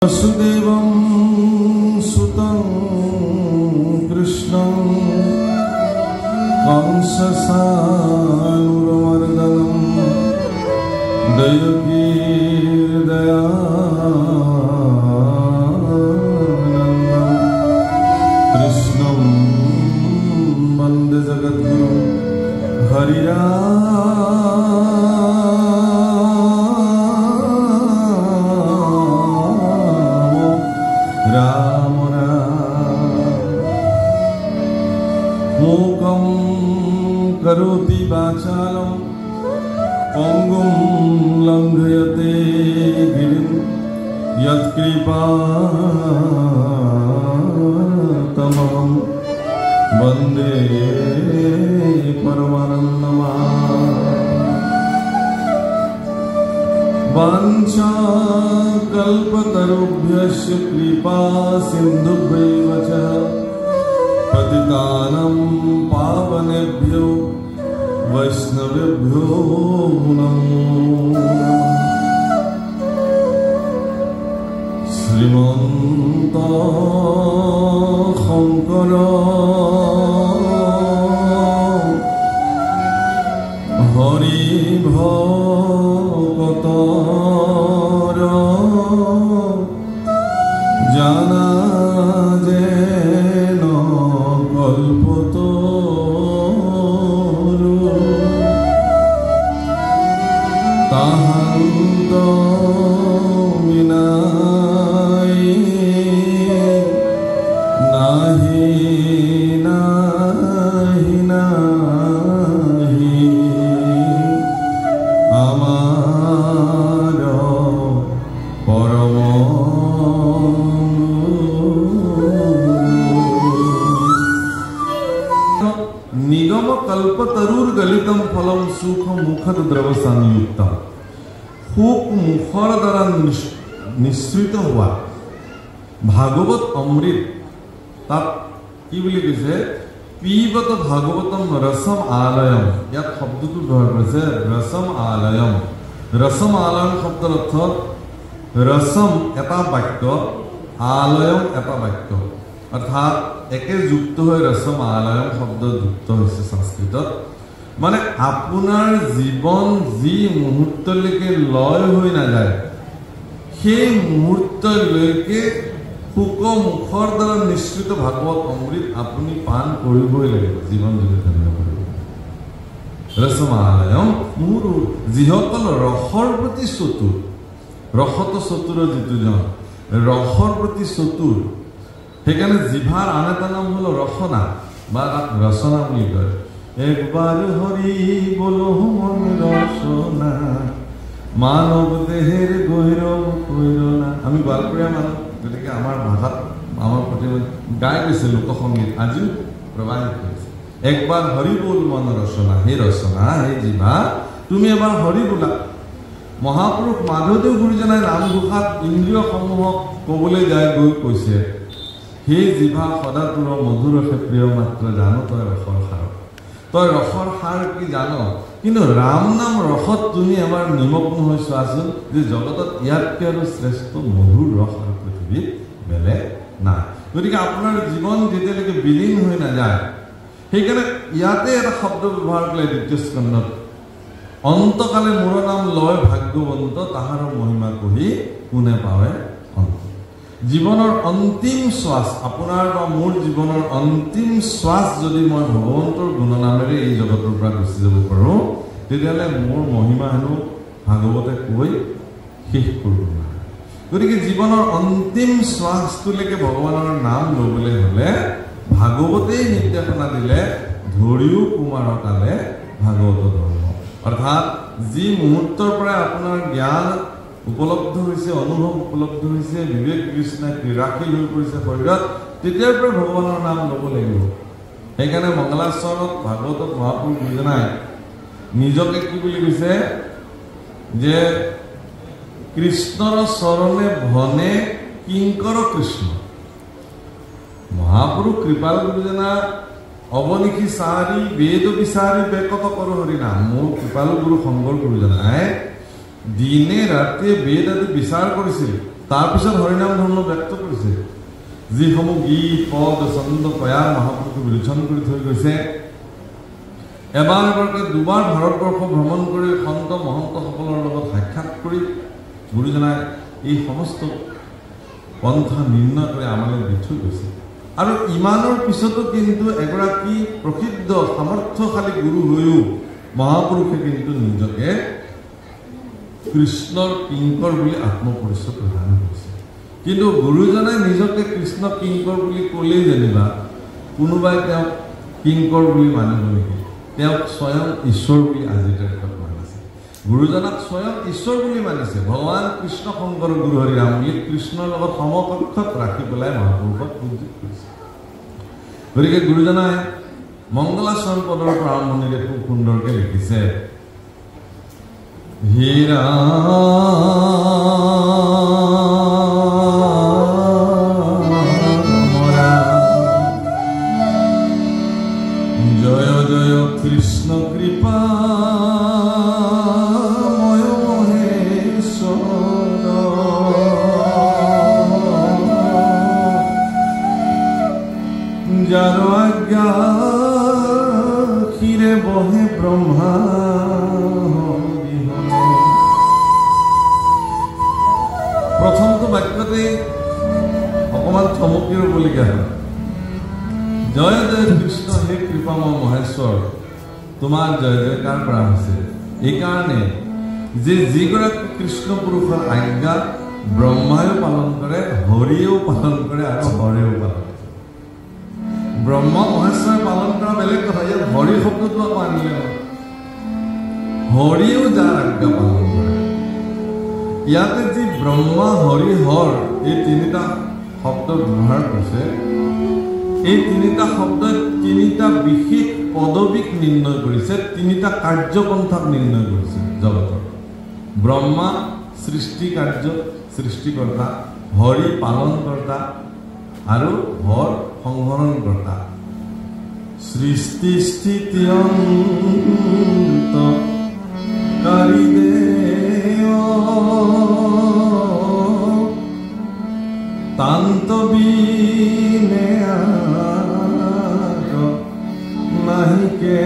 वसुदेवं सुतं कृष्णं कंससानुरमर्दनं देवकी दयानन्दं कृष्णं वन्दे जगद्गुरुं राम मूकं करोति वाचालं पङ्गुं लङ्घयते गिरिं यत्कृपातमहं वन्दे परमानन्दमाधवं। वाञ्छाकल्पतरुभ्यश्च कृपा सिन्धुभ्यैव च पतितानं पावनेभ्यो वैष्णवेभ्यो नमो नमः। श्रीमन्त शंकर हरि भगतर जाना जेन कल्पतरु ताहान्त विनाय नाहि नाहि नाहि आमार परम निगम कल्पतरुर गलितम फलम सुख मुखद द्रवसानुयुक्तम। সুখ মুখৰ দ্বাৰা নিশ্চিত হোৱা ভাগৱত অমৃত তাত কি বুলি কৈছে পিবত ভাগৱতম ৰসম আলয়ম। ইয়াত শব্দটো ব্যৱহাৰ কৰিছে ৰসম আলয়ম। ৰসম আলয়ম শব্দৰ অৰ্থ ৰসম এটা বাক্য, আলয়ম এটা বাক্য, অৰ্থাৎ একে যুক্ত হৈ ৰসম আলয়ম শব্দ যুক্ত হৈছে সংস্কৃতত। মানে আপোনাৰ জীৱন যি মুহূৰ্তলৈকে লয় হৈ নাযায় সেই মুহূৰ্তলৈকে সুখ মুখৰ দ্বাৰা নিশ্চিত ভাগৱত অমৃত আপুনি পান কৰিবই লাগিব জীৱন যদি ধন্য কৰিব। ৰসমালয়ম মোৰ যিসকল ৰসৰ প্ৰতি চতুৰ, ৰসত চতুৰ যিটো জন ৰসৰ প্ৰতি চতুৰ, সেইকাৰণে জিভাৰ আন এটা নাম হল ৰসনা বা ৰচনা বুলি কয়। একবাৰ হৰি বলো মন ৰসনা মানব দেহেৰ গৈৰব কইৰ না। আমি গোৱালপৰীয়া মানুহ, গতিকে আমাৰ ভাষাত আমাৰ প্ৰতি গাই গৈছে লোকসংগীত, আজিও প্ৰবাহিত হৈছে। একবাৰ হৰি বল মন ৰচনা, হে ৰচনা হে জিভা তুমি এবাৰ হৰি বোলা। মহাপুৰুষ মাধৱদেৱ গুৰুজনাই নামঘোষাত ইন্দ্ৰিয়সমূহক ক'বলৈ যায় গৈ কৈছে হে জিভা সদা তোৰ মধুৰ ৰসে প্ৰিয় মাত্ৰ জানো তই ৰসৰ সাৰ। তই ৰসৰ সাৰ কি জান, কিন্তু ৰাম নাম ৰসত তুমি এবাৰ নিমগ্ন হৈ চোৱাচোন যে জগতত ইয়াতকৈ আৰু শ্ৰেষ্ঠ মধুৰ ৰস আৰু পৃথিৱীত বেলেগ নাই। গতিকে আপোনাৰ জীৱন যেতিয়ালৈকে বিলীন হৈ নাযায়, সেইকাৰণে ইয়াতে এটা শব্দ ব্যৱহাৰ কৰিলে দ্বিতীয় স্কন্ধত অন্তকালে মোৰ নাম লয় ভাগ্যৱন্ত তাহাৰ মহিমা কহি কোনে পাৱে অন্ত। জীৱনৰ অন্তিম শ্বাস, আপোনাৰ বা মোৰ জীৱনৰ অন্তিম শ্বাস যদি মই ভগৱন্তৰ গুণনামেৰে এই জগতৰ পৰা গুচি যাব পাৰোঁ, তেতিয়াহ'লে মোৰ মহিমা হেনো ভাগৱতে কৈ শেষ কৰিব নোৱাৰে। গতিকে জীৱনৰ অন্তিম শ্বাসটোলৈকে ভগৱানৰ নাম ল'বলৈ হ'লে ভাগৱতেই নিৰ্দেশনা দিলে ধৰিও কুমাৰ কালে ভাগৱত ধৰ্ম। অৰ্থাৎ যি মুহূৰ্তৰ পৰাই আপোনাৰ জ্ঞান উপলব্ধ হৈছে, অনুভৱ উপলব্ধ হৈছে, বিবেক কৃষ্ণই ক্ৰীড়াশীল হৈ পৰিছে শৰীৰত, তেতিয়াৰ পৰা ভগৱানৰ নাম ল'ব লাগিব। সেইকাৰণে মংগলাচৰণত ভাগৱতত মহাপুৰুষ গুৰুজনাই নিজকে কি বুলি কৈছে যে কৃষ্ণৰ চৰণে ভনে কিংকৰ কৃষ্ণ। মহাপুৰুষ কৃপাল গুৰুজনা অবনিশি সাৰি বেদ বিচাৰি বেকত কৰ হৰি নাম। মোৰ কৃপাল গুৰু শংকৰ গুৰুজনাই দিনে ৰাতিয়ে বেদ আদি বিচাৰ কৰিছিল তাৰপিছত হৰিনাম ধৰ্ম ব্যক্ত কৰিছে যিসমূহ গীত পদ ছন্দ কয়াৰ মহাপুৰুষে বিলোচন কৰি থৈ গৈছে এবাৰ এবাৰকৈ দুবাৰ ভাৰতবৰ্ষ ভ্ৰমণ কৰি সন্ত মহন্তসকলৰ লগত সাক্ষাৎ কৰি গুৰুজনাই এই সমস্ত পন্থা নিৰ্ণয় কৰি আমালৈ দি থৈ গৈছে আৰু ইমানৰ পিছতো কিন্তু এগৰাকী প্ৰসিদ্ধ সামৰ্থ্যশালী গুৰু হৈও মহাপুৰুষে কিন্তু নিজকে কৃষ্ণৰ কিংকৰ বুলি আত্মপৰিচয় প্ৰদান কৰিছে কিন্তু গুৰুজনাই নিজকে কৃষ্ণ কিংকৰ বুলি ক'লেই যেনিবা কোনোবাই তেওঁক কিংকৰ বুলি মানিব নেকি তেওঁক স্বয়ং ঈশ্বৰ বুলি আজিৰ তাৰিখত মানিছে গুৰুজনাক স্বয়ং ঈশ্বৰ বুলি মানিছে ভগৱান কৃষ্ণ শংকৰ গুৰু হৰি ৰাম বুলি কৃষ্ণৰ লগত সমকক্ষত ৰাখি পেলাই মহাপুৰুষক পূজিত কৰিছে গতিকে গুৰুজনাই মংগলাচৰণ পদৰ প্ৰাৰম্ভণিৰে খুব সুন্দৰকৈ লিখিছে হীৰা জয় জয় কৃষ্ণ কৃপা যাৰ আজ্ঞা ক্ষীৰে বহে ব্ৰহ্মা প্ৰথমটো বাক্যতে অকমান থমকি ৰ'বলগীয়া হয় জয় জয় কৃষ্ণ হে কৃপাময় মহেশ্বৰ তোমাৰ জয় জয়কাৰ কৰা হৈছে এইকাৰণে যে যিগৰাকী কৃষ্ণ পুৰুষৰ আজ্ঞা ব্ৰহ্মায়ো পালন কৰে হৰিয়েও পালন কৰে আৰু হৰেও পালন কৰে ব্ৰহ্ম মহেশ্বৰে পালন কৰা বেলেগ কথা ইয়াত হৰি শব্দটো আকৌ আনিলে হৰিয়েও যাৰ আজ্ঞা পালন কৰে ইয়াতে যি ব্ৰহ্মা হৰি হৰ এই তিনিটা শব্দ ব্যৱহাৰ কৰিছে এই তিনিটা শব্দই তিনিটা বিশেষ পদবীক নিৰ্ণয় কৰিছে তিনিটা কাৰ্যপন্থাক নিৰ্ণয় কৰিছে জগতৰ ব্ৰহ্মা সৃষ্টি কাৰ্য সৃষ্টিকৰ্তা হৰি পালনকৰ্তা আৰু হৰ সংহৰণকৰ্তা সৃষ্টি স্থিতি অন্ত কাৰি তান্ত বিনে নাহিকে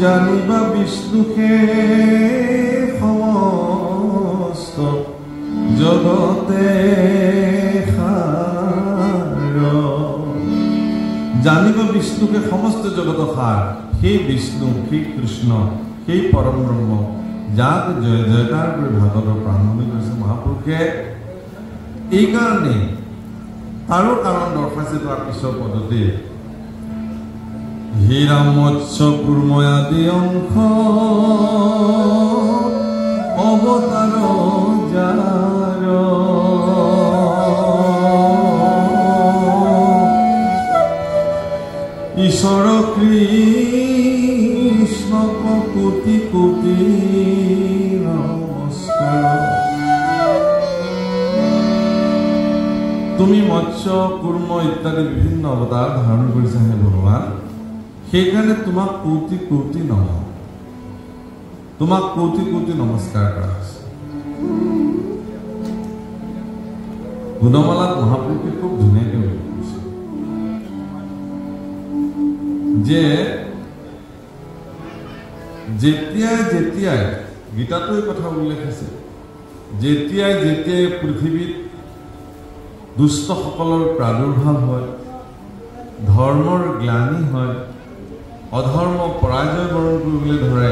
জানিবা বিষ্ণুকে সমস্ত জগতে জানিবা বিষ্ণুকে সমস্ত জগত সাৰ সেই বিষ্ণু সেই কৃষ্ণ সেই পৰম ব্ৰহ্ম যাক জয় জয়কাৰ কৰি ভাগৱতৰ প্ৰাৰম্ভণি কৰিছে মহাপুৰুষে এইকাৰণে তাৰো কাৰণ দৰ্শাইছে তাৰ পিছৰ পদতে হীৰা মৎস্য কুৰ্ময় আদি অংশ অৱতাৰ যাৰ ঈশ্বৰ কৃষ্ণ কোটি কোটি নমস্কাৰ তুমি মৎস্য কুৰ্ম ইত্যাদি বিভিন্ন অৱতাৰ ধাৰণ কৰিছা হে ভগৱান সেইকাৰণে তোমাক কোটি কোটি তোমাক কোটি কোটি নমস্কাৰ কৰা হৈছে গুণমালাত মহাপুৰুষে খুব ধুনীয়াকৈ কৈছে যে যেতিয়াই যেতিয়াই গীতাতো এই কথা উল্লেখ আছে যেতিয়াই যেতিয়াই পৃথিৱীত দুষ্টসকলৰ প্ৰাদুৰ্ভাৱ হয় ধৰ্মৰ গ্লানি হয় অধৰ্ম পৰাজয় বৰণ কৰিবলৈ ধৰে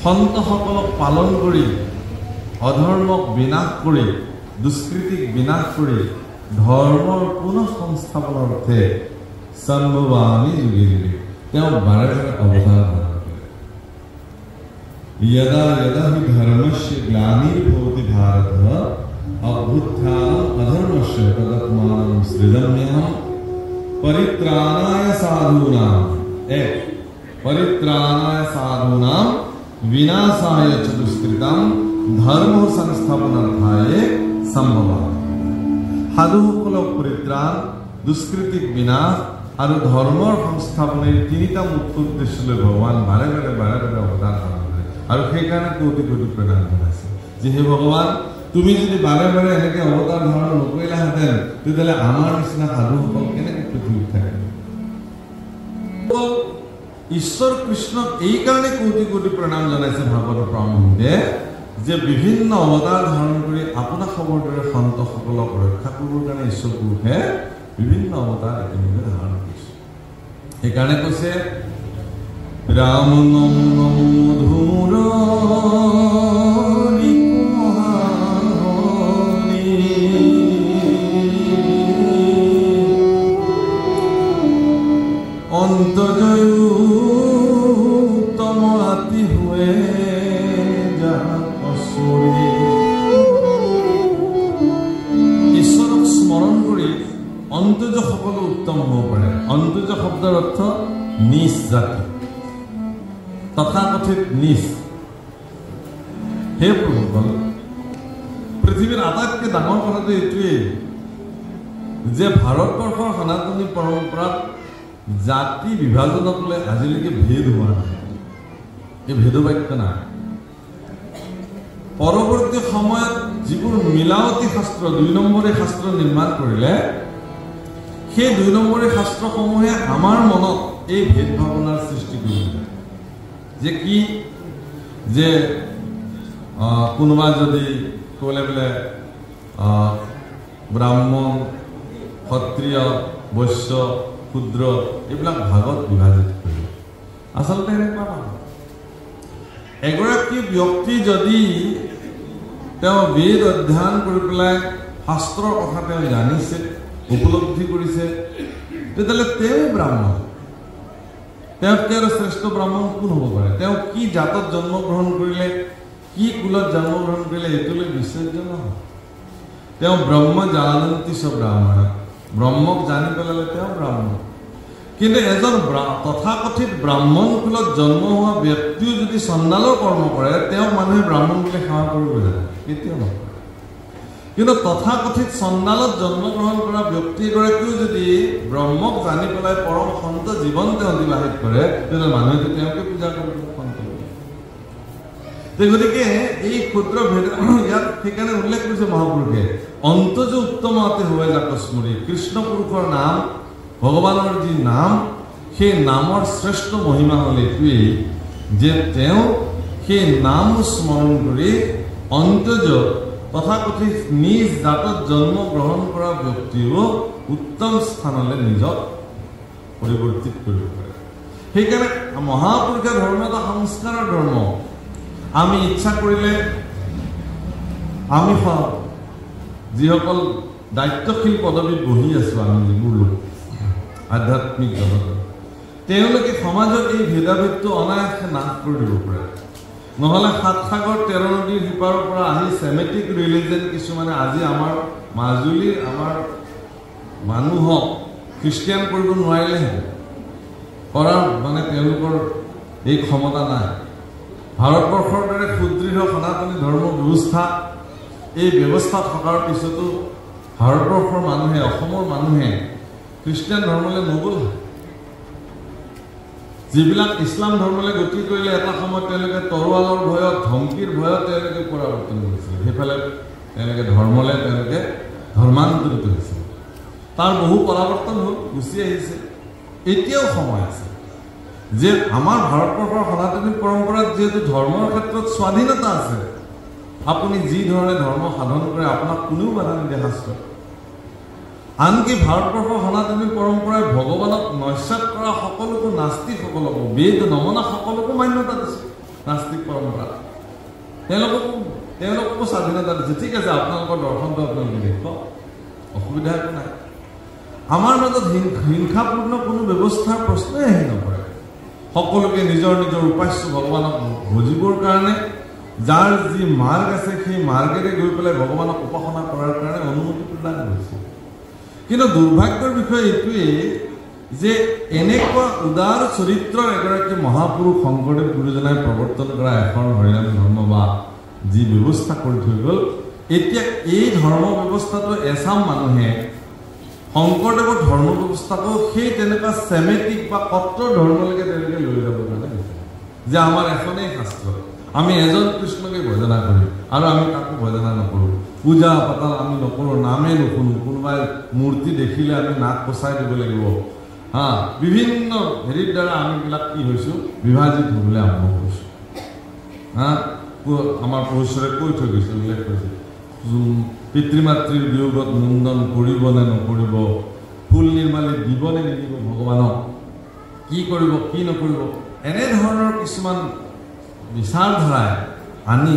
সন্তসকলক পালন কৰি অধৰ্মক বিনাশ কৰি দুষ্কৃতিক বিনাশ কৰি ধৰ্মৰ পুনঃ সংস্থাপনৰ অৰ্থে সম্ভৱামি যুগে যুগে তেওঁ বাৰে বাৰে অৱতাৰ ধাৰণ কৰে यदा यदा हि धर्मस्य ग्लानिर्भवति भारत अभ्युत्थानम् अधर्मस्य तदात्मानं सृजम्यहं परित्राणाय साधूनां विनाशाय च दुष्कृतं धर्म संस्थापनार्थाय सम्भवामि সাধুসকলক পৰিত্ৰাণ দুষ্কৃতিক বিনাশ আৰু ধৰ্মৰ সংস্থাপনেৰ তিনিটা মুখ্য উদ্দেশ্য লৈ ভগৱান বাৰে বাৰে অৱতাৰ ধাৰণ কৰে আৰু সেইকাৰণে কোটি কোটি প্ৰণাম জনাইছে যে হে ভগৱান তুমি যদি বাৰে বাৰে এনেকৈ অৱতাৰ ধাৰণ নকৰিলাহেঁতেন তেতিয়াহ'লে আমাৰ নিচিনা সাধুসকল কেনেকৈ পৃথিৱীত থাকে। ঈশ্বৰ কৃষ্ণক এই কাৰণে কোটি কোটি প্ৰণাম জনাইছে ভাগৱতৰ প্ৰাৰম্ভতে যে বিভিন্ন অৱতাৰ ধাৰণ কৰি আপোনাক খবৰ দৰে সন্তসকলক ৰক্ষা কৰিবৰ কাৰণে ঈশ্বৰ পুৰুষে বিভিন্ন অৱতাৰ ইতিমধ্যে ধাৰণ কৰিছে। সেইকাৰণে কৈছে ৰাম নম মধুৰ অন্তজয়ুতম আতি হুয়ে ঈশ্বৰক স্মৰণ কৰি অন্তজ সকলো উত্তম হ'ব পাৰে। অন্তজ শব্দৰ অৰ্থ নিজ জাতি, তথাকথিত নিজ। সেই প্ৰভুসকল পৃথিৱীৰ আটাইতকৈ ডাঙৰ কথাটো এইটোৱেই যে ভাৰতবৰ্ষৰ সনাতনী পৰম্পৰাত জাতি বিভাজনক লৈ আজিলৈকে ভেদ হোৱা নাই, এই ভেদবাক্য নাই। পৰৱৰ্তী সময়ত যিবোৰ মিলাৱতী শাস্ত্ৰ ২ নম্বৰী শাস্ত্ৰ নিৰ্মাণ কৰিলে সেই ২ নম্বৰী শাস্ত্ৰসমূহে আমাৰ মনত এই ভেদ ভাৱনাৰ সৃষ্টি কৰিলে যে কি যে কোনোবা যদি ক'লে বোলে ব্ৰাহ্মণ ক্ষত্ৰিয় বৈশ্য ক্ষুদ্ৰ এইবিলাক ভাগত বিভাজিত কৰিব। আচলতে এনেকুৱা নহয়। এগৰাকী ব্যক্তি যদি তেওঁ বেদ অধ্যয়ন কৰি পেলাই শাস্ত্ৰৰ কথা তেওঁ জানিছে, উপলব্ধি কৰিছে, তেতিয়াহ'লে তেওঁ ব্ৰাহ্মণ। তেওঁতকৈ আৰু শ্ৰেষ্ঠ ব্ৰাহ্মণ কোন হ'ব পাৰে? তেওঁ কি জাতত জন্মগ্ৰহণ কৰিলে, কি কুলত জন্মগ্ৰহণ কৰিলে এইটোলৈ বিশ্বাস্য নহয়। তেওঁ ব্ৰহ্ম জানন্তি চ ব্ৰাহ্মণ, ব্ৰহ্মক জানি পেলালে তেওঁ ব্ৰাহ্মণ। কিন্তু এজন তথাকথিত ব্ৰাহ্মণ কুলত জন্ম হোৱা ব্যক্তিও যদি চণ্ডালৰ কৰ্ম কৰে তেওঁক মানুহে ব্ৰাহ্মণ বুলি সেৱা কৰিব যায়, কেতিয়াও নকৰে। কিন্তু তথাকথিত চণ্ডালত জন্মগ্ৰহণ কৰা ব্যক্তি এগৰাকীও যদি ব্ৰহ্মক জানি পেলাই পৰম সন্ত জীৱন তেওঁ অতিবাহিত কৰে তেতিয়াহ'লে মানুহে তেওঁকে পূজা কৰিব। গতিকে এই ক্ষুদ্ৰ ভেদ ইয়াত সেইকাৰণে উল্লেখ কৰিছে মহাপুৰুষে অন্তজ উত্তম আতে হয় জাকস্মৰী। কৃষ্ণ পুৰুষৰ নাম, ভগৱানৰ যি নাম, সেই নামৰ শ্ৰেষ্ঠ মহিমা হ'ল এইটোৱেই যে তেওঁ সেই নাম স্মৰণ কৰি অন্তজ তথাকথিত নিজ জাতত জন্মগ্ৰহণ কৰা ব্যক্তিও উত্তম স্থানলৈ নিজক পৰিৱৰ্তিত কৰিব পাৰে। সেইকাৰণে মহাপুৰুষে ধৰ্ম এটা সংস্কাৰৰ ধৰ্ম। আমি ইচ্ছা কৰিলে আমি যিসকল দায়িত্বশীল পদবীত বহি আছোঁ, আমি যিবোৰ লোক আধ্যাত্মিক জগতৰ, তেওঁলোকে সমাজত এই ভেদাভেদটো অনায়াসে নাশ কৰি দিব পাৰে। নহ'লে ৭ সাগৰ ১৩ নদীৰ সিপাৰৰ পৰা আহি চেমেটিক ৰিলিজন কিছুমানে আজি আমাৰ মাজুলীৰ আমাৰ মানুহক খ্ৰীষ্টিয়ান কৰিব নোৱাৰিলেহেঁতেন, কৰাৰ মানে তেওঁলোকৰ এই ক্ষমতা নাই। ভাৰতবৰ্ষৰ দৰে সুদৃঢ় সনাতনী ধৰ্ম ব্যৱস্থা, এই ব্যৱস্থা থকাৰ পিছতো ভাৰতবৰ্ষৰ মানুহে, অসমৰ মানুহে খ্ৰীষ্টিয়ান ধৰ্মলৈ নগ'ল। যিবিলাক ইছলাম ধৰ্মলৈ গতি কৰিলে এটা সময়ত তেওঁলোকে তৰোৱালৰ ভয়ত, ধমকিৰ ভয়ত তেওঁলোকে পৰাৱৰ্তন কৰিছিল। সেইফালে তেওঁলোকে ধৰ্মলৈ তেওঁলোকে ধৰ্মান্তৰিত হৈছিল। তাৰ বহু পৰাৱৰ্তন হ'ল, গুচি আহিছে। এতিয়াও সময় আছে যে আমাৰ ভাৰতবৰ্ষৰ সনাতনী পৰম্পৰাত যিহেতু ধৰ্মৰ ক্ষেত্ৰত স্বাধীনতা আছে, আপুনি যি ধৰণে ধৰ্ম সাধন কৰে আপোনাক কোনেও বাধা নিদিয়ে শাস্ত্ৰত। আনকি ভাৰতবৰ্ষৰ সনাতনী পৰম্পৰাই ভগৱানক নস্যাৎ কৰা সকলোকো, নাস্তিকসকলকো, বেদ নমনা সকলোকো মান্যতা দিছে। নাস্তিক পৰম্পৰা তেওঁলোককো স্বাধীনতা দিছে। ঠিক আছে, আপোনালোকৰ দৰ্শনটো আপোনালোকে দেখুৱাওক, অসুবিধা একো নাই। আমাৰ মাজত হিংসাপূৰ্ণ কোনো ব্যৱস্থাৰ প্ৰশ্নই আহি নপৰে। সকলোকে নিজৰ নিজৰ উপাস্য ভগৱানক বুজিবৰ কাৰণে যাৰ যি মাৰ্গ আছে সেই মাৰ্গেৰে গৈ পেলাই ভগৱানক উপাসনা কৰাৰ কাৰণে অনুমতি প্ৰদান কৰিছে। কিন্তু দুৰ্ভাগ্যৰ বিষয় এইটোৱেই যে এনেকুৱা উদাৰ চৰিত্ৰৰ এগৰাকী মহাপুৰুষ শংকৰদেৱ গুৰুজনাই প্ৰৱৰ্তন কৰা এখন হৰিনাম ধৰ্ম বা যি ব্যৱস্থা কৰি থৈ গ'ল, এতিয়া এই ধৰ্ম ব্যৱস্থাটো এচাম মানুহে শংকৰদেৱৰ ধৰ্ম ব্যৱস্থাটো সেই তেনেকুৱা চেমেটিক বা কট্টৰ ধৰ্মলৈকে তেওঁলোকে লৈ যাব কাৰণে যে আমাৰ এখনেই শাস্ত্ৰ, আমি এজন কৃষ্ণকে ভজনা কৰিম আৰু আমি কাকো ভজনা নকৰোঁ পূজা পাতল আমি নকৰোঁ নামে নুশুনো কোনোবাই মূৰ্তি দেখিলে আমি নাক কচাই দিব লাগিব বিভিন্ন হেৰিৰ দ্বাৰা আমি বিলাক কি হৈছোঁ বিভাজিত হ'বলৈ আৰম্ভ কৰিছোঁ আমাৰ পৰশ্বৰে কৈ থৈ গৈছে উল্লেখ কৰিছে পিতৃ মাতৃৰ বিয়োগত মুণ্ডন কৰিব নে নকৰিব ফুল নিৰ্মালি দিব নে নিদিব ভগৱানক কি কৰিব কি নকৰিব এনেধৰণৰ কিছুমান বিচাৰধাৰাই আনি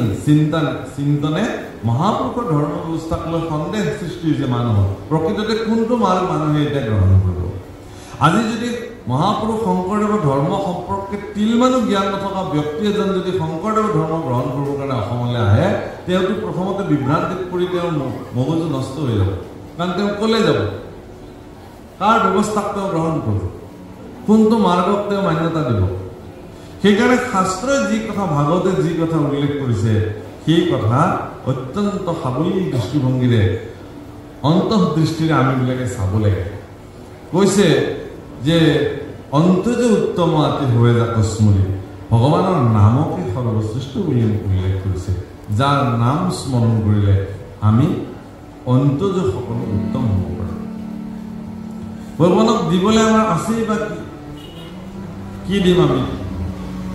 চিন্তনে মহাপুৰুষৰ ধৰ্ম ব্যৱস্থাক লৈ সন্দেহ সৃষ্টি হৈছে মানুহৰ প্ৰকৃততে কোনটো মানুহে এতিয়া গ্ৰহণ কৰিব আজি যদি মহাপুৰুষ শংকৰদেৱৰ ধৰ্ম সম্পৰ্কে তিলমানো জ্ঞান নথকা ব্যক্তি এজন যদি শংকৰদেৱৰ ধৰ্ম গ্ৰহণ কৰিবৰ কাৰণে অসমলৈ আহে তেওঁতো প্ৰথমতে বিভ্ৰান্তিত পৰি তেওঁৰ মগজু নষ্ট হৈ যাব কাৰণ তেওঁ ক'লে যাব কাৰ ব্যৱস্থাক তেওঁ গ্ৰহণ কৰিব কোনটো মাৰ্গক তেওঁ মান্যতা দিব সেইকাৰণে শাস্ত্ৰই যি কথা ভাগৱতে যি কথা উল্লেখ কৰিছে সেই কথা অত্যন্ত সাৱলীল দৃষ্টিভংগীৰে অন্তঃদৃষ্টিৰে আমিবিলাকে চাব লাগে কৈছে যে অন্তজে উত্তম আতি হৈ যা কস্মৰি ভগৱানৰ নামকে সৰ্বশ্ৰেষ্ঠ বুলি উল্লেখ কৰিছে যাৰ নাম স্মৰণ কৰিলে আমি অন্তজ সকলো উত্তম হ'ব পাৰোঁ ভগৱানক দিবলৈ আমাৰ আছেই বা কি দিম আমি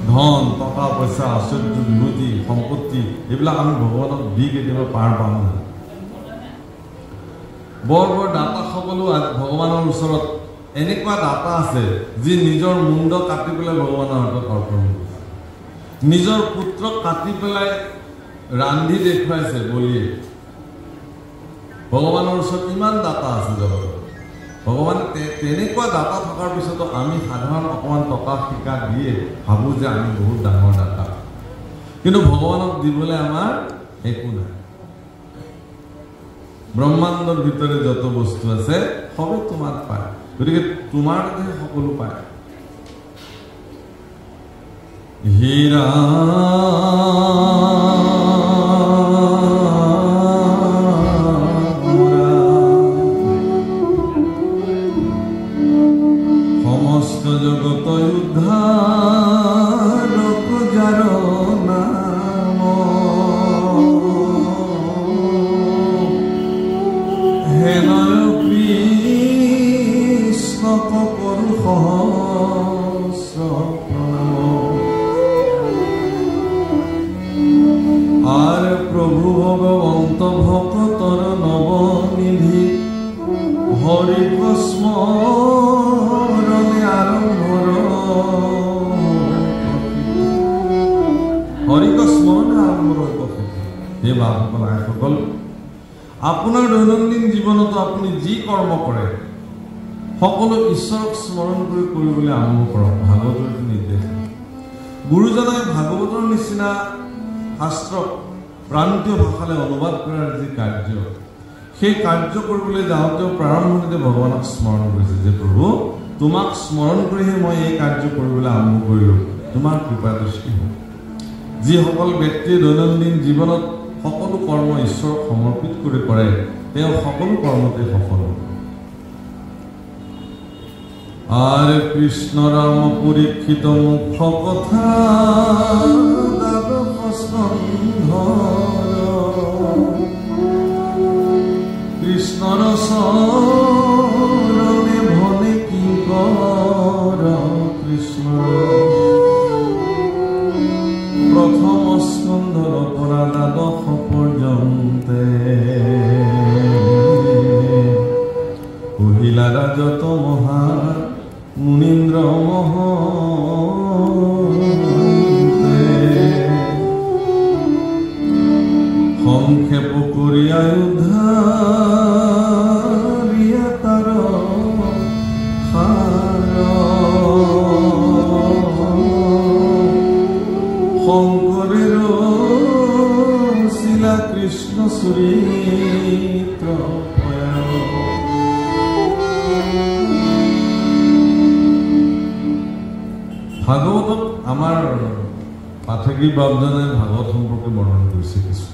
ধন টকা পইচা আশ্চৰ্য বিভূতি সম্পত্তি এইবিলাক আমি ভগৱানক দি কেতিয়াবা পাৰ পাম না বৰ বৰ দাতা সকলো ভগৱানৰ ওচৰত এনেকুৱা দাতা আছে যি নিজৰ মুণ্ড কাটি পেলাই ভগৱানৰ হাতত অৰ্পণ কৰিছে নিজৰ পুত্ৰক কাটি পেলাই ৰান্ধি দেখুৱাইছে বলিয়ে ভগৱানৰ ওচৰত ইমান দাতা আছে জগতত ভগৱানে তেনেকুৱা দাতা থকাৰ পিছতো আমি সাধাৰণ অকণমান টকা শিকা দিয়ে ভাবোঁ যে আমি বহুত ডাঙৰ দাতা কিন্তু ভগৱানক দিবলৈ আমাৰ একো নাই ব্ৰহ্মাণ্ডৰ ভিতৰে যত বস্তু আছে সবে তোমাক পায় গতিকে তোমাৰ তাতে সকলো পায় হীৰা সমস্ত জগত উদ্ধাৰ যাৰ নাম হেনয় কৃষ্ণক কৰো সহস্ৰ প্ৰণাম আৰ প্ৰভু ভগবন্ত ভক্তৰ নবনিধি হৰি স্মৰণে আৰম্ভৰ হৰিক স্মৰণে আৰম্ভ হে বাসকল আইসকল আপোনাৰ দৈনন্দিন জীৱনত আপুনি যি কৰ্ম কৰে সকলো ঈশ্বৰক স্মৰণ কৰি কৰিবলৈ আৰম্ভ কৰক ভাগৱতৰ নিৰ্দেশ গুৰুজনাই ভাগৱতৰ নিচিনা শাস্ত্ৰক প্ৰান্তীয় ভাষালৈ অনুবাদ কৰাৰ যি কাৰ্য সেই কাৰ্য কৰিবলৈ যাওঁতেও প্ৰাৰম্ভণিতে ভগৱানক স্মৰণ কৰিছে যে প্ৰভু তোমাক স্মৰণ কৰিহে মই এই কাৰ্য কৰিবলৈ আৰম্ভ কৰিলোঁ তোমাৰ কৃপা দৃষ্টি হওক যিসকল ব্যক্তিয়ে দৈনন্দিন জীৱনত সকলো কৰ্ম ঈশ্বৰক সমৰ্পিত কৰি কৰে তেওঁ সকলো কৰ্মতে সফল হ'ব আৰ কৃষ্ণ ৰাম পৰীক্ষিত মুখ্য কথা কৃষ্ণৰ শৰণে ভনে কি কৰ কৃষ্ণ প্ৰথম স্কন্ধৰ পৰা দ্বাদশ পৰ্যন্তে কহিলা ৰাজত মহা মুনীন্দ্ৰ মহন্তে সংক্ষেপ কৰিয়া উদ্ধাৰিয়া তাৰ শঙ্কৰেৰ শিলা কৃষ্ণ চৰিত্ৰ ভাগৱতত আমাৰ পাঠকী বাবজনে ভাগৱত সম্পৰ্কে বৰ্ণন কৰিছে কিছু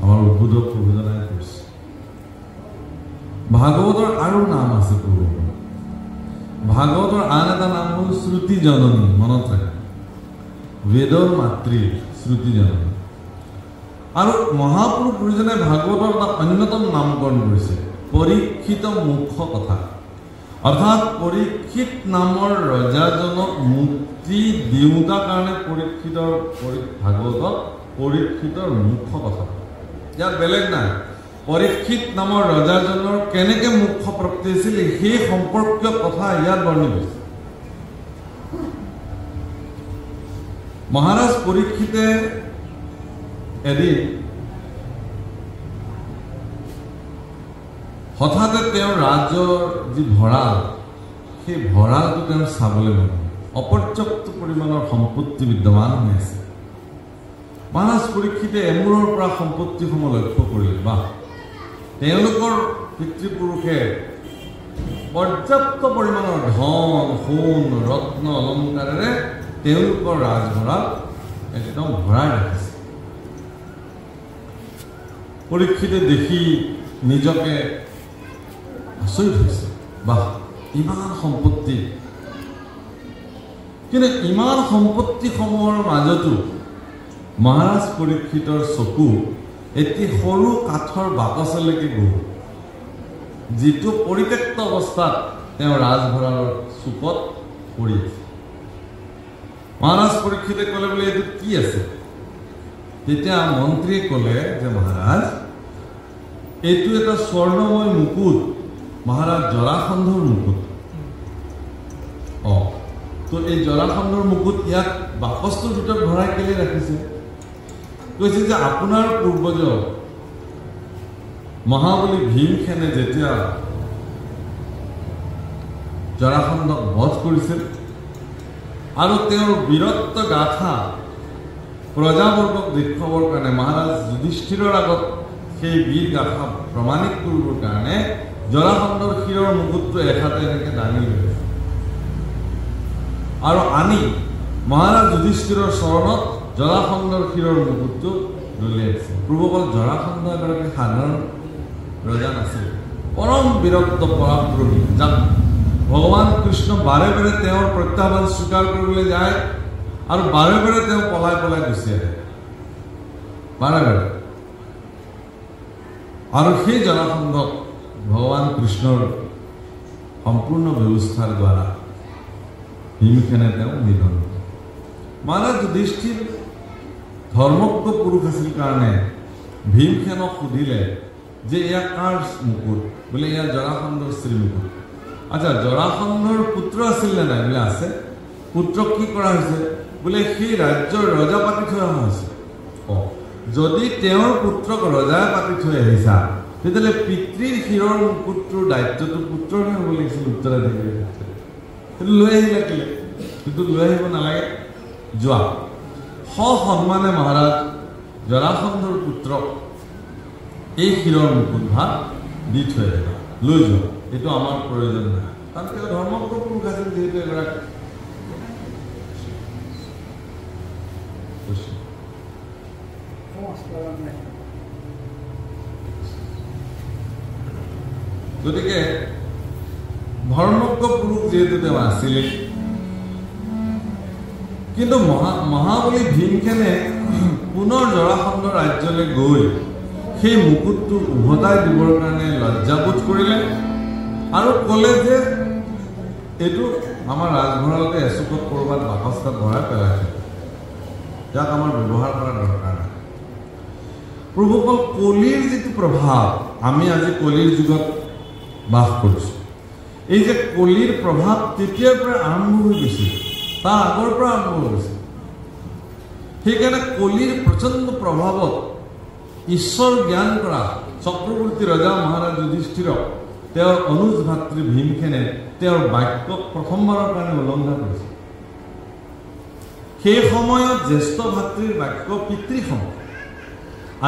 আমাৰ উদ্বোধক প্ৰভুজনাই কৰিছে ভাগৱতৰ আৰু নাম আছে প্ৰভু ভাগৱতৰ আন এটা নাম হ'ল শ্ৰুতি জননী মনত ৰাখে বেদৰ মাতৃ শ্ৰুতি জাননী। আৰু মহাপুৰুষ গুৰুজনে ভাগৱতৰ এটা অন্যতম নামকৰণ কৰিছে পৰীক্ষিত মুখ্য কথা, অৰ্থাৎ পৰীক্ষিত নামৰ ৰজাজনক মুক্তি দিওঁতাৰ কাৰণে ভাগৱতত পৰীক্ষিতৰ মুখ্য কথা। ইয়াত বেলেগ নাই। পৰীক্ষিত নামৰ ৰজাজনৰ কেনেকে মুখ্য প্ৰাপ্তি হৈছিল সেই সম্পৰ্কীয় কথা ইয়াত বৰ্ণিত হৈছে। মহাৰাজ পৰীক্ষিতে এদিন হঠাতে তেওঁৰ ৰাজ্যৰ যি ভঁৰাল, সেই ভঁৰালটো তেওঁ চাবলৈ মন, অপৰ্যাপ্ত পৰিমাণৰ সম্পত্তি বিদ্যমান হৈ আছে। মহাৰাজ পৰীক্ষিতে এমূৰৰ পৰা সম্পত্তিসমূহ লক্ষ্য কৰিলে, বা তেওঁলোকৰ পিতৃপুৰুষে পৰ্যাপ্ত পৰিমাণৰ ধন সোণ ৰত্ন অলংকাৰেৰে তেওঁলোকৰ ৰাজভঁৰাল একদম ভৰাই ৰাখিছে। পৰীক্ষিতে দেখি নিজকে আচৰিত হৈছে, বাহ ইমান সম্পত্তি। কিন্তু ইমান সম্পত্তিসমূহৰ মাজতো মহাৰাজ পৰীক্ষিতৰ চকু এটি সৰু কাঠৰ বাকচলৈকে গ'ল, যিটো পৰিত্যক্ত অৱস্থাত তেওঁ ৰাজভঁৰালৰ চুকত পৰি আছে। মহাৰাজ পৰীক্ষিতে ক'লে বোলে এইটো কি আছে? তেতিয়া মন্ত্ৰীয়ে ক'লে যে মহাৰাজ এইটো এটা স্বৰ্ণময় মুকুট, মহাৰাজ জৰাসন্ধৰ মুকুট। তো এই জৰাসন্ধৰ মুকুট ইয়াক বাকচটোৰ ভিতৰত ভৰাই কেলে ৰাখিছে? কৈছে যে আপোনাৰ পূৰ্বজ মহাবলী ভীমসেনে যেতিয়া জৰাসন্ধক বধ কৰিছিল আৰু তেওঁৰ বীৰত্ব গাথা প্ৰজাবৰ্গক দেখুৱাবৰ কাৰণে মহাৰাজ যুধিষ্ঠিৰৰ আগত সেই বীৰ গাথা প্ৰমাণিত কৰিবৰ কাৰণে জৰাসন্ধৰ শিৰৰ মুকুটটো এহাতে এনেকৈ দাঙি লৈ আৰু আনি মহাৰাজ যুধিষ্ঠিৰৰ চৰণত জৰাসন্ধৰ শিৰৰ মুকুটটো দলিয়াইছে। পূৰ্বকাল জৰাসন্ধ এগৰাকী সাধাৰণ ৰজা নাছিল, পৰম বীৰত্ব পৰাক্ৰমী, যাক ভগৱান কৃষ্ণ বাৰে বাৰে তেওঁৰ প্ৰত্যাহ্বান স্বীকাৰ কৰিবলৈ যায় আৰু বাৰে বাৰে তেওঁ পলাই পলাই গুচি আহে, বাৰে বাৰে। আৰু সেই জৰাসন্ধক ভগৱান কৃষ্ণৰ সম্পূৰ্ণ ব্যৱস্থাৰ দ্বাৰা ভীমসেনে তেওঁ নিধন কৰে। মহাৰাজ যুধিষ্ঠিৰ ধৰ্মজ্ঞ পুৰুষ আছিল কাৰণে ভীমসেনক সুধিলে যে এয়া কাৰ মুকুট? বোলে এয়া জৰাসন্ধৰ শ্ৰীমুকুট। আচ্ছা, জৰাসন্ধৰ পুত্ৰ আছিল নে নাই? বোলে আছে। পুত্ৰক কি কৰা হৈছে? বোলে সেই ৰাজ্যৰ ৰজা পাতি থৈ অহা হৈছে। যদি তেওঁৰ পুত্ৰক ৰজাই পাতি থৈ আহিছা, তেতিয়াহ'লে পিতৃৰ শিৰৰ মুকুটটোৰ দায়িত্বটো পুত্ৰৰ হ'ব লাগিছিল উত্তৰাধিকাৰীৰ ক্ষেত্ৰত। সেইটো লৈ আহিলে কেলে? কিন্তু লৈ আহিব নালাগে। যোৱা সন্মানে মহাৰাজ জৰাসন্ধৰ পুত্ৰক এই শিৰৰ মুকুট ভাগ দি থৈ আহিবা, লৈ যোৱা, এইটো আমাৰ প্ৰয়োজন নাই। কাৰণ তেওঁ ধৰ্মজ্ঞ পুৰুষ আছিল, যিহেতু এগৰাকী। গতিকে ধৰ্মজ্ঞ পুৰুষ যিহেতু তেওঁ আছিলে, কিন্তু মহাবলী ভীমসেনে পুনৰ জৰাসন্ধ ৰাজ্যলৈ গৈ সেই মুকুটটো উভতাই দিবৰ কাৰণে লজ্জাবোধ কৰিলে আৰু ক'লে যে এইটো আমাৰ ৰাজভঁৰালতে এচুকত ক'ৰবাত বাকচত ভৰাই পেলাইছে, যাক আমাৰ ব্যৱহাৰ কৰাৰ দৰকাৰ নাই। প্ৰভুসকল, কলিৰ যিটো প্ৰভাৱ, আমি আজি কলিৰ যুগত বাস কৰিছোঁ। এই যে কলিৰ প্ৰভাৱ তেতিয়াৰ পৰা আৰম্ভ হৈ গৈছিল, তাৰ আগৰ পৰা আৰম্ভ হৈ গৈছিল। সেইকাৰণে কলিৰ প্ৰচণ্ড প্ৰভাৱত ঈশ্বৰ জ্ঞান কৰা চক্ৰৱৰ্তী ৰজা মহাৰাজ যুধিষ্ঠিৰক তেওঁৰ অনুজ ভাতৃ ভীমসেনে তেওঁৰ বাক্যক প্ৰথমবাৰৰ কাৰণে উলংঘা কৰিছিল। সেই সময়ত জ্যেষ্ঠ ভাতৃৰ বাক্য পিতৃসম।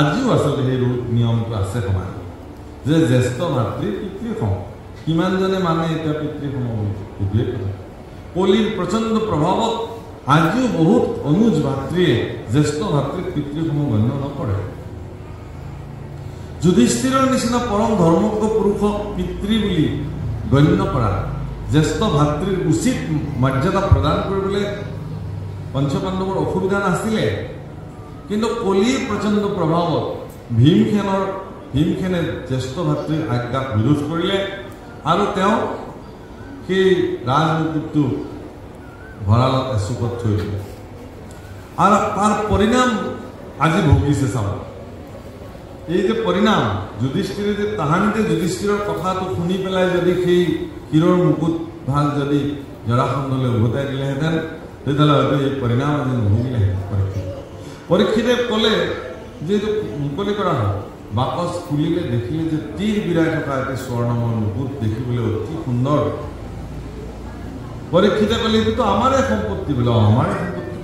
আজিও আচলতে সেই নিয়মটো আছে সমাজত, যে জ্যেষ্ঠ ভাতৃ পিতৃসম। কিমানজনে মানে এতিয়া পিতৃসম বুলি? সেইটোৱে কথা। কলিৰ প্ৰচণ্ড প্ৰভাৱত আজিও বহুত অনুজ ভাতৃয়ে জ্যেষ্ঠ ভাতৃক পিতৃসম গণ্য নকৰে। যুধিষ্ঠিৰৰ নিচিনা পৰম ধৰ্মজ্ঞ পুৰুষক পিতৃ বুলি গণ্য কৰা, জ্যেষ্ঠ ভাতৃৰ উচিত মৰ্যাদা প্ৰদান কৰিবলৈ পঞ্চপাণ্ডৱৰ অসুবিধা নাছিলে। কিন্তু কলিৰ প্ৰচণ্ড প্ৰভাৱত ভীমসেনে জ্যেষ্ঠ ভাতৃৰ আজ্ঞাক বিৰোধ কৰিলে আৰু তেওঁ সেই ৰাজমুকুটটো ভঁৰালত এচুকত থৈ দিলে আৰু তাৰ পৰিণাম আজি ভুগিছে চাব এই যে পৰিণাম যুধিষ্ঠিৰে যে তাহানিতে যুধিষ্ঠিৰৰ কথাটো শুনি পেলাই যদি সেই হীৰৰ মুকুট ভাল যদি জৰাসন্ধলৈ উভতাই দিলেহেঁতেন তেতিয়াহ'লে হয়তো এই পৰিণাম আজি নহ'লেহেঁতেন পৰীক্ষিতে ক'লে যে এইটো মুকলি কৰা হ'ল বাকচ খুলিলে দেখিলে যে তীৰ বিৰাই থকা এটি স্বৰ্ণময় মুকুট দেখিবলৈ অতি সুন্দৰ পৰীক্ষিতে ক'লে এইটোতো আমাৰে সম্পত্তি বোলে আমাৰে সম্পত্তি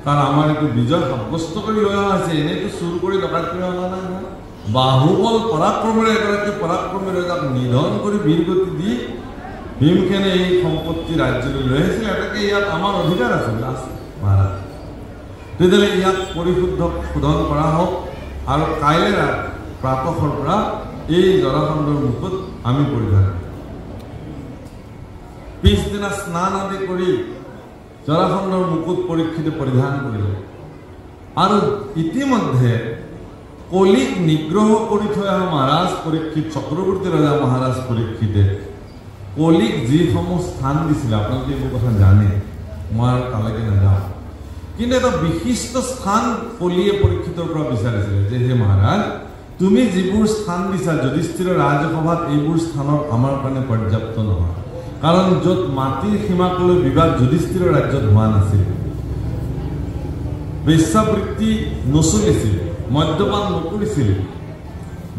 কাৰণ আমাৰ এইটো বিজয় সাব্যস্ত কৰি লৈ অহা হৈছে এনেইতো চুৰ কৰি ডকাইত কৰি অনা নাই নহয় বাহুবল পৰাক্ৰমেৰে এগৰাকী পৰাক্ৰমী ৰজাক নিধন কৰি বীৰগতি দি ভীমসেনে এই সম্পত্তি ৰাজ্যলৈ লৈ আহিছিল এটাকে ইয়াত আমাৰ অধিকাৰ আছে মহাৰাজ তেতিয়াহ'লে ইয়াক শোধন কৰা হওক আৰু কাইলৈ প্ৰাতঃৰ পৰা এই জৰাসন্ধৰ মুখত আমি পৰিধান পিছদিনা স্নান আদি কৰি জৰাসন্ধৰ মুকুট পৰীক্ষিতে পৰিধান কৰিলে আৰু ইতিমধ্যে কলিক নিগ্ৰহ কৰি থৈ অহা মহাৰাজ পৰীক্ষিত চক্ৰৱৰ্তী ৰজা মহাৰাজ পৰীক্ষিতে কলিক যিসমূহ স্থান দিছিলে আপোনালোকে এইবোৰ কথা জানে মই আৰু তালৈকে নাযাওঁ কিন্তু এটা বিশিষ্ট স্থান কলিয়ে পৰীক্ষিতৰ পৰা বিচাৰিছিলে যে হে মহাৰাজ তুমি যিবোৰ স্থান দিছা যুধিষ্ঠিৰৰ ৰাজসভাত এইবোৰ স্থানৰ আমাৰ কাৰণে পৰ্যাপ্ত নহয় কাৰণ য'ত মাটিৰ সীমাক লৈ বিবাদ যুধিষ্ঠিৰৰ ৰাজ্যত হোৱা নাছিল বেশ্যাবৃত্তি নচলিছিল মদ্যপান নকৰিছিল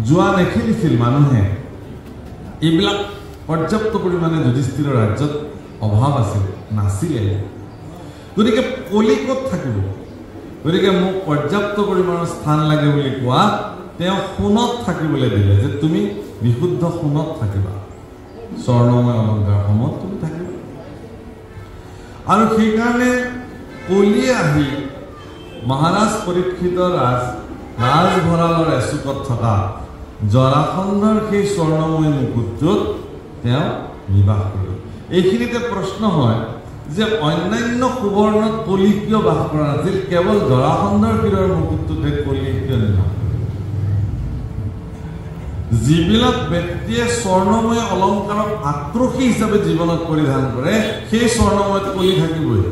জুৱা নেখেলিছিল মানুহে এইবিলাক পৰ্যাপ্ত পৰিমাণে যুধিষ্ঠিৰৰ ৰাজ্যত অভাৱ আছিল নাছিলে গতিকে কলি ক'ত থাকিব গতিকে মোক পৰ্যাপ্ত পৰিমাণৰ স্থান লাগে বুলি কোৱা তেওঁ সোণত থাকিবলৈ দিলে যে তুমি বিশুদ্ধ সোণত থাকিবা স্বৰ্ণময় অলংকাৰসমূহত তুমি থাকিবা আৰু সেইকাৰণে কলিয়ে আহি মহাৰাজ পৰীক্ষিতৰ ৰাজভঁৰালৰ এচুকত থকা জৰাসন্ধৰ সেই স্বৰ্ণময় মুকুটটোত তেওঁ নিবাস কৰিলে এইখিনিতে প্ৰশ্ন হয় যে অন্যান্য সুবৰ্ণত কলি কিয় বাস কৰা নাছিল কেৱল জৰাসন্ধৰ হীৰৰ মুকুটটোতে কলিয়ে কিয় নিবাস যিবিলাক ব্যক্তিয়ে স্বৰ্ণময় অলংকাৰক আক্ৰোশী হিচাপে জীৱনত পৰিধান কৰে সেই স্বৰ্ণময়ত কলি থাকিবই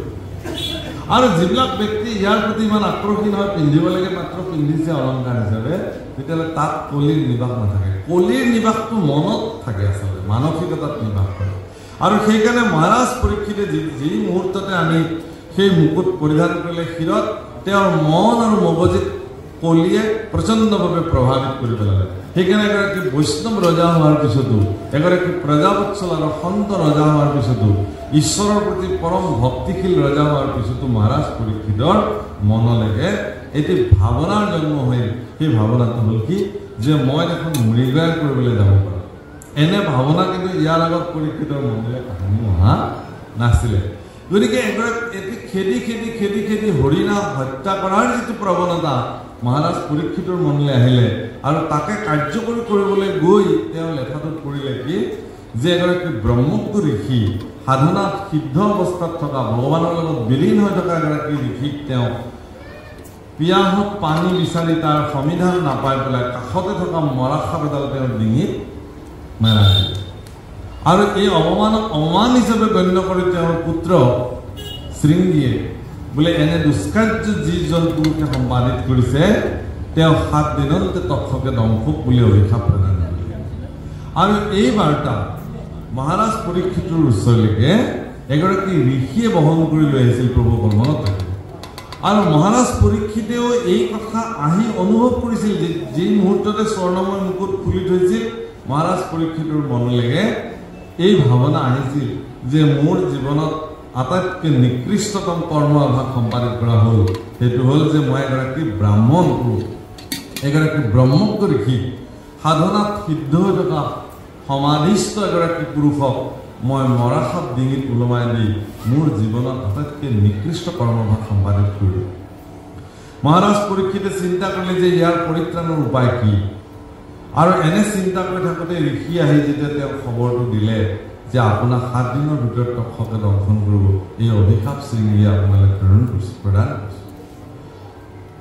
আৰু যিবিলাক ব্যক্তি ইয়াৰ প্ৰতি ইমান আক্ৰোশী নহয় পিন্ধিব লাগে মাত্ৰ পিন্ধিছে অলংকাৰ হিচাপে তেতিয়াহ'লে তাত কলিৰ নিবাস নাথাকে কলিৰ নিবাসটো মনত থাকে আচলতে মানসিকতাত নিবাস কৰে আৰু সেইকাৰণে মহাৰাজ পৰীক্ষিতে যি মুহূৰ্ততে আমি সেই মুকুট পৰিধান কৰিলে শিৰত তেওঁৰ মন আৰু মগজুত কলিয়ে প্ৰচণ্ডভাৱে প্ৰভাৱিত কৰি পেলালে সেইকাৰণে এগৰাকী বৈষ্ণৱ ৰজা হোৱাৰ পিছতো এগৰাকী প্ৰজাবৎসল আৰু সন্ত ৰজা হোৱাৰ পিছতো ঈশ্বৰৰ প্ৰতি পৰম ভক্তিশীল ৰজা হোৱাৰ পিছতো মহাৰাজ পৰীক্ষিতৰ মনলৈকে এটি ভাৱনাৰ জন্ম হৈল সেই ভাৱনাটো হ'ল কি যে মই দেখোন মৃগাৰ কৰিবলৈ যাব পাৰোঁ এনে ভাৱনা কিন্তু ইয়াৰ আগত পৰীক্ষিতৰ মনলৈ কাহিনী অহা নাছিলে গতিকে এটি খেদি হৰিণা হত্যা কৰাৰ যিটো প্ৰৱণতা মহাৰাজ পৰীক্ষিতৰ মনলৈ আহিলে আৰু তাকে কাৰ্যকৰী কৰিবলৈ গৈ তেওঁ লেখাটোত কৰিলে কি যে এগৰাকী ব্ৰহ্মজ্ঞ ঋষি সাধনাত সিদ্ধ অৱস্থাত থকা ভগৱানৰ লগত বিলীন হৈ থকা এগৰাকী ঋষিক তেওঁ পিয়াহত পানী বিচাৰি তাৰ সমিধান নাপাই পেলাই কাষতে থকা মৰা সাপ এডাল তেওঁৰ ডিঙিত মেৰাই দিলে আৰু এই অপমান হিচাপে গণ্য কৰি তেওঁৰ পুত্ৰ শৃংগীয়ে বোলে এনে দুষ্কাৰ্য যিজন পুৰুষে সম্পাদিত কৰিছে তেওঁ 7 দিনতে তক্ষকে দংশক বুলি অভিশাপ প্ৰদান কৰিলে আৰু এই বাৰ্তা মহাৰাজ পৰীক্ষিতৰ ওচৰলৈকে এগৰাকী ঋষিয়ে বহন কৰি লৈ আহিছিল প্ৰভু মনত ৰাখিব আৰু মহাৰাজ পৰীক্ষিতেও এই কথা আহি অনুভৱ কৰিছিল যে যি মুহূৰ্ততে স্বৰ্ণময় মুকুট খুলি থৈছিল মহাৰাজ পৰীক্ষিতৰ মনলৈকে এই ভাৱনা আহিছিল যে মোৰ জীৱনত আটাইতকৈ নিকৃষ্টতম কৰ্ম আভাস সম্পাদিত কৰা হ'ল সেইটো হ'ল যে মই এগৰাকী ব্ৰাহ্মণ পুৰুষ এগৰাকী ব্ৰহ্মজ্ঞ ঋষি সাধনাত সিদ্ধ হৈ থকা সমাধিস্থ এগৰাকী পুৰুষক মই মৰা সাপ ডিঙিত ওলমাই দি মোৰ জীৱনত আটাইতকৈ নিকৃষ্ট কৰ্মভাগ সম্পাদিত কৰিলোঁ মহাৰাজ পৰীক্ষিতে চিন্তা কৰিলে যে ইয়াৰ পৰিত্ৰাণৰ উপায় কি আৰু এনে চিন্তা কৰি থাকোঁতে ঋষি আহি যেতিয়া তেওঁ খবৰটো দিলে যে আপোনাক 7 দিনৰ ভিতৰত তক্ষকে দংশন কৰিব এই অভিশাপ শৃংগীয়ে আপোনালৈ প্ৰদান কৰিছে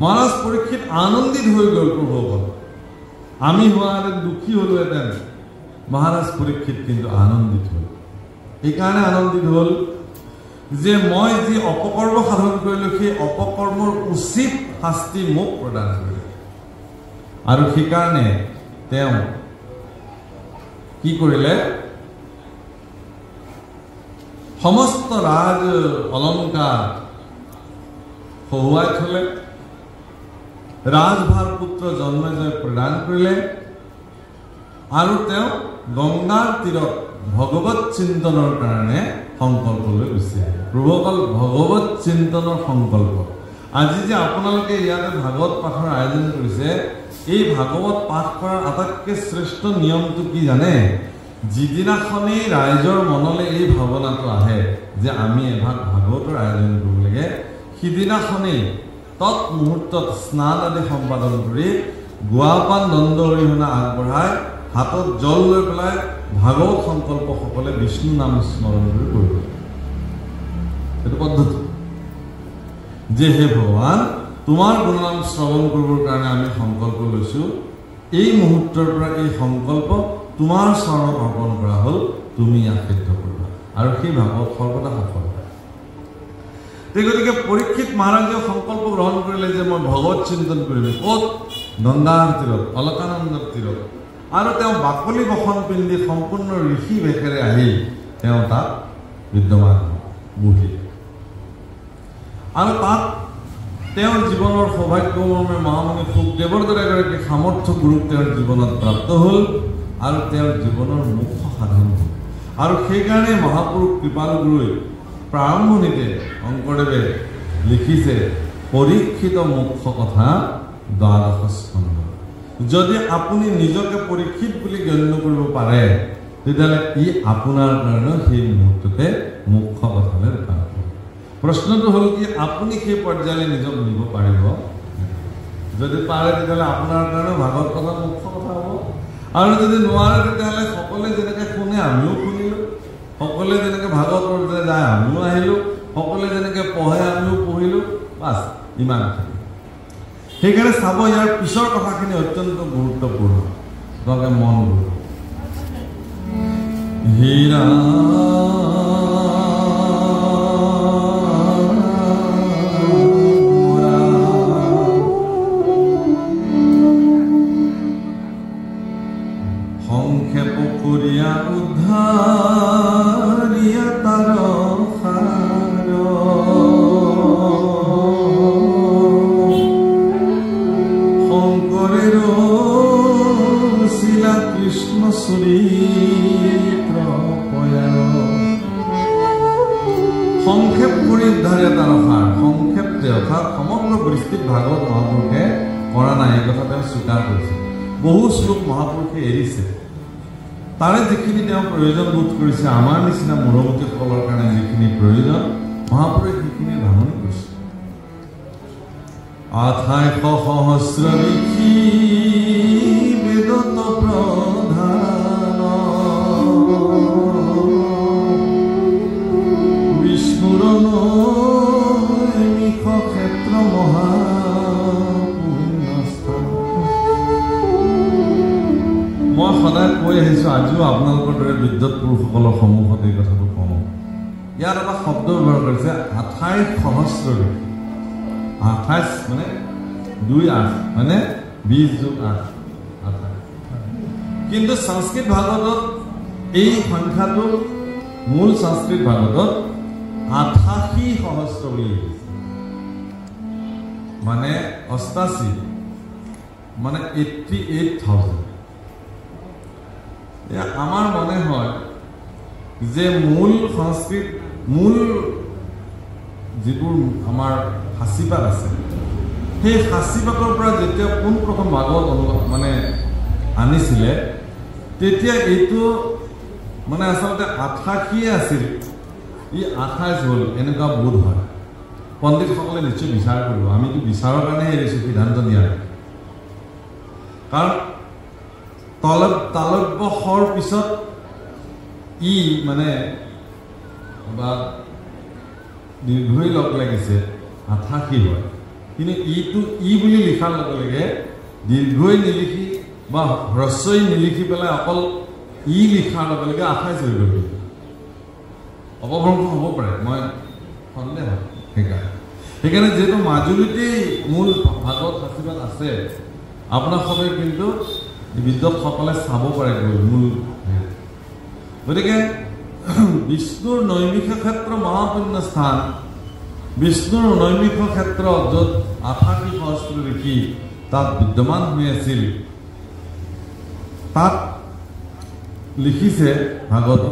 মহাৰাজ পৰীক্ষিত আনন্দিত হৈ গ'ল প্ৰভুসকল আমি হোৱাহেঁতেন দুখী হ'লোহেঁতেন মহাৰাজ পৰীক্ষিত কিন্তু আনন্দিত হ'ল এইকাৰণে আনন্দিত হ'ল যে মই যি অপকৰ্ম সাধন কৰিলোঁ সেই অপকৰ্মৰ উচিত শাস্তি মোক প্ৰদান কৰিলে আৰু সেইকাৰণে তেওঁ কি কৰিলে সমস্ত ৰাজ অলংকাৰ সহুৱাই থলে ৰাজভাৰ পুত্ৰ জন্মেজয় প্ৰদান কৰিলে আৰু তেওঁ গংগাৰ তীৰত ভগৱত চিন্তনৰ কাৰণে সংকল্প লৈ গুচি আহিলে প্ৰভুসকল ভগৱত চিন্তনৰ সংকল্প আজি যে আপোনালোকে ইয়াতে ভাগৱত পাঠৰ আয়োজন কৰিছে এই ভাগৱত পাঠ কৰাৰ আটাইতকৈ শ্ৰেষ্ঠ নিয়মটো কি জানে যিদিনাখনেই ৰাইজৰ মনলৈ এই ভাৱনাটো আহে যে আমি এভাগ ভাগৱতৰ আয়োজন কৰিব লাগে সিদিনাখনেই তৎমুহূৰ্তত স্নান আদি সম্পাদন কৰি গোৱাপান দণ্ড অৰিহণা আগবঢ়াই হাতত জল লৈ পেলাই ভাগৱত সংকল্পসকলে বিষ্ণু নাম স্মৰণ কৰি কৰিব এইটো পদ্ধতি যে হে ভগৱান তোমাৰ গুণনাম শ্ৰৱণ কৰিবৰ কাৰণে আমি সংকল্প লৈছোঁ এই মুহূৰ্তৰ পৰা এই সংকল্প তোমাৰ চৰণত অৰ্পণ কৰা হ'ল তুমি ইয়াক সিদ্ধ কৰিবা আৰু সেই ভাগৱত সৰ্বদা সফল হয় গতিকে পৰীক্ষিত মহাৰাজে সংকল্প গ্ৰহণ কৰিলে যে মই ভগৱত চিন্তন কৰিম ক'ত গংগাৰ তীৰত অলকানন্দৰ তীৰত আৰু তেওঁ বাকলি বসন পিন্ধি সম্পূৰ্ণ ঋষি বেশেৰে আহি তেওঁ তাত বিদ্যমান বহি আৰু তাত তেওঁৰ জীৱনৰ সৌভাগ্যমৰ্মে মহামুনি শুকদেৱৰ দৰে এগৰাকী সামৰ্থ্য গুৰুক তেওঁৰ জীৱনত প্ৰাপ্ত হ'ল আৰু তেওঁৰ জীৱনৰ মুখ্য সাধন হ'ল আৰু সেইকাৰণে মহাপুৰুষ কৃপালু গুৰুৱে প্ৰাৰম্ভণিতে শংকৰদেৱে লিখিছে পৰীক্ষিত মুখ্য কথা দ্বাদশ স্কন্ধ যদি আপুনি নিজকে পৰীক্ষিত বুলি গণ্য কৰিব পাৰে তেতিয়াহ'লে ই আপোনাৰ কাৰণে সেই মুহূৰ্ততে মুখ্য কথালৈ ৰূপান্তৰিত হ'ব প্ৰশ্নটো হ'ল কি আপুনি সেই পৰ্যায়লৈ নিজক নিব পাৰিব যদি পাৰে তেতিয়াহ'লে আপোনাৰ কাৰণে ভাগৱত কথা মুখ্য কথা হ'ব আৰু যদি নোৱাৰে তেতিয়াহ'লে সকলোৱে যেনেকৈ শুনে আমিও শুনিলোঁ সকলোৱে যেনেকৈ ভাগৱত পঢ়িবলৈ যায় আমিও আহিলোঁ সকলোৱে যেনেকৈ পঢ়ে আমিও পঢ়িলোঁ বাছ ইমানখিনি সেইকাৰণে চাব ইয়াৰ পিছৰ কথাখিনি অত্যন্ত গুৰুত্বপূৰ্ণ তোমালোকে মন কৰিব হীৰা সংক্ষেপ কৰিয়া উদ্ধাৰিয়া তাৰ কৃষ্ণ চৰিত্ৰ সংক্ষেপ কৰি উদ্ধাৰে তাৰ সাৰ সংক্ষেপতে অৰ্থাৎ সমগ্ৰ বৃষ্টিত ভাগৱত মহাপুৰুষে কৰা নাই এই কথা তেওঁ স্বীকাৰ কৰিছে বহু শ্লোক মহাপুৰুষে এৰিছে তাৰে যিখিনি তেওঁ প্ৰয়োজন বোধ কৰিছে আমাৰ নিচিনা মূৰমুখীসকলৰ কাৰণে যিখিনি প্ৰয়োজন মহাপুৰুষে সেইখিনি ভাঙনি কৰিছে আঠাইশ সহস্ৰ লিখি বেদত প্ৰধান বিষ্ণুৰ নৈমিষ ক্ষেত্ৰ মহাপুণ্যস্থান মই সদায় কৈ আহিছোঁ আজিও আপোনালোকৰ দৰে বিদ্যুৎ পুৰুষসকলৰ সন্মুখত এই কথাটো কওঁ ইয়াত এটা শব্দ ব্যৱহাৰ কৰিছে 28 সহস্ৰ লিখি 28 মানে 28 মানে 20 যোগ 8 কিন্তু সংস্কৃত ভাগৱতত এই সংখ্যাটো মূল সংস্কৃত ভাগৱতত 88 সহস্ৰ বুলি লিখিছে মানে 88 মানে 88,000 আমাৰ মনে হয় যে মূল সংস্কৃত মূল যিবোৰ আমাৰ সাঁচিপাত আছে সেই সাঁচিপাতৰ পৰা যেতিয়া পোনপ্ৰথম ভাগৱত মানে আনিছিলে তেতিয়া এইটো মানে আচলতে 88 আছিল ই 28 হ'ল এনেকুৱা বোধ হয় পণ্ডিতসকলে নিশ্চয় বিচাৰ কৰিব আমিতো বিচাৰৰ কাৰণে এৰিছোঁ সিদ্ধান্ত নিয়াৰ কাৰণ তালব্যৰ পিছত ই মানে বা দীৰ্ঘই লগ লাগিছে 88 হয় কিন্তু ইটো ই বুলি লিখাৰ লগে লগে দীৰ্ঘই নিলিখি বা হ্ৰস্বই নিলিখি পেলাই অকল ই লিখাৰ লগে লগে 28 হৈ গ'ল। অপভ্ৰংশ হ'ব পাৰে, মই সন্দেহ হয়। সেইকাৰণে যেহেতু মাজুলীতে মূল ভাগৱত শাস্ত্ৰত আছে, আপোনাক সবে কিন্তু বিদ্বৎসকলে চাব পাৰে মূল। গতিকে বিষ্ণুৰ নৈমিষ ক্ষেত্ৰ মহাপুণ্য স্থান, বিষ্ণুৰ নৈমিষ ক্ষেত্ৰ য'ত 88 সহস্ৰ ঋষি তাত বিদ্যমান হৈ আছিল, তাত লিখিছে ভাগৱত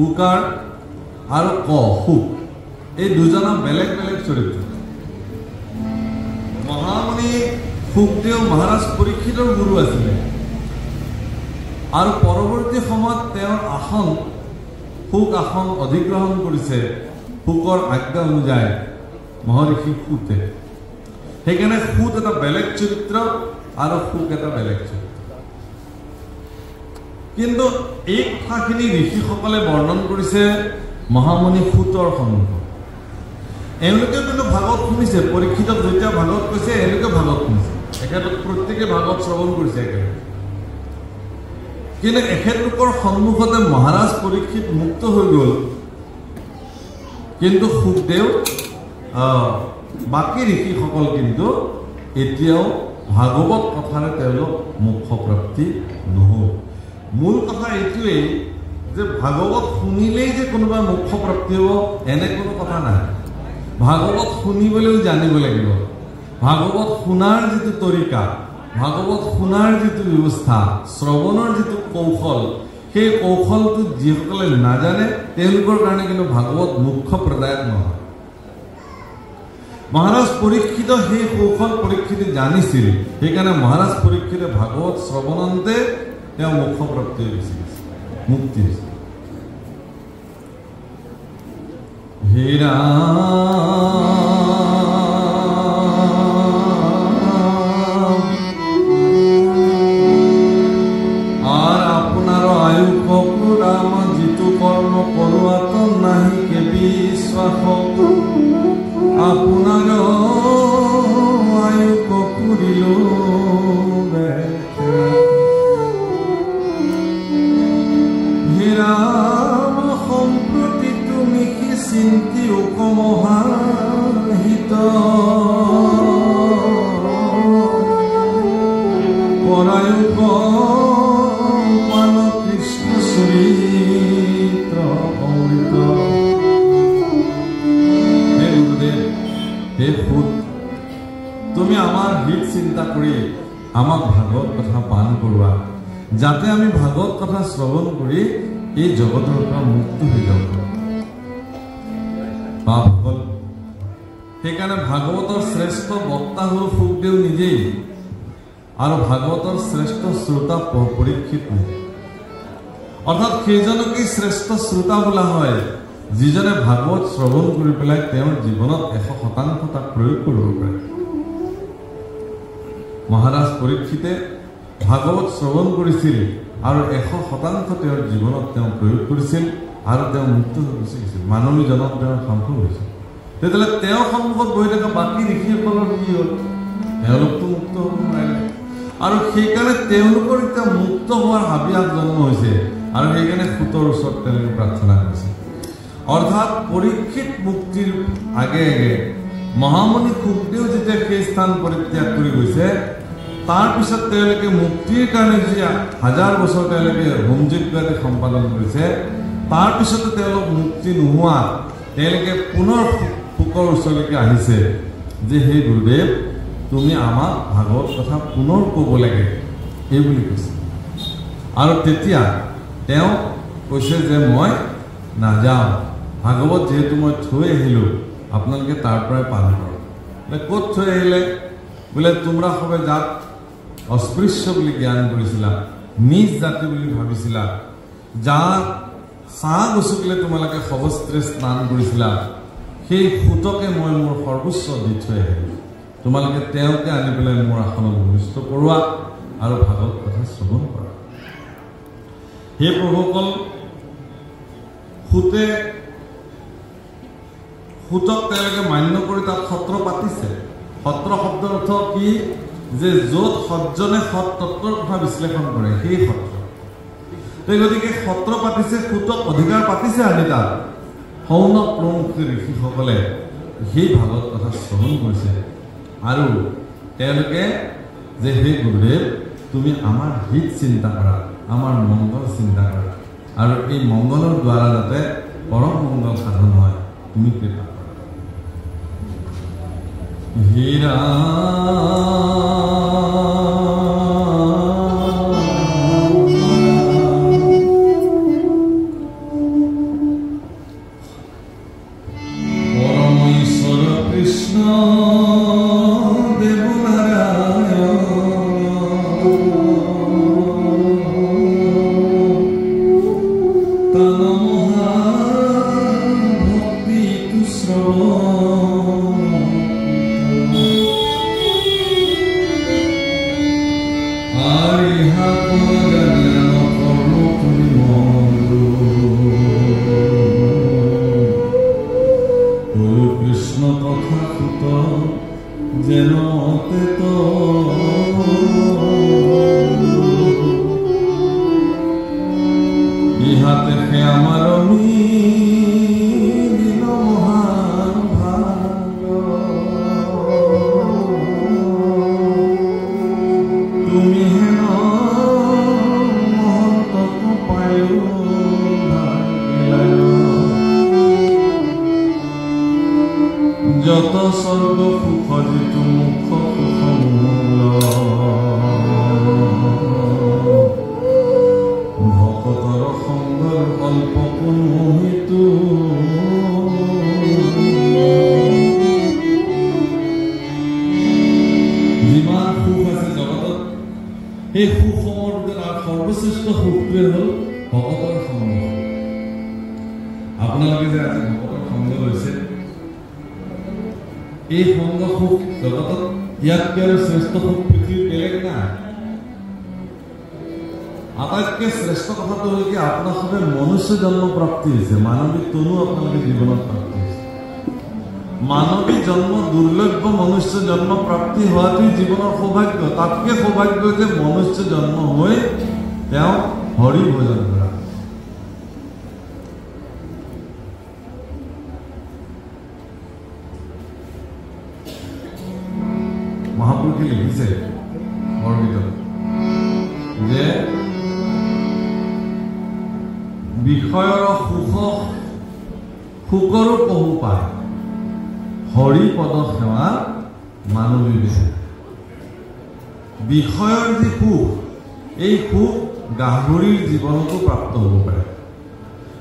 উকাৰ আৰু ক সুখ, এই দুজনা বেলেগ বেলেগ চৰিত্ৰ। মহামুনি সুখদেৱ মহাৰাজ পৰীক্ষিতৰ গুৰু আছিলে আৰু পৰৱৰ্তী সময়ত তেওঁৰ আসন সুখ আসন অধিগ্ৰহণ কৰিছে সুকৰ আজ্ঞা অনুযায়ী মহৰ্ষি সুতে। সেইকাৰণে সুত এটা বেলেগ চৰিত্ৰ আৰু সুখ এটা বেলেগ চৰিত্ৰ। কিন্তু এই কথাখিনি ঋষিসকলে বৰ্ণন কৰিছে মহামুনি সুতৰ সন্মুখত। এওঁলোকে কিন্তু ভাগৱত শুনিছে, পৰীক্ষিতক যেতিয়া ভাগৱত কৈছে এওঁলোকে ভাগৱত শুনিছে, এখেতক প্ৰত্যেকে ভাগৱত শ্ৰৱণ কৰিছে একেলগে। কিন্তু এখেতলোকৰ সন্মুখতে মহাৰাজ পৰীক্ষিত মুক্ত হৈ গ'ল, কিন্তু সুখদেৱ বাকী ঋষিসকল কিন্তু এতিয়াও ভাগৱত কথাৰে তেওঁলোক মোক্ষপ্ৰাপ্তি নহ'ল। মূল কথা এইটোৱেই যে ভাগৱত শুনিলেই যে কোনোবা মোক্ষপ্ৰাপ্তি হ'ব এনে কোনো কথা নাই। ভাগৱত শুনিবলৈও জানিব লাগিব। ভাগৱত শুনাৰ যিটো তৰিকা, ভাগৱত শুনাৰ যিটো ব্যৱস্থা, শ্ৰৱণৰ যিটো কৌশল, সেই কৌশলটো যিসকলে নাজানে তেওঁলোকৰ কাৰণে কিন্তু ভাগৱত মোক্ষপ্ৰদায়ক নহয়। মহাৰাজ পৰীক্ষিত সেই কৌশল পৰীক্ষিতে জানিছিল, সেইকাৰণে মহাৰাজ পৰীক্ষিতে ভাগৱত শ্ৰৱণন্তে তেওঁ মোক্ষপ্ৰাপ্তি হৈছে, মুক্তি হৈছে। হীৰা আর আপনার আয়ু কপুরাম যিটো কর্ম করুয়াত নাহি কে বিশ্বাস আপনার আয়ু কপুরিল হীরাম সম্প্রতি তুমি কি চিন্তি উপমহাহিত পরায়ুক পান কৃষ্ণ চরিত্র অমৃত। হে গুরুদেব, হে সুত, তুমি আমার হিত যাতে আমি ভাগৱত কথা শ্ৰৱণ কৰি এই জগতৰ পৰা মুক্ত হৈ যাব পাপসকল। সেইকাৰণে ভাগৱতৰ শ্ৰেষ্ঠ বক্তা হ'ল সুখদেৱ নিজেই, আৰু ভাগৱতৰ শ্ৰেষ্ঠ শ্ৰোতা পৰীক্ষিত নিজে। অৰ্থাৎ সেইজনকেই শ্ৰেষ্ঠ শ্ৰোতা বোলা হয় যিজনে ভাগৱত শ্ৰৱণ কৰি পেলাই তেওঁৰ জীৱনত 100% তাক প্ৰয়োগ কৰিব পাৰে। মহাৰাজ পৰীক্ষিতে ভাগৱত শ্ৰৱণ কৰিছিল আৰু 100% তেওঁৰ জীৱনত তেওঁ প্ৰয়োগ কৰিছিল আৰু তেওঁ মুক্ত হৈ গুচি গৈছিল, মানৱী জনক তেওঁৰ সম্ভৱ হৈছিল। তেতিয়াহ'লে তেওঁৰ সন্মুখত বহি থকা বাকী ঋষিসকলৰ কি হ'ল? তেওঁলোকতো মুক্ত হ'ব নোৱাৰিলে, আৰু সেইকাৰণে তেওঁলোকৰ এতিয়া মুক্ত হোৱাৰ হাবিয়াস জন্ম হৈছে, আৰু সেইকাৰণে সুতৰ ওচৰত তেওঁলোকে প্ৰাৰ্থনা কৰিছে। অৰ্থাৎ পৰীক্ষিত মুক্তিৰ আগে আগে মহামণি সুখদেৱ যেতিয়া সেই স্থান পৰিত্যাগ কৰি গৈছে, তাৰপিছত তেওঁলোকে মুক্তিৰ কাৰণে যি 1000 বছৰ তেওঁলোকে হোম যজ্ঞ আদি সম্পাদন কৰিছে, তাৰপিছতে তেওঁলোক মুক্তি নোহোৱা তেওঁলোকে পুনৰ সুকৰ ওচৰলৈকে আহিছে যে হে গুৰুদেৱ, তুমি আমাক ভাগৱত কথা পুনৰ ক'ব লাগে, এই বুলি কৈছে। আৰু তেতিয়া তেওঁ কৈছে যে মই নাযাওঁ, ভাগৱত যিহেতু মই থৈ আহিলোঁ, আপোনালোকে তাৰ পৰাই পালন কৰক। ক'ত থৈ আহিলে? বোলে তোমৰা সবে জাত অস্পৃশ্য বুলি জ্ঞান কৰিছিলা, নিজ জাতি বুলি ভাবিছিলা, যাৰ ছাঁ গছকিলে তোমালোকে সবস্ত্ৰে স্নান কৰিছিলা, সেই সুতকে মই মোৰ সৰ্বোচ্চ দি থৈ আহিলোঁ। তোমালোকে তেওঁকে আনি পেলাই মোৰ আসনত ভূমিষ্ঠ কৰোৱা আৰু ভাগৱত কথা শ্ৰৱণ কৰা। সেই প্ৰভুসকল, সুতক তেওঁলোকে মান্য কৰি তাত সত্ৰ পাতিছে। সত্ৰ শব্দৰ অৰ্থ কি? যে য'ত সজ্জনে সৎ তত্ত্বৰ কথা বিশ্লেষণ কৰে, সেই সত্ৰ। গতিকে সত্ৰ পাতিছে, সুতক অধিকাৰ পাতিছে আনি তাত। সৌন প্ৰমুখী ঋষিসকলে সেই ভাগৱত কথা শ্ৰৱণ কৰিছে, আৰু তেওঁলোকে যে হে গুৰুদেৱ, তুমি আমাৰ হিত চিন্তা কৰা, আমাৰ মংগল চিন্তা কৰা, আৰু এই মংগলৰ দ্বাৰা যাতে পৰম মংগল সাধন হয়, তুমি কৃপা কৰা। হীৰা পৰমেশ্বৰ কৃষ্ণ যত স্বৰ্গ সুখ যিটো মুখ ভকতৰ সংগৰ অল্প মোহিতো যিমান সুখ আছে জগতত, সেই সুখসমূহৰ ভিতৰত সৰ্বশ্ৰেষ্ঠ সুখটোৱে হ'ল ভকতৰ সংগ। আপোনালোকে যে আজি ভকতৰ সংগ লৈছে, এই সংগ সুখ জগতত ইয়াতকৈ আৰু শ্ৰেষ্ঠ সুখ পৃথিৱীৰ বেলেগ নাই। আটাইতকৈ শ্ৰেষ্ঠ কথাটো হ'ল কি, আপোনাৰ সবে মনুষ্য জন্ম প্ৰাপ্তি হৈছে, মানৱী তনু আপোনালোকে জীৱনত প্ৰাপ্তি হৈছে। মানৱী জন্ম দুৰ্লভ্য মনুষ্য জন্ম প্ৰাপ্তি হোৱাটোৱেই জীৱনৰ সৌভাগ্য। তাতকৈ সৌভাগ্য যে মনুষ্য জন্ম হৈ তেওঁ হৰি ভজন কৰা। মহাপুৰুষে লিখিছে বৰগীতত যে বিষয়ৰ সুখৰো পহু পায়, হৰি পদ সেৱা মানৱী বিচাৰে। বিষয়ৰ যি সুখ, এই সুখ গাহৰিৰ জীৱনতো প্ৰাপ্ত হ'ব পাৰে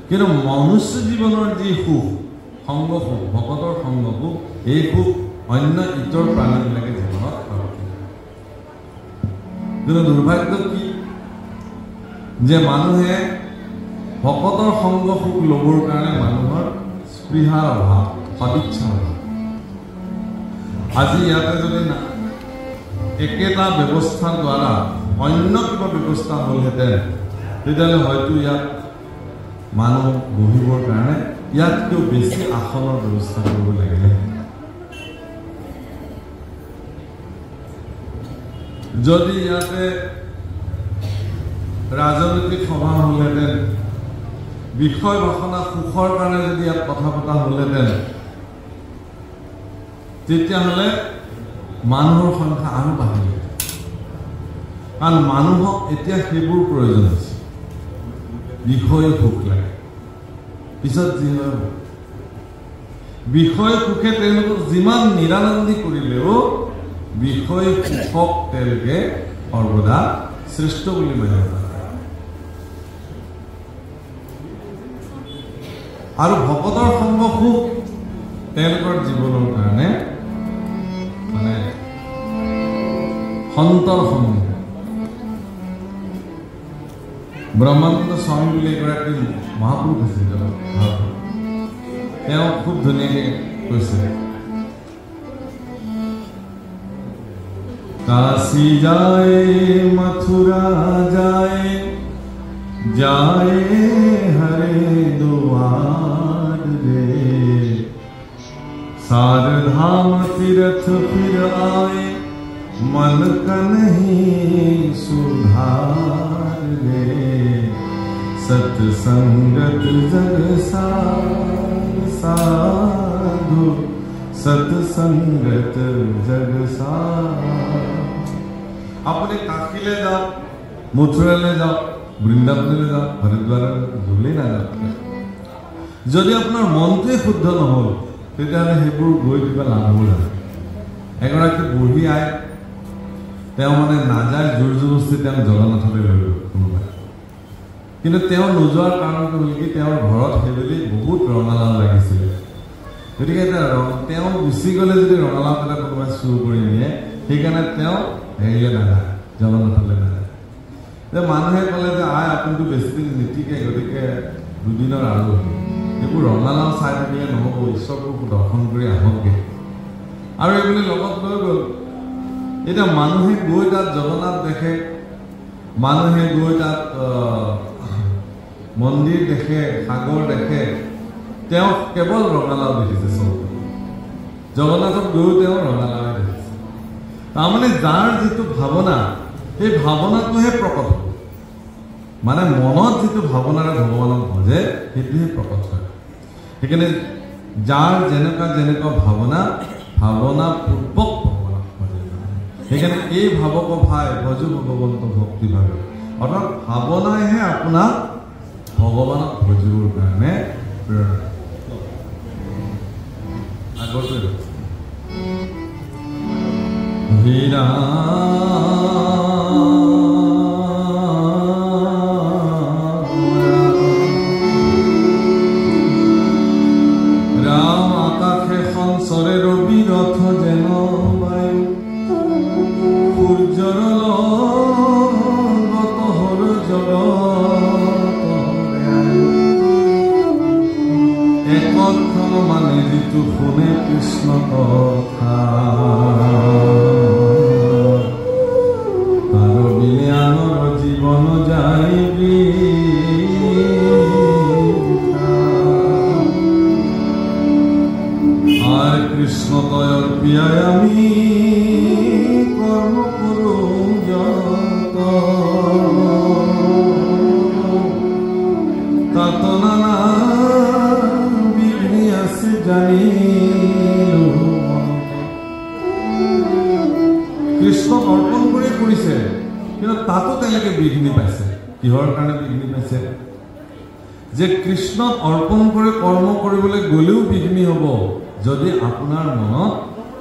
কিন্তু মনুষ্য জীৱনৰ যি সুখ সংগ সুখ ভকতৰ সংগ সুখ এই সুখ অন্য ইতৰ প্ৰাণীবিলাকে জীৱনত পাব কিন্তু দুৰ্ভাগ্য কি যে মানুহে ভকতৰ সংগ সুখ ল'বৰ কাৰণে মানুহৰ স্পৃহাৰ অভাৱ সদিচ্ছাৰ অভাৱ আজি ইয়াতে যদি না একেটা ব্যৱস্থাৰ দ্বাৰা অন্য কিবা ব্যৱস্থা হ'লহেঁতেন তেতিয়াহ'লে হয়তো ইয়াত মানুহ বহিবৰ কাৰণে ইয়াতকৈ বেছি আসনৰ ব্যৱস্থা কৰিব লাগিলে যদি ইয়াতে ৰাজনৈতিক সভা হ'লহেঁতেন বিষয় বাসনা সুখৰ কাৰণে যদি ইয়াত কথা পতা হ'লহেঁতেন তেতিয়াহ'লে মানুহৰ সংখ্যা আৰু বাঢ়িলে কাৰণ মানুহক এতিয়া সেইবোৰ প্ৰয়োজন আছে বিষয় সুখ লাগে পিছত যি হয় বিষয় সুখে তেওঁলোকক যিমান নিৰানন্দী কৰিলেও বিষয় সুখক তেওঁলোকে সৰ্বদা শ্ৰেষ্ঠ বুলি মানিব আৰু ভকতৰ সংগ সুখ তেওঁলোকৰ জীৱনৰ কাৰণে মানে সন্তৰ সংগ ব্ৰহ্মানন্দ স্বামী বুলি এগৰাকী মহাপুৰুষ আছিল তেওঁ খুব ধুনীয়াকৈ কৈছে কাশী যায় মথুৰা যায় যায় হরে দুয়ার রে सार धाम तीर्थ फिर आए मन का नहीं सुधार रे सत्संगत जग साधु सत्संगत जग अपने काशीले जाओ मथुराले जाओ বৃন্দাবনলৈ যাওক হৰিদ্বাৰলৈ য'লেই নাযাওক যদি আপোনাৰ মনটোৱে শুদ্ধ নহ'ল তেতিয়াহ'লে সেইবোৰ গৈ কিবা লাভ হ'ব জানো এগৰাকী বুঢ়ী আই তেওঁ মানে নাযায় জোৰ জবস্তি তেওঁ জগন্নাথলৈ লৈ গ'ল কোনোবাই কিন্তু তেওঁ নোযোৱাৰ কাৰণটো হ'ল কি তেওঁৰ ঘৰত সেইবেলি বহুত ৰঙালাও লাগিছিলে গতিকে তেওঁ গুচি গ'লে যদি ৰঙালাও এটা কোনোবাই চুৰ কৰি নিয়ে সেইকাৰণে তেওঁ হেৰিলৈ নাযায় জগন্নাথলৈ নাযায় যে মানুহে ক'লে যে আই আপুনিতো বেছিদিন নীতিকে গতিকে দুদিনৰ আৰু এইবোৰ ৰঙালাও চাই থাকিলে নহ'ব ঈশ্বৰক দৰ্শন কৰি আহকগৈ আৰু এইবুলি লগত লৈ গ'ল এতিয়া মানুহে গৈ তাত জগন্নাথ দেখে মানুহে গৈ তাত মন্দিৰ দেখে সাগৰ দেখে তেওঁ কেৱল ৰঙালাও দেখিছে চব জগন্নাথক গৈ তেওঁ ৰঙালাও দেখিছে তাৰমানে যাৰ যিটো ভাৱনা এই ভাৱনাটোহে প্ৰকট হ'ব মানে মনত যিটো ভাৱনাৰে ভগৱানক ভজে সেইটোহে প্ৰকট হয় সেইকাৰণে যাৰ যেনেকুৱা যেনেকুৱা ভাৱনা ভাৱনাপূৰ্বক ভগৱানক ভজে সেইকাৰণে এই ভাৱক ভাই ভজো ভগৱন্ত ভক্তিভাৱে অৰ্থাৎ ভাৱনাইহে আপোনাক ভগৱানক ভজিবৰ কাৰণে প্ৰেৰণা আগতে হীৰা শুনে কৃষ্ণ কথা তার বিনে আনর জীবন যাইবি আর কৃষ্ণ তয়র পিয়ায় আমি কর্ম করু যত তত নানা বিঘ্নি আছে জানি কৃষ্ণ অৰ্পণ কৰি কৰিছে কিন্তু তাতো তেওঁলোকে বিঘ্নি পাইছে কিহৰ কাৰণে বিঘ্নি পাইছে যে কৃষ্ণ অৰ্পণ কৰি কৰ্ম কৰিবলৈ গ'লেও বিঘ্নি হ'ব যদি আপোনাৰ মনত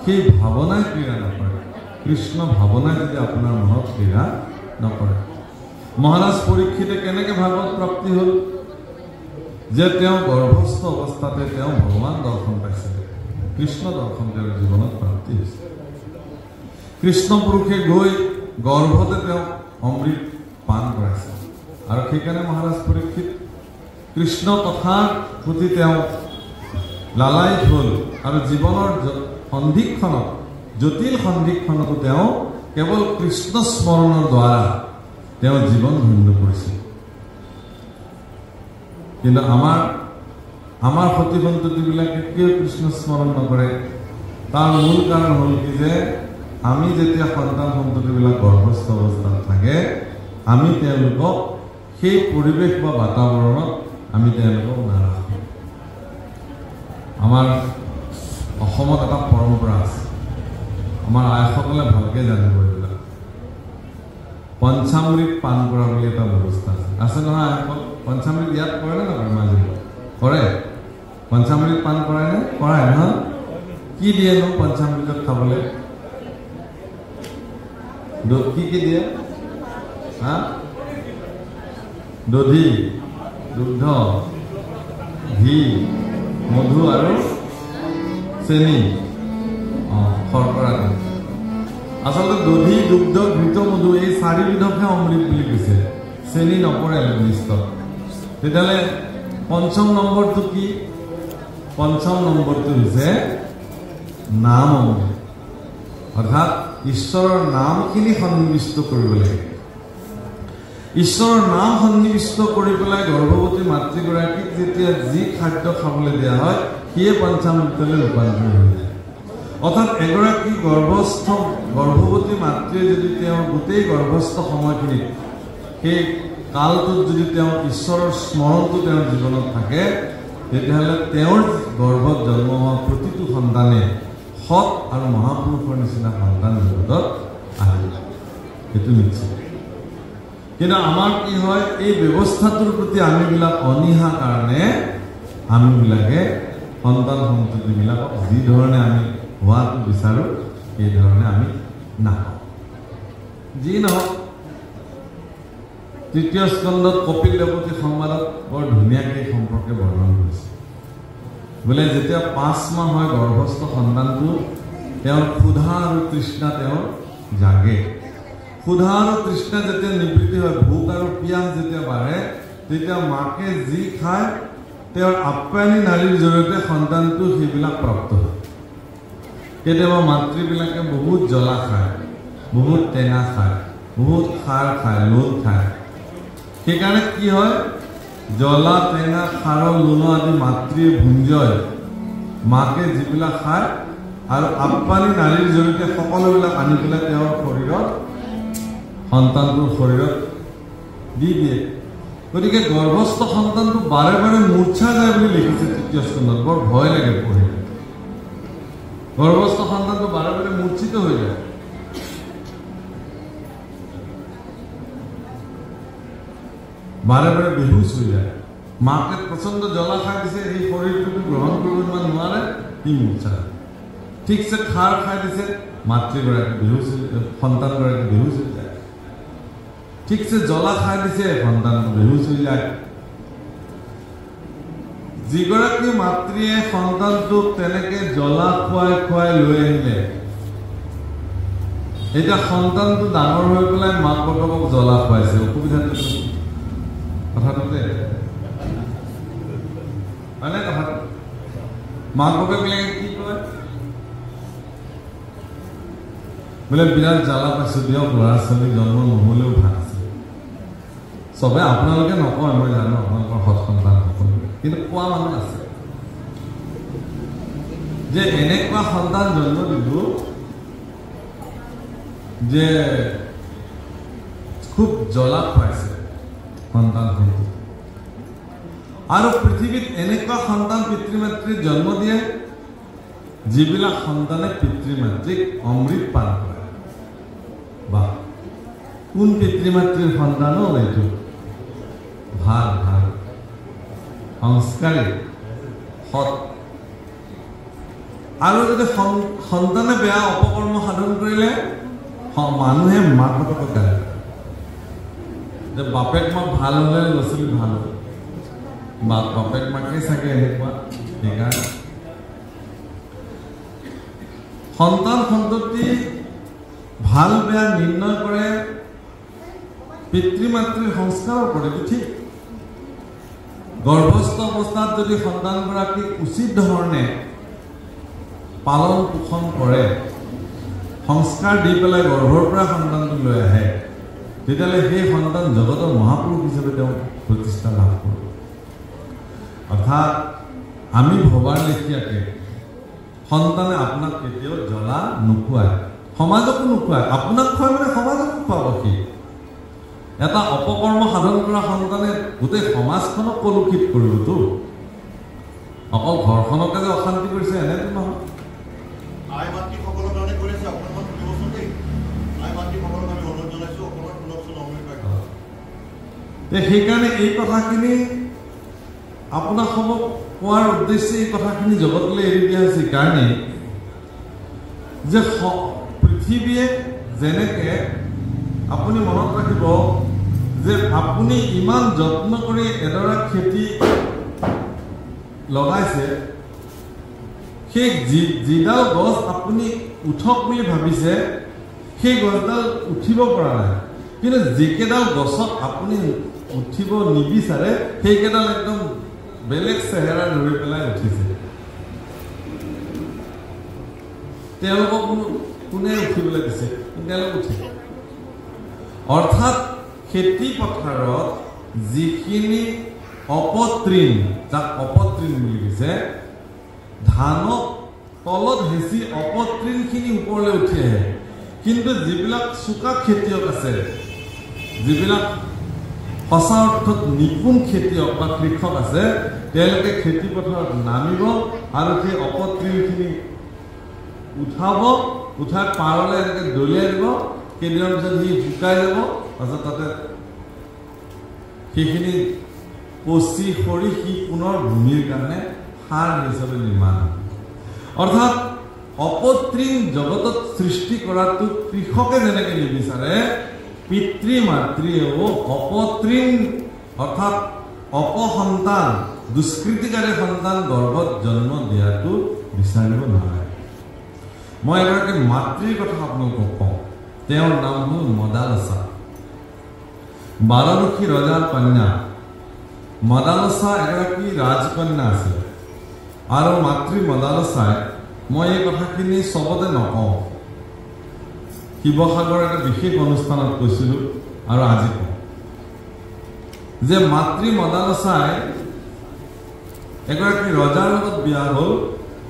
সেই ভাৱনাই ক্ৰীড়া নকৰে কৃষ্ণ ভাৱনাই যদি আপোনাৰ মনত ক্ৰীড়া নকৰে মহাৰাজ পৰীক্ষিতে কেনেকৈ ভাগৱত প্ৰাপ্তি হ'ল যে তেওঁ গৰ্ভস্থ অৱস্থাতে তেওঁ ভগৱান দৰ্শন পাইছিল কৃষ্ণ দৰ্শন তেওঁৰ জীৱনত প্ৰাপ্তি হৈছিল কৃষ্ণ পুৰুষে গৈ গৰ্ভতে তেওঁ অমৃত পান কৰাইছিল আৰু সেইকাৰণে মহাৰাজ পৰীক্ষিত কৃষ্ণ কথাৰ প্ৰতি তেওঁ লালায়িত হ'ল আৰু জীৱনৰ সন্ধিক্ষণত জটিল সন্ধিক্ষণতো তেওঁ কেৱল কৃষ্ণ স্মৰণৰ দ্বাৰা তেওঁ জীৱন ধন্য কৰিছিল কিন্তু আমাৰ সতী সন্ততিবিলাকে কিয় কৃষ্ণ স্মৰণ নকৰে তাৰ মূল কাৰণ হ'ল কি যে আমি যেতিয়া সন্তান সন্ততিবিলাক গৰ্ভস্থ অৱস্থাত থাকে আমি তেওঁলোকক সেই পৰিৱেশ বা বাতাবৰণত আমি তেওঁলোকক নাৰাখোঁ আমাৰ অসমত এটা পৰম্পৰা আছে আমাৰ আইসকলে ভালকৈ জানিব এইবিলাক পঞ্চামৃত পান কৰা বুলি এটা ব্যৱস্থা আছে নহয় আইসকল পঞ্চামৃত ইয়াত কৰে নে নকৰে মাজুলীত কৰে পঞ্চামৃত পান কৰাই নে কৰাই নহয় কি দিয়েনো পঞ্চামৃতত খাবলৈ কি কি দিয়ে হা দধি দুগ্ধ ঘি মধু আৰু চেনি শৰ্কৰা আচলতে দধি দুগ্ধ ঘৃত মধু এই চাৰিবিধকহে অমৃত বুলি কৈছে চেনি নপৰে লিষ্টত তেতিয়াহ'লে পঞ্চম নম্বৰটো কি পঞ্চম নম্বৰটো হৈছে নাম অমৃত অৰ্থাৎ ঈশ্বৰৰ নামখিনি সন্নিৱিষ্ট কৰিব লাগে ঈশ্বৰৰ নাম সন্নিৱিষ্ট কৰি পেলাই গৰ্ভৱতী মাতৃগৰাকীক যেতিয়া যি খাদ্য খাবলৈ দিয়া হয় সিয়ে পঞ্চামৃতলৈ ৰূপান্তৰ হৈ যায় অৰ্থাৎ এগৰাকী গৰ্ভৱতী মাতৃয়ে যদি তেওঁৰ গোটেই গৰ্ভস্থ সময়খিনিত সেই কালটোত যদি তেওঁ ঈশ্বৰৰ স্মৰণটো তেওঁৰ জীৱনত থাকে তেতিয়াহ'লে তেওঁৰ গৰ্ভত জন্ম হোৱা প্ৰতিটো সন্তানে সৎ আৰু মহাপুৰুষৰ নিচিনা সন্তান জগতত আহিব সেইটো নিশ্চিত কিন্তু আমাৰ কি হয় এই ব্যৱস্থাটোৰ প্ৰতি আমিবিলাক অনীহা কাৰণে আমিবিলাকে সন্তান সন্ততিবিলাকক যি ধৰণে আমি হোৱাটো বিচাৰোঁ সেই ধৰণে আমি নাপাওঁ যি নহওক তৃতীয় স্কন্ধত কপিল দেৱতী সংবাদত বৰ ধুনীয়াকৈ সম্পৰ্কে বৰ্ণন কৰিছে বোলে যেতিয়া 5 মাহ হয় গৰ্ভস্থ সন্তানটো তেওঁৰ ক্ষুধা আৰু তৃষ্ণা তেওঁৰ জাগে ক্ষুধা আৰু তৃষ্ণা যেতিয়া নিবৃত্তি হয় ভোক আৰু পিয়াহ যেতিয়া বাঢ়ে তেতিয়া মাকে যি খায় তেওঁৰ আপ্যায়নী নালীৰ জৰিয়তে সন্তানটো সেইবিলাক প্ৰাপ্ত হয় কেতিয়াবা মাতৃবিলাকে বহুত জ্বলা খায় বহুত টেঙা খায় বহুত খাৰ খায় লোণ খায় সেইকাৰণে কি হয় জ্বলা টেঙা খাৰ লোণ আদি মাতৃয়ে ভুঞ্জয় মাকে যিবিলাক খায় আৰু আপ্যায়নী নালীৰ জৰিয়তে সকলোবিলাক আনি পেলাই তেওঁৰ শৰীৰত সন্তানটোৰ শৰীৰত দি দিয়ে গতিকে গৰ্ভস্থ সন্তানটো বাৰে বাৰে মূৰ্ছা যায় বুলি লিখিছে তৃতীয় স্কন্ধত বৰ ভয় লাগে পঢ়িলে গৰ্ভস্থ সন্তানটো বাৰে বাৰে মূৰ্ছিত হৈ যায় বাৰে বাৰে বেহুচ হৈ যায় মাকে প্ৰচণ্ড জ্বলা খাই দিছে এই শৰীৰটোতো গ্ৰহণ কৰিব ইমান নোৱাৰে সি মূৰ্ছা ঠিকছে খাৰ খাই দিছে মাতৃগৰাকী বেহুচ সন্তানগৰাকী বেহুচ হৈ যায় ঠিকছে জ্বলা খাই দিছে সন্তানটো বেহুচ হৈ যায় যিগৰাকী মাতৃয়ে সন্তানটোক তেনেকে জ্বলা খুৱাই খুৱাই লৈ আহিলে এতিয়া সন্তানটো ডাঙৰ হৈ পেলাই মাক বাপেকক জ্বলা খুৱাইছে অসুবিধাটো কথাটোতে হয়নে কথাটো মাক বাপেকবিলাকে কি কয় বোলে বিৰাট জ্বালা পাইছোঁ দিয়ক ল'ৰা ছোৱালী জন্ম নহ'লেও ভাল আছে চবে আপোনালোকে নকয় মই জানো আপোনালোকৰ সৎ সন্তান সকলোকে কিন্তু কোৱা মানুহ আছে যে এনেকুৱা সন্তান জন্ম দিলোঁ যে খুব জ্বলা খুৱাইছে সন্তান আৰু পৃথিৱীত এনেকুৱা সন্তান পিতৃ মাতৃক জন্ম দিয়ে যিবিলাক সন্তানে পিতৃ মাতৃক অমৃত পান কৰে বা কোন পিতৃ মাতৃৰ সন্তানো এইটো ভাল ভাল সংস্কাৰী সৎ আৰু যদি সন্তানে বেয়া অপকৰ্ম সাধন কৰিলে মানুহে মাক বাপেকক গালি যে বাপেক মাক ভাল হ'লে ল'ৰা ছোৱালী ভাল হ'ব বাপেক মাকে চাগে এনেকুৱা সেইকাৰণে সন্তান সন্ততি ভাল বেয়া নিৰ্ণয় কৰে পিতৃ মাতৃৰ সংস্কাৰৰ ওপৰত ঠিক গৰ্ভস্থ অৱস্থাত যদি সন্তানগৰাকীক উচিত ধৰণে পালন পোষণ কৰে সংস্কাৰ দি পেলাই গৰ্ভৰ পৰা সন্তানটো লৈ আহে তেতিয়াহ'লে সেই সন্তান জগতৰ মহাপুৰুষ হিচাপে তেওঁ প্ৰতিষ্ঠা লাভ কৰিব অৰ্থাৎ আমি ভবাৰ লেখীয়াকৈ সন্তানে আপোনাক কেতিয়াও জ্বলা নোখোৱায় সমাজকো নোখোৱায় আপোনাক খুৱাই মানে সমাজকো খুৱাব সি এটা অপকৰ্ম সাধন কৰা সন্তানে গোটেই সমাজখনক কলুষিত কৰিবতো অকল ঘৰখনকে যে অশান্তি কৰিছে এনেতো নহয় সেইকাৰণে এই কথাখিনি আপোনাক সবক কোৱাৰ উদ্দেশ্যে এই কথাখিনি জগতলৈ এৰি দিয়া হৈছে কাৰণে যে পৃথিৱীয়ে যেনেকৈ আপুনি মনত ৰাখিব যে আপুনি ইমান যত্ন কৰি এডৰা খেতি লগাইছে সেই যিডাল গছ আপুনি উঠক বুলি ভাবিছে সেই গছডাল উঠিব পৰা নাই কিন্তু যিকেইডাল গছত আপুনি উঠিব নিবিচাৰে সেইকেইডাল একদম বেলেগ চেহেৰা ধৰি পেলাই উঠিছে তেওঁলোকক কোনে উঠিবলৈ দিছে তেওঁলোক উঠিছে অৰ্থাৎ খেতি পথাৰত যিখিনি অপতৃণ যাক অপতৃণ বুলি কৈছে ধানক তলত হেঁচি অপতৃণখিনি ওপৰলৈ উঠি আহে কিন্তু যিবিলাক চোকা খেতিয়ক আছে যিবিলাক সঁচা অৰ্থত নিপুণ খেতিয়ক বা কৃষক আছে তেওঁলোকে খেতি পথাৰত নামিব আৰু সেই অপতৃণখিনি উঠাব উঠাই পাৰলৈ এনেকৈ দলিয়াই দিব কেইদিনৰ পিছত সি শুকাই যাব তাৰপিছত তাতে সেইখিনি পচি সৰি সি পুনৰ ভূমিৰ কাৰণে সাৰ হিচাপে নিৰ্মাণ অৰ্থাৎ অপতৃণ জগতত সৃষ্টি কৰাটো কৃষকে যেনেকৈ নিবিচাৰে পিতৃ মাতৃয়েও অপতৃণ অৰ্থাৎ অপসন্তান দুষ্কৃতিকাৰী সন্তান গৰ্ভত জন্ম দিয়াটো বিচাৰিব নোৱাৰে মই এগৰাকী মাতৃৰ কথা আপোনালোকক কওঁ তেওঁৰ নাম হ'ল মদালসা বাৰাণসী ৰজাৰ কন্যা মদালসা এগৰাকী ৰাজকন্যা আছিল আৰু মাতৃ মদালসাই মই এই কথাখিনি চবতে নকওঁ শিৱসাগৰ এটা বিশেষ অনুষ্ঠানত কৈছিলোঁ আৰু আজি কওঁ যে মাতৃ মদালসাই এগৰাকী ৰজাৰ লগত বিয়া হ'ল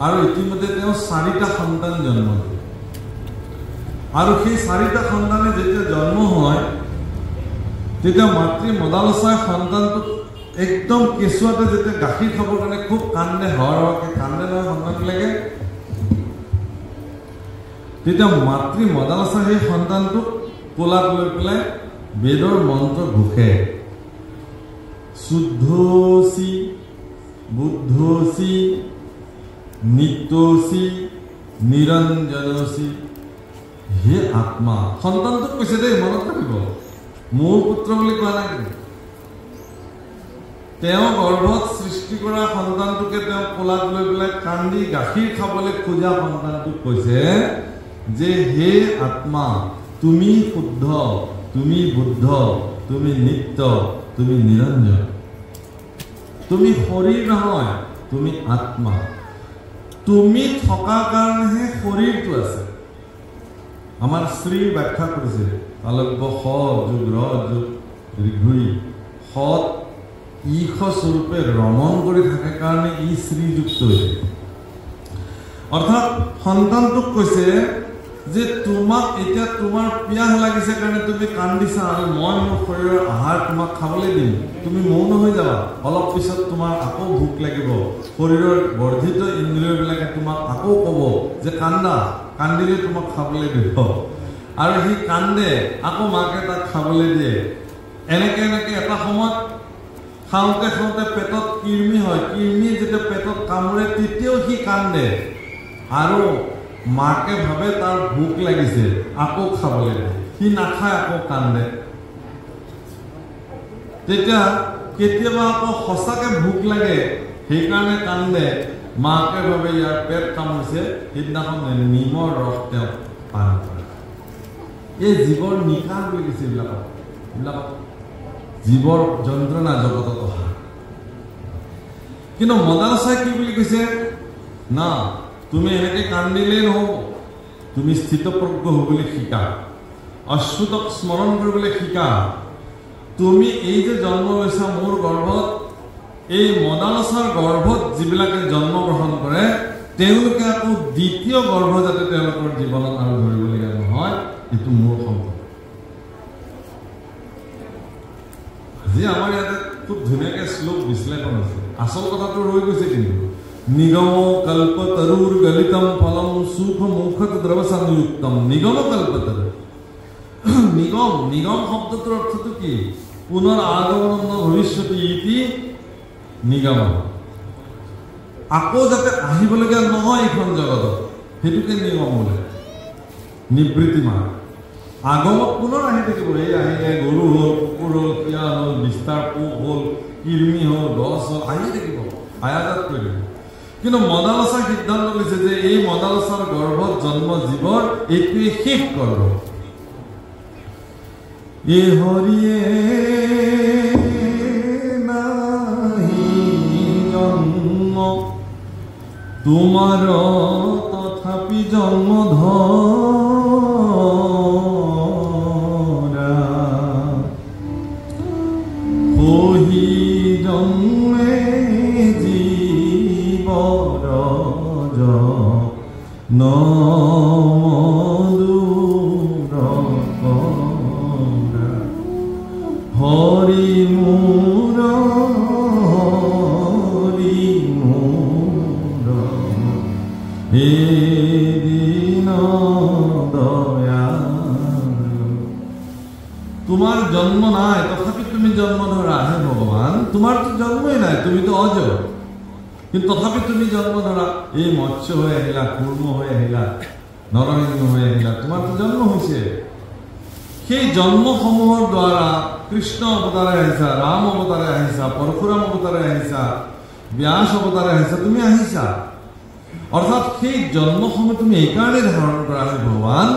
আৰু ইতিমধ্যে তেওঁ 4টা সন্তান জন্ম দিলে আৰু সেই 4টা সন্তানে যেতিয়া জন্ম হয় তেতিয়া মাতৃ মদালসাই সন্তানটোক একদম কেঁচুৱাতে যেতিয়া গাখীৰ খাবৰ কাৰণে খুব কান্দে হৰহৰকৈ কান্দে নহয় সন্তানবিলাকে তেতিয়া মাতৃ মদালসাই সেই সন্তানটোক কোলাত লৈ পেলাই বেদৰ মন্ত্ৰ ঘোষে শুদ্ধসি বুদ্ধসি নিত্যসি নিৰঞ্জনসি হে আত্মা সন্তানটোক কৈছে দেই মনত ৰাখিব মোৰ পুত্ৰ বুলি কোৱা নাই তেওঁ গৰ্ভত সৃষ্টি কৰা সন্তানটোকে তেওঁ কোলাত লৈ পেলাই কান্দি গাখীৰ খাবলৈ খোজা সন্তানটোক কৈছে যে হে আত্মা তুমি শুদ্ধ তুমি বুদ্ধ তুমি নিত্য তুমি নিৰঞ্জন তুমি শৰীৰ নহয় তুমি আত্মা তুমি থকা কাৰণেহে শৰীৰটো আছে আমাৰ শ্ৰী ব্যাখ্যা কৰিছে আলব্য স যোগ ৰ যোগ ঋঘুই সৎ ঈশ স্বৰূপে ৰমণ কৰি থাকে কাৰণে ই শ্ৰীযুক্ত হৈছে অৰ্থাৎ সন্তানটোক কৈছে যে তোমাক এতিয়া তোমাৰ পিয়াহ লাগিছে কাৰণে তুমি কান্দিছা আৰু মই মোৰ শৰীৰৰ আহাৰ তোমাক খাবলৈ দিম তুমি মৌন হৈ যাবা অলপ পিছত তোমাৰ আকৌ ভোক লাগিব শৰীৰৰ বৰ্ধিত ইন্দ্ৰিয়বিলাকে তোমাক আকৌ ক'ব যে কান্দা কান্দিলে তোমাক খাবলৈ দিব আৰু সি কান্দে আকৌ মাকে তাক খাবলৈ দিয়ে এনেকৈ এনেকৈ এটা সময়ত খাওঁতে খাওঁতে পেটত কৃমি হয় কৃমি যেতিয়া পেটত কামোৰে তেতিয়াও সি কান্দে আৰু মাকে ভাবে তাৰ ভোক লাগিছে আকৌ খাবলৈ দিয়ে সি নাখায় আকৌ কান্দে তেতিয়া কেতিয়াবা আকৌ সঁচাকে ভোক লাগে সেইকাৰণে কান্দে মাকে ভাবে ইয়াৰ পেট কামুৰিছে সেইদিনাখন নিমৰ ৰস তেওঁ পান কৰে এই জীৱৰ নিশা বুলি কৈছে এইবিলাক জীৱৰ যন্ত্ৰণা জগতত অহা কিন্তু মদালসাই কি বুলি কৈছে না তুমি এনেকে কান্দিলেই নহ'ব তুমি স্থিতপ্ৰজ্ঞ হ'বলৈ শিকা অচ্যুতক স্মৰণ কৰিবলৈ শিকা তুমি এই যে জন্ম লৈছা মোৰ গৰ্ভত এই মদালসাৰ গৰ্ভত যিবিলাকে জন্ম গ্ৰহণ কৰে তেওঁলোকে আকৌ দ্বিতীয় গৰ্ভ যাতে তেওঁলোকৰ জীৱনত আৰু ধৰিবলগীয়া নহয় এইটো মোৰ সম্পদ আজি আমাৰ ইয়াতে খুব ধুনীয়াকৈ শ্লোক বিশ্লেষণ আছে আচল কথাটো ৰৈ গৈছে কিন্তু নিগম কল্পতৰুৰ গলিতম ফলম সুখ মুখত দ্ৰৱ সংযুক্তম নিগম কল্পতৰু নিগম শব্দটোৰ অৰ্থটো কি পুনৰ আগমন ভৱিষ্যতি ইতি নিগম আকৌ যাতে আহিবলগীয়া নহয় এইখন জগতত সেইটোকে নিগম বোলে নিবৃত্তি মাৰ আগমত পুনৰ আহি থাকিব এই আহিলে গৰু হ'ল কুকুৰ হ'ল শিয়াল হ'ল বিস্তাৰ পোক হ'ল কৃমি হ'ল গছ হ'ল আহি থাকিব আয়াজাত কৰি দিব কিন্তু মদালসাৰ সিদ্ধান্ত লৈছে যে এই মদালসাৰ গৰ্ভত জন্ম জীৱৰ এইটোৱে শেষ গৰ্ভ এ হৰিয়ে নাহি জন্ম তোমাৰ তথাপি জন্ম ধৰা হহি জন্মে জীৱৰ ন হৰি মোৰ এদিন দয়ালু তোমাৰ জন্ম নাই তথাপি তুমি জন্ম ধৰা হে ভগৱান তোমাৰতো জন্মই নাই তুমিতো অজৰ কিন্তু তথাপি তুমি জন্ম ধৰা এই মৎস্য হৈ আহিলা কুৰ্ম হৈ আহিলা নৰসিংহ হৈ আহিলা তোমাৰতো জন্ম হৈছে সেই জন্মসমূহৰ দ্বাৰা কৃষ্ণ অৱতাৰে আহিছা ৰাম অৱতাৰে আহিছা পৰশুৰাম অৱতাৰে আহিছা ব্যাস অৱতাৰে আহিছা তুমি আহিছা অৰ্থাৎ সেই জন্মসমূহ তুমি এইকাৰণে ধাৰণ কৰা হে ভগৱান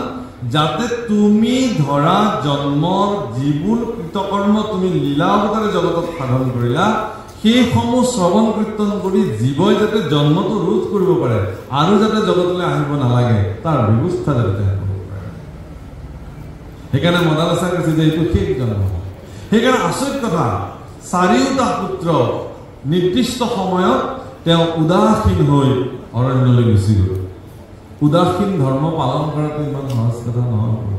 যাতে তুমি ধৰা জন্মৰ যিবোৰ কৃতকৰ্ম তুমি লীলা অৱতাৰে জগতত সাধন কৰিলা সেইসমূহ শ্ৰৱণ কীৰ্তন কৰি জীৱই যাতে জন্মটো ৰোধ কৰিব পাৰে আৰু যাতে জগতলৈ আহিব নালাগে তাৰ ব্যৱস্থা যাতে কৰিব পাৰে সেইকাৰণে মদালসাই কৈছে যে এইটো শেষ জন্ম সেইকাৰণে আচৰিত কথা চাৰিওটা পুত্ৰ নিৰ্দিষ্ট সময়ত তেওঁ উদাসীন হৈ অৰণ্যলৈ গুচি গ'ল উদাসীন ধৰ্ম পালন কৰাটো ইমান সহজ কথা নহয়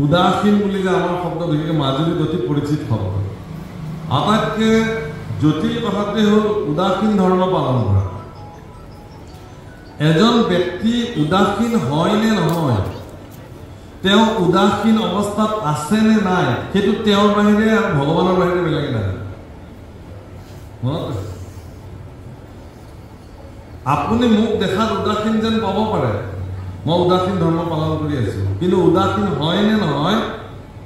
উদাসীন বুলি যে আমাৰ শব্দ বিশেষকৈ মাজুলীত অতি পৰিচিত শব্দ আটাইতকৈ জটিল কথাটোৱে হ'ল উদাসীন ধৰ্ম পালন কৰা এজন ব্যক্তি উদাসীন হয় নে নহয় তেওঁ উদাসীন অৱস্থাত আছে নে নাই সেইটো তেওঁৰ বাহিৰে আৰু ভগৱানৰ বাহিৰে বেলেগ নাই আপুনি মোক দেখাত উদাসীন যেন পাব পাৰে মই উদাসীন ধৰ্ম পালন কৰি আছো কিন্তু উদাসীন হয় নে নহয়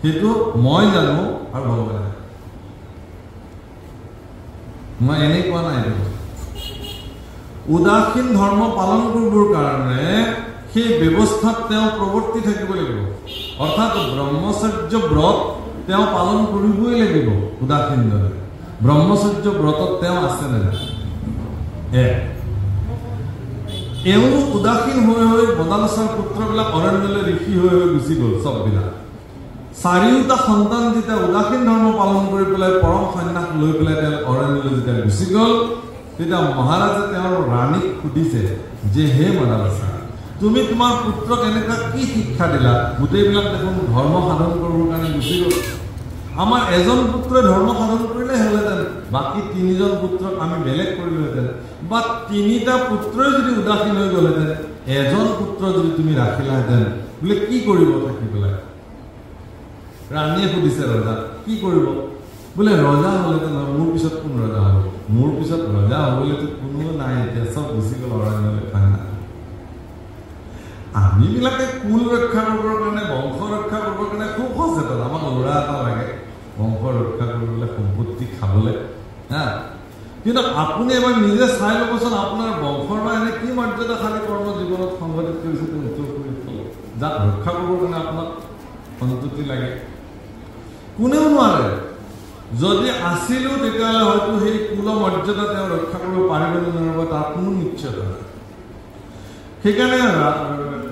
সেইটো মই জানো আৰু ভগৱানে মই এনেই কোৱা নাই উদাসীন ধৰ্ম পালন কৰিবৰ কাৰণে সেই ব্যৱস্থাত তেওঁ প্ৰৱৰ্তি থাকিব লাগিব অৰ্থাৎ ব্ৰহ্মচৰ্য ব্ৰত তেওঁ পালন কৰিবই লাগিব উদাসীন দৰে ব্ৰহ্মচৰ্য ব্ৰতত তেওঁ আছে নে নাই এওঁ উদাসীন হৈ হৈ মদালসাৰ পুত্ৰবিলাক অৰণ্যলৈ ঋষি হৈ হৈ গুচি গ'ল চববিলাক চাৰিওটা সন্তান যেতিয়া উদাসীন ধৰ্ম পালন কৰি পেলাই পৰম সন্ন্যাস লৈ পেলাই তেওঁ অৰণ্যলৈ যেতিয়া গুচি গ'ল তেতিয়া মহাৰাজে তেওঁৰ ৰাণীক সুধিছে যে হে মদালসা তুমি তোমাৰ পুত্ৰক এনেকুৱা কি শিক্ষা দিলা গোটেইবিলাক দেখোন ধৰ্ম সাধন কৰিবৰ কাৰণে গুচি গ'ল আমাৰ এজন পুত্ৰই ধৰ্ম সাধন কৰিলে হ'লেহেঁতেন বাকী তিনিজন পুত্ৰক আমি বেলেগ কৰিলোহেঁতেন বা তিনিটা পুত্ৰই যদি উদাসীন হৈ গ'লহেঁতেন এজন পুত্ৰ যদি তুমি ৰাখিলাহেঁতেন বোলে কি কৰিব থাকি পেলাই ৰাণীয়ে সুধিছে ৰজা কি কৰিব বোলে ৰজা হ'লেহেঁতেন মোৰ পিছত কোন ৰজা হ'ব মোৰ পিছত ৰজা হ'বলৈতো কোনো নাই এতিয়া চব গুচি গ'ল অৰণ্যলৈ আমিবিলাকে কুল ৰক্ষা কৰিবৰ কাৰণে বংশ ৰক্ষা কৰিবৰ কাৰণে খুব সচেতন আমাক ল'ৰা এটা লাগে বংশ ৰক্ষা কৰিবলৈ সম্পত্তি খাবলৈ হা কিন্তু আপুনি এবাৰ নিজে চাই ল'বচোন আপোনাৰ বংশৰ বা এনে কি মৰ্যাদা খালী কৰ্ম জীৱনত সংঘটিত কৰিছে তেওঁ উত্তৰ কৰি থ'লে যাক ৰক্ষা কৰিবৰ কাৰণে আপোনাক সন্ততি লাগে কোনেও নোৱাৰে যদি আছিলো তেতিয়াহ'লে হয়তো সেই কুল মৰ্যাদা তেওঁ ৰক্ষা কৰিব পাৰিব নে নোৱাৰিব তাৰ কোনো নিশ্চয়তা নাই সেইকাৰণে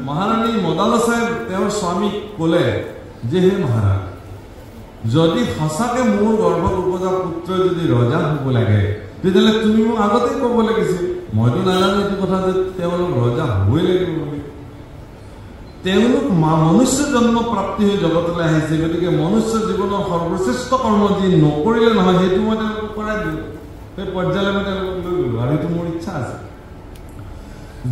মহাৰাণী মদালসাই তেওঁৰ স্বামীক ক'লে যে হে মহাৰাজ যদি সঁচাকৈ মোৰ গৰ্ভত উপজা পুত্ৰ যদি ৰজা হ'ব লাগে তেতিয়াহ'লে তুমি মোক আগতেই ক'ব লাগিছিল মইতো নাজানো এইটো কথা যে তেওঁলোক ৰজা হ'বই লাগিব বুলি তেওঁলোক মনুষ্য জন্ম প্ৰাপ্তি হৈ জগতলৈ আহিছে গতিকে মনুষ্য জীৱনৰ সৰ্বশ্ৰেষ্ঠ কৰ্ম যি নকৰিলে নহয় সেইটো মই তেওঁলোকক কৰাই দিলোঁ সেই পৰ্যায়লৈ মই তেওঁলোকক লৈ গ'লোঁ আৰু সেইটো মোৰ ইচ্ছা আছে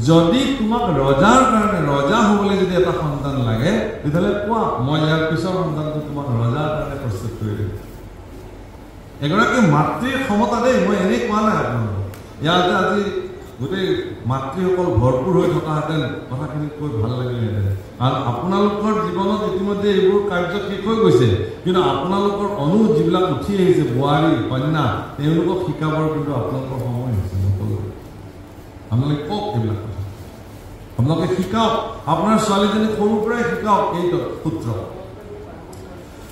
যদি তোমাক ৰজাৰ কাৰণে ৰজা হ'বলৈ যদি এটা সন্তান লাগে তেতিয়াহ'লে কোৱা মই ইয়াৰ পিছৰ সন্তানটো তোমাক ৰজাৰ কাৰণে প্ৰস্তুত কৰি দিম এগৰাকী মাতৃৰ ক্ষমতা দেই মই এনেই কোৱা নাই আপোনালোকক ইয়াতে আজি গোটেই মাতৃসকল ভৰপূৰ হৈ থকাহেঁতেন কথাখিনি কৈ ভাল লাগিলেহেঁতেন আৰু আপোনালোকৰ জীৱনত ইতিমধ্যে এইবোৰ কাৰ্য শেষ হৈ গৈছে কিন্তু আপোনালোকৰ যিবিলাক উঠি আহিছে বোৱাৰী কন্যা তেওঁলোকক শিকাবৰ কিন্তু আপোনালোকৰ সময় হৈছে নক'লোঁ আপোনালোকে কওক এইবিলাক কথা আপোনালোকে শিকাওক আপোনাৰ ছোৱালীজনীক সৰুৰ পৰাই শিকাওক এইটো সূত্ৰ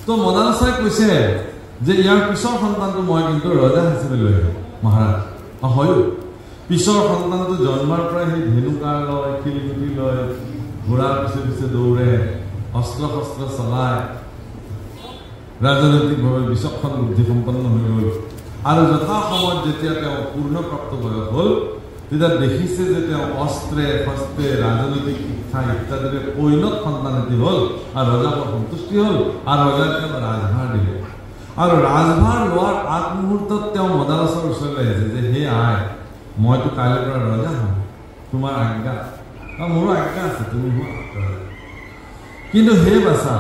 তো মদালসাই কৈছে যে ইয়াৰ পিছৰ সন্তানটো মই কিন্তু ৰজা হিচাপে লৈ আহিম মহাৰাজ হয়ো পিছৰ সন্তানটো জন্মৰ পৰাই সেই ধেনুকাৰ লয় শিলগুটি লয় ঘোঁৰাৰ পিছে পিছে দৌৰে অস্ত্ৰ শস্ত্ৰ চলায় ৰাজনৈতিকভাৱে বিচক্ষণ বুদ্ধিসম্পন্ন হৈ গ'ল আৰু যথা সময়ত যেতিয়া তেওঁ পূৰ্ণপ্ৰাপ্ত বয়স হ'ল তেতিয়া দেখিছে যে তেওঁ অস্ত্ৰে শস্ত্ৰে ৰাজনৈতিক শিক্ষা ইত্যাদিৰে পৰিণত সন্তান এটি হ'ল আৰু ৰজাক সন্তুষ্টি হ'ল আৰু ৰজাই তেওঁক ৰাজভাৰ দিলে আৰু ৰাজভাৰ লোৱাৰ আগমুহূৰ্তত তেওঁ মদালসাৰ ওচৰলৈ আহিছে যে হে আই মইতো কাইলৈৰ পৰা ৰজা হ'ম তোমাৰ আজ্ঞা মোৰো আজ্ঞা আছে তুমি হোৱা কিন্তু হে বাছা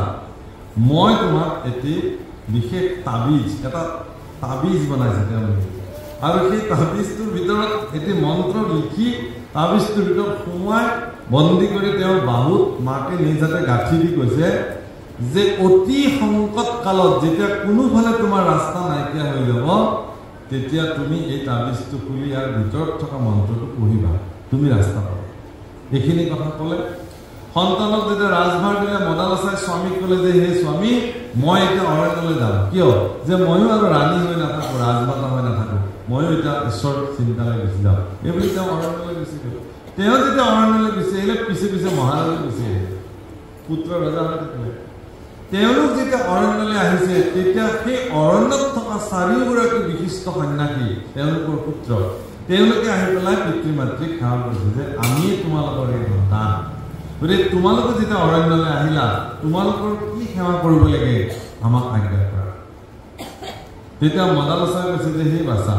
মই তোমাক এটি বিশেষ তাবিজ এটা তাবিজ বনাইছে তেওঁলোকে আৰু সেই তাবিজটোৰ ভিতৰত এটি মন্ত্ৰ লিখি তাবিজটোৰ ভিতৰত সোমোৱাই বন্দী কৰি তেওঁৰ বাহুত মাকে নিজাতে গাঁঠি দি কৈছে যে অতি সংকট কালত যেতিয়া কোনোফালে তোমাৰ ৰাস্তা নাইকিয়া হৈ যাব তেতিয়া তুমি এই তাবিজটো খুলি ইয়াৰ ভিতৰত থকা মন্ত্ৰটো পঢ়িবা তুমি ৰাস্তা পাবা এইখিনি কথা ক'লে সন্তানক যেতিয়া ৰাজভাৰ দিলে মদালসাই স্বামীক ক'লে যে হে স্বামী মই এতিয়া অৰণ্যলৈ যাম কিয় যে ময়ো আৰু ৰাণী হৈ নাথাকোঁ ৰাজমাতা হৈ নাথাকোঁ ময়ো এতিয়া ঈশ্বৰ চিন্তালৈ গুচি যাওঁ এইবুলি তেওঁ অৰণ্যলৈ গুচি গ'ল তেওঁ যেতিয়া অৰণ্যলৈ গুচি আহিলে পিছে পিছে মহাৰাজলৈ গুচি আহিলে পুত্ৰ ৰজা হৈ থাকিলে তেওঁলোক যেতিয়া অৰণ্যলৈ আহিছে তেতিয়া সেই অৰণ্যত থকা চাৰিওগৰাকী বিশিষ্ট সন্যাসী তেওঁলোকৰ পুত্ৰ তেওঁলোকে আহি পেলাই পিতৃ মাতৃক সেৱা কৰিছে যে আমিয়ে তোমালোকৰ এই সন্তান গতিকে তোমালোকে যেতিয়া অৰণ্যলৈ আহিলা তোমালোকৰ কি সেৱা কৰিব লাগে আমাক আজ্ঞা কৰা তেতিয়া মদালসাই কৈছে যে সেই বাছা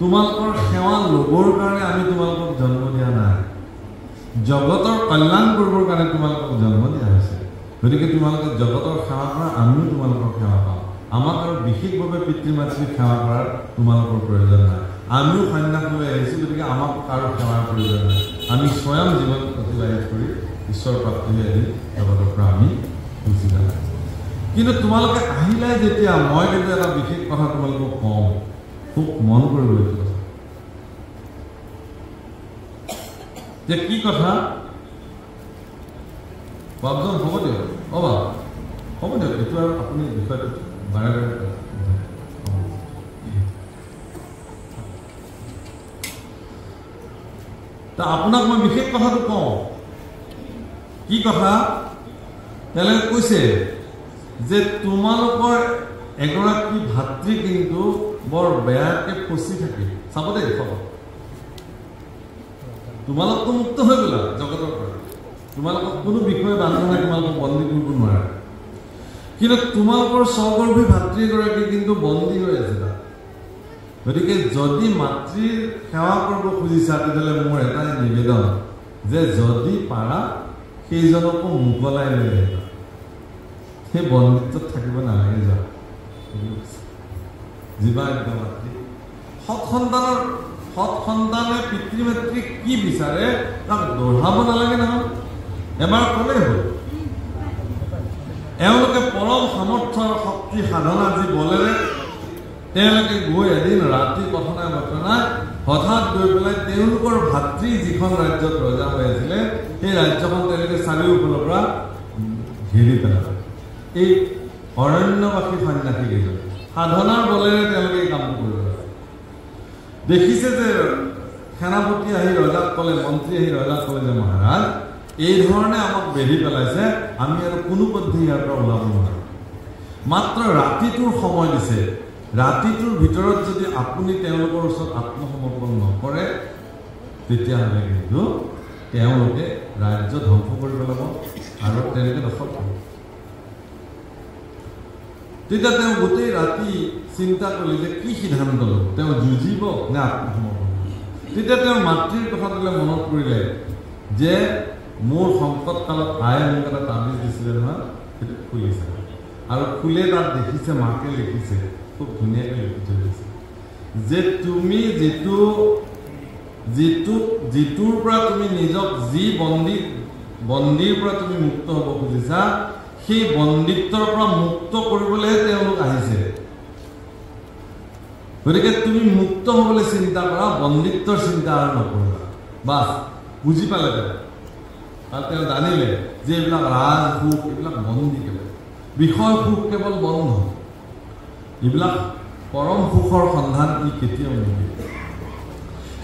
তোমালোকৰ সেৱা ল'বৰ কাৰণে আমি তোমালোকক জন্ম দিয়া নাই জগতৰ কল্যাণ কৰিবৰ কাৰণে তোমালোকক জন্ম দিয়া হৈছে গতিকে তোমালোকে জগতৰ সেৱা কৰা আমিও তোমালোকৰ সেৱা পাওঁ আমাক আৰু বিশেষভাৱে পিতৃ মাতৃক সেৱা কৰাৰ তোমালোকৰ প্ৰয়োজন নাই আমিও সন্ন্যাস লৈ আহিছোঁ গতিকে আমাক কাৰো সেৱাৰ প্ৰয়োজন নাই আমি স্বয়ং জীৱন অতিবাহিত কৰি ঈশ্বৰ প্ৰাপ্তি হৈ আহি জগতৰ পৰা আমি গুচি যাম কিন্তু তোমালোকে আহিলে যেতিয়া মই কিন্তু এটা বিশেষ কথা তোমালোকক কওঁ খুব মন কৰিবলগীয়া কথা যে কি কথা বাবজন হ'ব দিয়ক বাবা হ'ব দিয়ক এইটো আৰু আপুনি বিষয়টো বাৰে বাৰে আপোনাক মই বিশেষ কথাটো কওঁ কি কথা তেওঁলোকে কৈছে যে তোমালোকৰ এগৰাকী ভাতৃ কিন্তু বৰ বেয়াকৈ ফচি থাকে চাব দেই খবৰ তোমালোকতো মুক্ত হৈ গ'লা জগতৰ পৰা তোমালোকক কোনো বিষয়ে বান্ধা নাই তোমালোকক বন্দী কৰিব নোৱাৰা কিন্তু তোমালোকৰ স্বগৰ্ভী ভাতৃ এগৰাকী কিন্তু বন্দী হৈ আছে তাত গতিকে যদি মাতৃৰ সেৱা কৰিব খুজিছা তেতিয়াহ'লে মোৰ এটাই নিবেদন যে যদি পাৰা সেইজনকো মোকলাই লৈ আহিবা সেই বন্দিত্বত থাকিব নালাগে যোৱা জীৱা একদম মাতৃ সৎ সন্তানে পিতৃ মাতৃক কি বিচাৰে তাক দৌৰাব নালাগে নহয় এবাৰ ক'লেই হ'ল এওঁলোকে পৰম সামৰ্থ্য আৰু শক্তি সাধনা যি বলেৰে তেওঁলোকে গৈ এদিন ৰাতি কথনাই বচনাই হঠাৎ গৈ পেলাই তেওঁলোকৰ ভাতৃ যিখন ৰাজ্যত ৰজা হৈ আছিলে সেই ৰাজ্যখন তেওঁলোকে চাৰিওফালৰ পৰা ঘেৰি পেলালে এই অৰণ্যবাসী সন্যাসী কেইজন সাধনাৰ বলেৰে তেওঁলোকে এই কামটো কৰিব দেখিছে যে সেনাপতি আহি ৰজাক ক'লে মন্ত্ৰী আহি ৰজাক ক'লে যে মহাৰাজ এই ধৰণে আমাক বেঢ়ি পেলাইছে আমি আৰু কোনো পদ্ধতি ইয়াৰ পৰা ওলাব নোৱাৰোঁ মাত্ৰ ৰাতিটোৰ সময় দিছে ৰাতিটোৰ ভিতৰত যদি আপুনি তেওঁলোকৰ ওচৰত আত্মসমৰ্পণ নকৰে তেতিয়াহ'লে কিন্তু তেওঁলোকে ৰাজ্য ধ্বংস কৰি পেলাব আৰু তেওঁলোকে দখল কৰিব তেতিয়া তেওঁ গোটেই ৰাতি চিন্তা কৰিলে যে কি সিদ্ধান্ত ল'ব তেওঁ যুঁজিব নে আত্মসমৰ্পণ তেতিয়া তেওঁৰ মাতৃৰ কথাটোলৈ মনত পৰিলে যে মোৰ সংকট কালত আয়ে মোক এটা তাবিজ দিছিলে নহয় সেইটো খুলিছে আৰু খুলে তাত দেখিছে মাকে লিখিছে খুব ধুনীয়াকৈ লিখি থৈ দিছে যে তুমি যিটোৰ পৰা তুমি নিজক যি বন্দীৰ পৰা তুমি মুক্ত হ'ব খুজিছা সেই বন্দীত্বৰ পৰা মুক্ত কৰিবলৈহে তেওঁলোক আহিছে গতিকে তুমি মুক্ত হ'বলৈ চিন্তা কৰা বন্দীত্বৰ চিন্তা আৰু নকৰিবা বাছ বুজি পালে আৰু তেওঁ জানিলে যে এইবিলাক ৰাজ সুখ এইবিলাক বন্দী কেৱল বিষয় সুখ কেৱল বন্ধ এইবিলাক পৰম সুখৰ সন্ধান ই কেতিয়াও নিদিয়ে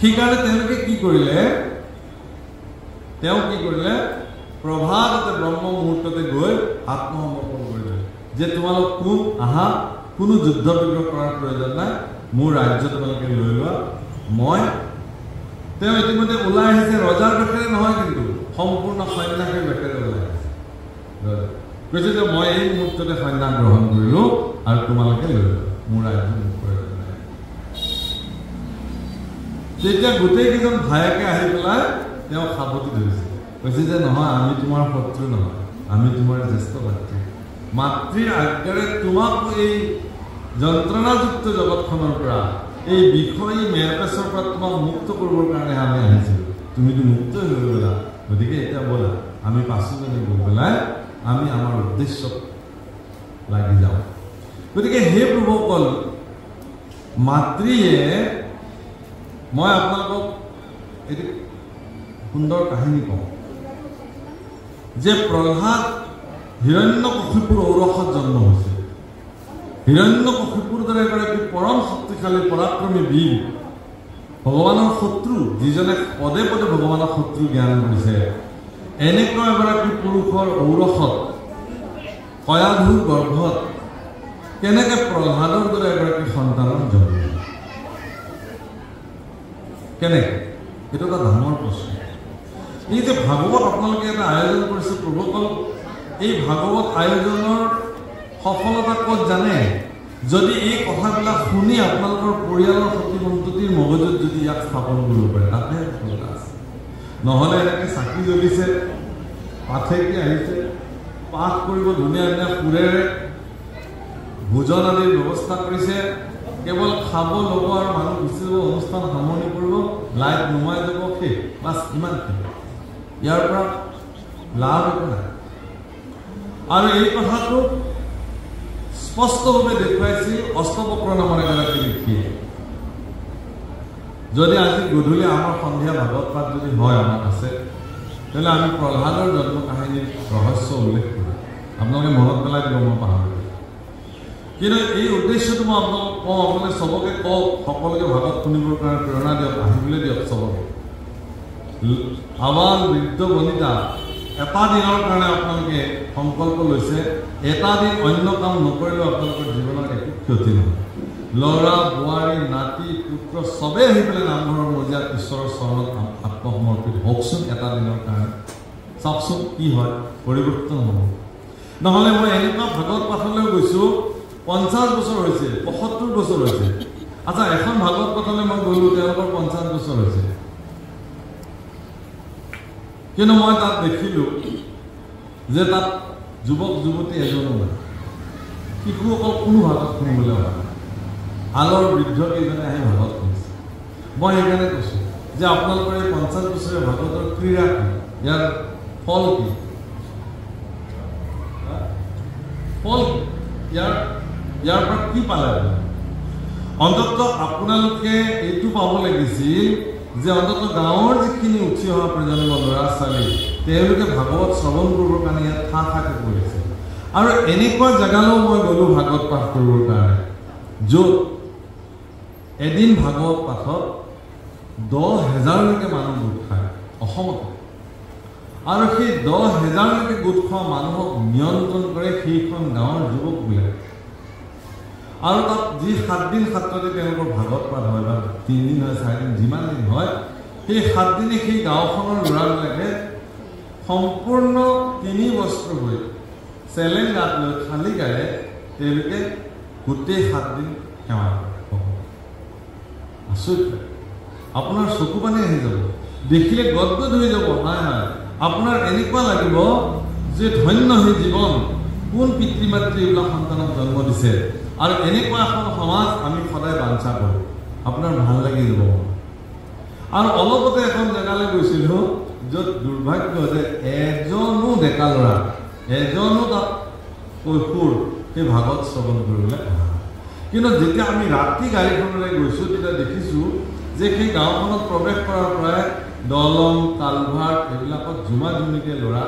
সেইকাৰণে তেওঁলোকে কি কৰিলে প্ৰভাততে ব্ৰহ্ম মুহূৰ্ততে গৈ আত্মসমৰ্পণ কৰিলে যে তোমালোক কোন আহা কোনো যুদ্ধ বিগ্ৰহ কৰাৰ প্ৰয়োজন নাই মোৰ ৰাজ্য তোমালোকে লৈ লোৱা মই তেওঁ ইতিমধ্যে ওলাই আহিছে ৰজাৰ বেশেৰে নহয় কিন্তু সম্পূৰ্ণ সন্যাসীৰ বেশেৰে ওলাই আহিছে কৈছে যে মই এই মুহূৰ্ততে সন্যাস গ্ৰহণ কৰিলোঁ আৰু তোমালোকে লৈ লোৱা মোৰ ৰাজ্য মোক প্ৰয়োজন নাই তেতিয়া গোটেইকেইজন ভায়েকে আহি পেলাই তেওঁ সাৱটি ধৰিছে কৈছে যে নহয় আমি তোমাৰ শত্ৰু নহয় আমি তোমাৰ জ্যেষ্ঠ ভাতৃ মাতৃৰ আজ্ঞাৰে তোমাক এই যন্ত্ৰণাযুক্ত জগতখনৰ পৰা এই বিষয়ী মেৰপেচৰ পৰা তোমাক মুক্ত কৰিবৰ কাৰণে আমি আহিছিলোঁ তুমিতো মুক্ত হৈ গ'লা গতিকে এতিয়া ব'লা আমি পাঁচোজনে গৈ পেলাই আমি আমাৰ উদ্দেশ্যত লাগি যাওঁ গতিকে সেই প্ৰভুসকল মাতৃয়ে মই আপোনালোকক এটি সুন্দৰ কাহিনী কওঁ যে প্ৰহ্লাদ হিৰণ্যকশিপুৰ ঔৰসত জন্ম হৈছে হিৰণ্যকশিপুৰ দৰে এগৰাকী পৰম শক্তিশালী পৰাক্ৰমী বীৰ ভগৱানৰ শত্ৰু যিজনে পদে পদে ভগৱানৰ শত্ৰু জ্ঞান কৰিছে এনেকুৱা এগৰাকী পুৰুষৰ ঔৰসত কয়াধুৰ গৰ্ভত কেনেকৈ প্ৰহ্লাদৰ দৰে এগৰাকী সন্তানৰ জন্ম কেনেকৈ এইটো এটা ডাঙৰ প্ৰশ্ন এই যে ভাগৱত আপোনালোকে এটা আয়োজন কৰিছে প্ৰভুসকল এই ভাগৱত আয়োজনৰ সফলতা ক'ত জানে যদি এই কথাবিলাক শুনি আপোনালোকৰ পৰিয়ালৰ সতি সন্ততিৰ মগজুত যদি ইয়াক স্থাপন কৰিব পাৰে তাতে সফলতা আছে নহ'লে এনেকৈ চাকি জ্বলিছে পাঠেকি আহিছে পাঠ কৰিব ধুনীয়া ধুনীয়া সুৰেৰে ভোজন আদিৰ ব্যৱস্থা কৰিছে কেৱল খাব ল'ব আৰু মানুহ গুচি যাব অনুষ্ঠান সামৰণি কৰিব লাইট নুমাই যাব শেষ বাছ ইমানখিনি ইয়াৰ পৰা লাভ একো নাই আৰু এই কথাটো স্পষ্টভাৱে দেখুৱাইছিল অষ্টবক্ৰ নামৰ এগৰাকী ঋষিয়ে যদি আজি গধূলি আমাৰ সন্ধিয়া ভাগৱত পাঠ যদি হয় আমাৰ আছে তেতিয়াহ'লে আমি প্ৰহ্লাদৰ জন্ম কাহিনীৰ ৰহস্য উল্লেখ কৰোঁ আপোনালোকে মনত পেলাই দিব মই পাহৰিলোঁ কিন্তু এই উদ্দেশ্যটো মই আপোনালোকক কওঁ আপোনালোকে চবকে কওক সকলোকে ভাগৱত শুনিবৰ কাৰণে প্ৰেৰণা দিয়ক আহিবলৈ দিয়ক চবকে আবাল বৃদ্ধ বনিতা এটা দিনৰ কাৰণে আপোনালোকে সংকল্প লৈছে এটা দিন অন্য কাম নকৰিলেও আপোনালোকৰ জীৱনৰ একো ক্ষতি নহয় ল'ৰা বোৱাৰী নাতি পুত্ৰ চবেই আহি পেলাই নামঘৰৰ মজিয়াত ঈশ্বৰৰ চৰণত আত্মসমৰ্পিত হওকচোন এটা দিনৰ কাৰণে চাওকচোন কি হয় পৰিৱৰ্তন হ'ব নহ'লে মই এনেকুৱা ভাগৱত পাঠলৈ গৈছোঁ 50 বছৰ হৈছে 75 বছৰ হৈছে আচ্ছা এখন ভাগৱত পাঠলৈ মই গ'লোঁ তেওঁলোকৰ 50 বছৰ হৈছে কিন্তু মই তাত দেখিলোঁ যে তাত যুৱক যুৱতী এজনো নাই শিশুসকল কোনো ভাগৱত শুনিবলৈ অহা নাই আলৰ বৃদ্ধ কেইজনে আহি ভাগৱত শুনিছে মই সেইকাৰণে কৈছোঁ যে আপোনালোকৰ এই 50 বছৰীয়া ভাগৱতৰ ক্ৰীড়া কি ইয়াৰ ফল কি ফল ইয়াৰ পৰা কি পালে অন্তত আপোনালোকে এইটো পাব লাগিছিল যে অন্তত গাঁৱৰ যিখিনি উঠি অহা প্ৰজন্ম ল'ৰা ছোৱালী তেওঁলোকে ভাগৱত শ্ৰৱণ কৰিবৰ কাৰণে ইয়াত ঠাকে কৰিছে আৰু এনেকুৱা জেগালৈও মই গ'লো ভাগৱত পাঠ কৰিবৰ কাৰণে য'ত এদিন ভাগৱত পাঠত 10,000লৈকে মানুহ গোট খায় অসমতে আৰু সেই 10,000লৈকে গোট খোৱা মানুহক নিয়ন্ত্ৰণ কৰে সেইখন গাঁৱৰ যুৱকবিলাকে আৰু তাত যি 7 দিন 7 ৰাতি তেওঁলোকৰ ভাগৱত পাঠ হয় বা 3 দিন হয় 4 দিন যিমান দিন হয় সেই 7 দিনে সেই গাঁওখনৰ ল'ৰাবিলাকে সম্পূৰ্ণ 3 বস্ত্ৰ হৈ চেলেং গাত লৈ খালী গাৰে তেওঁলোকে গোটেই 7 দিন সেৱা কৰে আচৰিত আপোনাৰ চকু পানী আহি যাব দেখিলে গদগদ হৈ যাব হয় হয় আপোনাৰ এনেকুৱা লাগিব যে ধন্য সেই জীৱন কোন পিতৃ মাতৃ এইবিলাক সন্তানক জন্ম দিছে আৰু এনেকুৱা এখন সমাজ আমি সদায় বাঞ্ছা কৰোঁ আপোনাৰ ভাল লাগি যাব আৰু অলপতে এখন জেগালৈ গৈছিলোঁ য'ত দুৰ্ভাগ্য যে এজনো ডেকা ল'ৰা এজনো তাত কৈশোৰ সেই ভাগৱত শ্ৰৱণ কৰিবলৈ কিন্তু যেতিয়া আমি ৰাতি গাড়ীখনলৈ গৈছোঁ তেতিয়া দেখিছোঁ যে সেই গাঁওখনত প্ৰৱেশ কৰাৰ পৰাই দলং কালভাৰ্ট এইবিলাকত জুমা জুমিকে ল'ৰা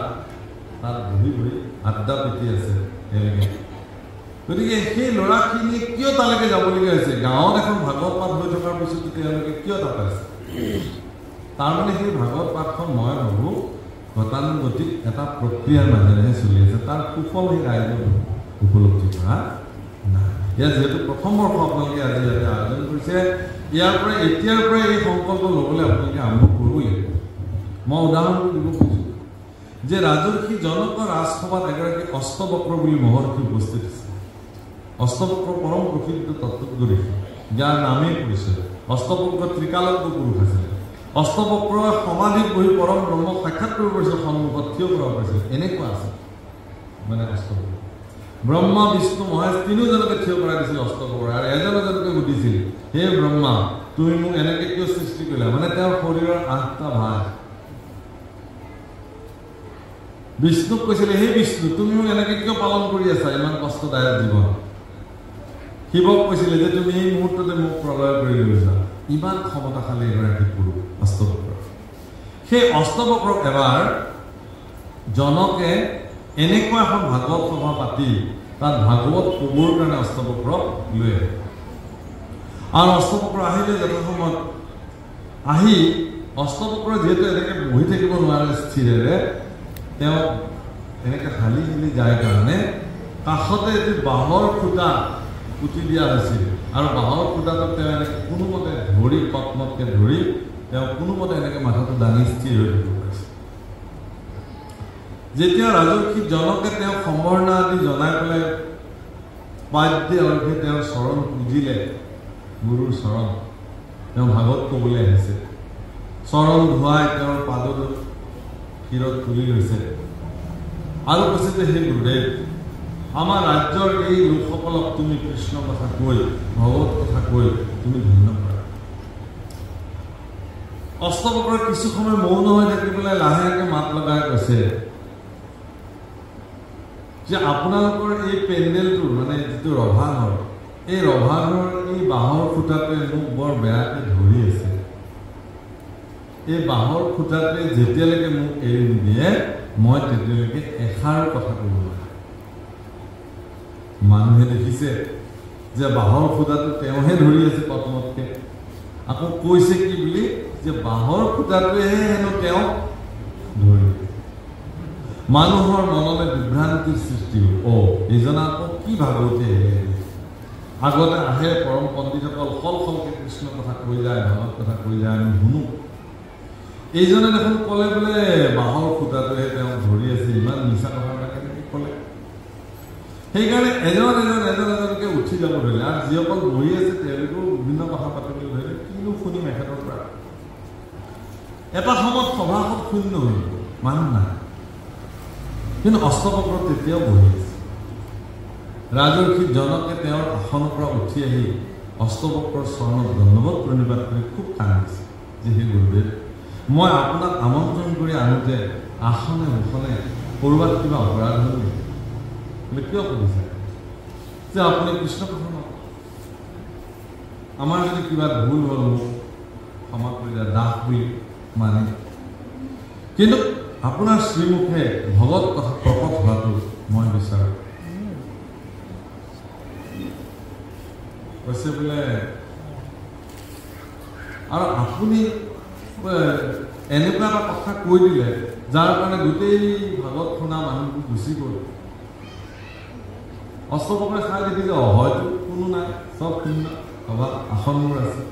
তাত বহি বহি আড্ডা পিটি আছে এনেকৈ গতিকে সেই ল'ৰাখিনি কিয় তালৈকে যাবলগীয়া হৈছে গাঁৱত এখন ভাগৱত পাঠ হৈ থকাৰ পিছতো তেওঁলোকে কিয় তাত আছে তাৰমানে সেই ভাগৱত পাঠখন মই ভাবোঁ গতানুগতিক এটা প্ৰক্ৰিয়াৰ মাজেৰেহে চলি আছে তাৰ সুফল সেই ৰাইজৰ উপলব্ধি কৰা নাই ইয়াত যিহেতু প্ৰথম বৰ্ষ আপোনালোকে আজি ইয়াতে আয়োজন কৰিছে ইয়াৰ পৰা এতিয়াৰ পৰাই এই সংকল্প ল'বলৈ আপোনালোকে আৰম্ভ কৰিবই লাগিব মই উদাহৰণটো দিব খুজিছোঁ যে ৰাজৰ্ষি জনক ৰাজসভাত এগৰাকী অষ্টবক্ৰ বুলি মহৰ্ষি উপস্থিত আছে অষ্টবক্ৰ পৰম প্ৰসিদ্ধ তত্ত্বজ্ঞ ঋষি যাৰ নামেই পৰিচয় অষ্টবক্ৰ ত্ৰিকালজ্ঞ পুৰুষ আছিলে অষ্টবক্ৰই সমাধিত বহি পৰম ব্ৰহ্মক সাক্ষাৎ কৰিব পাৰিছিল সন্মুখত থিয় কৰাব পাৰিছিল এনেকুৱা আছে মানে অষ্টবক্ৰ ব্ৰহ্মা বিষ্ণু মহেশ তিনিওজনকে থিয় কৰাই দিছিল অষ্টবক্ৰই আৰু এজনকে সুধিছিল হে ব্ৰহ্মা তুমি মোক এনেকৈ কিয় সৃষ্টি কৰিলা মানে তেওঁৰ শৰীৰৰ 8টা ভাগ বিষ্ণুক কৈছিলে হে বিষ্ণু তুমি মোক এনেকৈ কিয় পালন কৰি আছা ইমান কষ্টদায়ক জীৱন শিৱক কৈছিলে যে তুমি এই মুহূৰ্ততে মোক প্ৰলয় কৰি লৈছা ইমান ক্ষমতাশালী এগৰাকী পুৰুষ অষ্টবক্ৰ সেই অষ্টবক্ৰক এবাৰ জনকে এনেকুৱা এখন ভাগৱত সভা পাতি তাত ভাগৱত ক'বৰ কাৰণে অষ্টবক্ৰক লৈ আহে আৰু অষ্টবক্ৰ আহিলে যথাসময়ত আহি অষ্টবক্ৰ যিহেতু এনেকৈ বহি থাকিব নোৱাৰে স্থিৰেৰে তেওঁ এনেকৈ হালি হালি যায় কাৰণে কাষতে এটি বাঁহৰ খুঁটা পুতি দিয়া হৈছিল আৰু বাঁহৰ খুঁটাটোত তেওঁ এনেকৈ কোনোমতে ধৰি পত্মতকৈ ধৰি তেওঁ কোনোমতে এনেকৈ মাথাটো দাঙি স্থিৰ হৈ থাকিব পাৰিছিল যেতিয়া ৰাজৰ্ষি জনকে তেওঁক সম্বৰ্ধনা আদি জনাই পেলাই পাদ্য অৰ্থে তেওঁৰ চৰণ পুজিলে গুৰুৰ চৰণ তেওঁ ভাগৱত ক'বলৈ আহিছে চৰণ ধুৱাই তেওঁৰ পাদত শিৰত তুলি লৈছে আৰু কৈছে যে হে গুৰুদেৱ আমাৰ ৰাজ্যৰ এই লোকসকলক তুমি কৃষ্ণ কথা কৈ ভগৱত কথা কৈ তুমি ধন্য কৰা অষ্টবক্ৰই কিছু সময় মৌন হৈ থাকি পেলাই লাহেকৈ মাত লগাই কৈছে যে আপোনালোকৰ এই পেণ্ডেলটোৰ মানে যিটো ৰভাঘৰ এই ৰভাঘৰৰ এই বাঁহৰ খুঁটাটোৱে মোক বৰ বেয়াকৈ ধৰি আছে এই বাঁহৰ খুঁটাটোৱে যেতিয়ালৈকে মোক এৰি নিদিয়ে মই তেতিয়ালৈকে এষাৰ কথা ক'ব নোৱাৰো মানুহে দেখিছে যে বাঁহৰ খুঁটাটো তেওঁহে ধৰি আছে পত্মতকৈ আকৌ কৈছে কি বুলি যে বাঁহৰ খুঁটাটোৱেহে হেনো তেওঁক ধৰি মানুহৰ মনলৈ বিভ্ৰান্তিৰ সৃষ্টি হ'ল এইজনা আকৌ কি ভাগৱতী আগতে আহে পৰম পণ্ডিতসকল সলসলকৈ কৃষ্ণ কথা কৈ যায় ভাগৱত কথা কৈ যায় আমি শুনো এইজনে দেখোন ক'লে বোলে বাঁহৰ খুঁটাটোহে তেওঁক ধৰি আছে ইমান মিছা কথা কেনেকৈ ক'লে সেইকাৰণে এজনকৈ উঠি যাব ধৰিলে আৰু যিসকল বহি আছে তেওঁলোকেও বিভিন্ন কথা পাতিবলৈ ধৰিলে কিনো শুনিম এখেতৰ পৰা এটা সময়ত সভাসদ শূন্য হৈ গ'ল মানুহ নাই কিন্তু অষ্টবক্ৰ তেতিয়াও বহি আছে ৰাজৰ্ষি জনকে তেওঁৰ আসনৰ পৰা উঠি আহি অষ্টবক্ৰৰ চৰণত ধন্যবাদ প্ৰণিপাত কৰি খুব কান্দিছে যে হে গুৰুদেৱ মই আপোনাক আমন্ত্ৰণ কৰি আনোতে আসনে মুখনে ক'ৰবাত কিবা অপৰাধ হ'ল নেকি কিয় সুধিছে যে আপুনি কৃষ্ণ কথা নকয়। আমাৰ যদি কিবা ভুল হ'ল মোক ক্ষমা কৰি দিয়া, দাস বুলি মানে। কিন্তু আপোনাৰ শ্ৰীমুখে ভগৱত কথা প্ৰকট হোৱাটো মই বিচাৰোঁ। কৈছে বোলে আৰু আপুনি এনেকুৱা এটা কথা কৈ দিলে যাৰ কাৰণে গোটেই ভাগৱত শুনা মানুহবোৰ গুচি গ'ল। অষ্টপকৰে চাই দেখি যে হয়তো কোনো নাই, চব শূন্য, সভা আসনবোৰ আছে।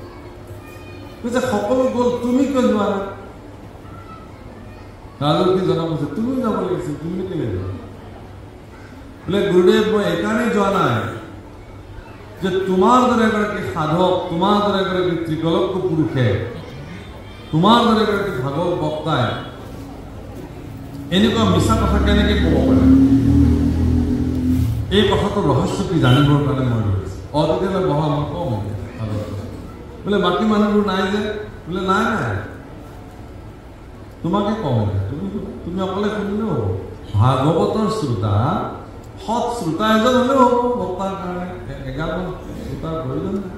কৈছে সকলো গ'ল, তুমি কিয় যোৱা নাই? ৰাজৰ্ষি জনাব কৈছে তুমি যাব লাগিছিল, তুমি কেলে যোৱা? বোলে গুৰুদেৱ মই এইকাৰণেই যোৱা নাই যে তোমাৰ দৰে এগৰাকী সাধক, তোমাৰ দৰে এগৰাকী ত্ৰিকলজ্ঞ পুৰুষে, তোমাৰ দৰে এগৰাকী ভাগৱত বক্তাই এনেকুৱা মিছা কথা কেনেকৈ ক'ব পাৰে? এই কথাটো ৰহস্য কি জানিবৰ কাৰণে মই ৰৈছোঁ। তেতিয়াহ'লে বহা মই কম বোলে বাকী মানুহবোৰ নাই যে, বোলে নাই নাই তোমাকে কম, তুমি অকলে শুনিলেও হ'ব। ভাগৱতৰ শ্ৰোতা, সৎ শ্ৰোতা এজন হ'লেও হ'ব বক্তাৰ কাৰণে, 11জন শ্ৰোতাৰ প্ৰয়োজন নাই।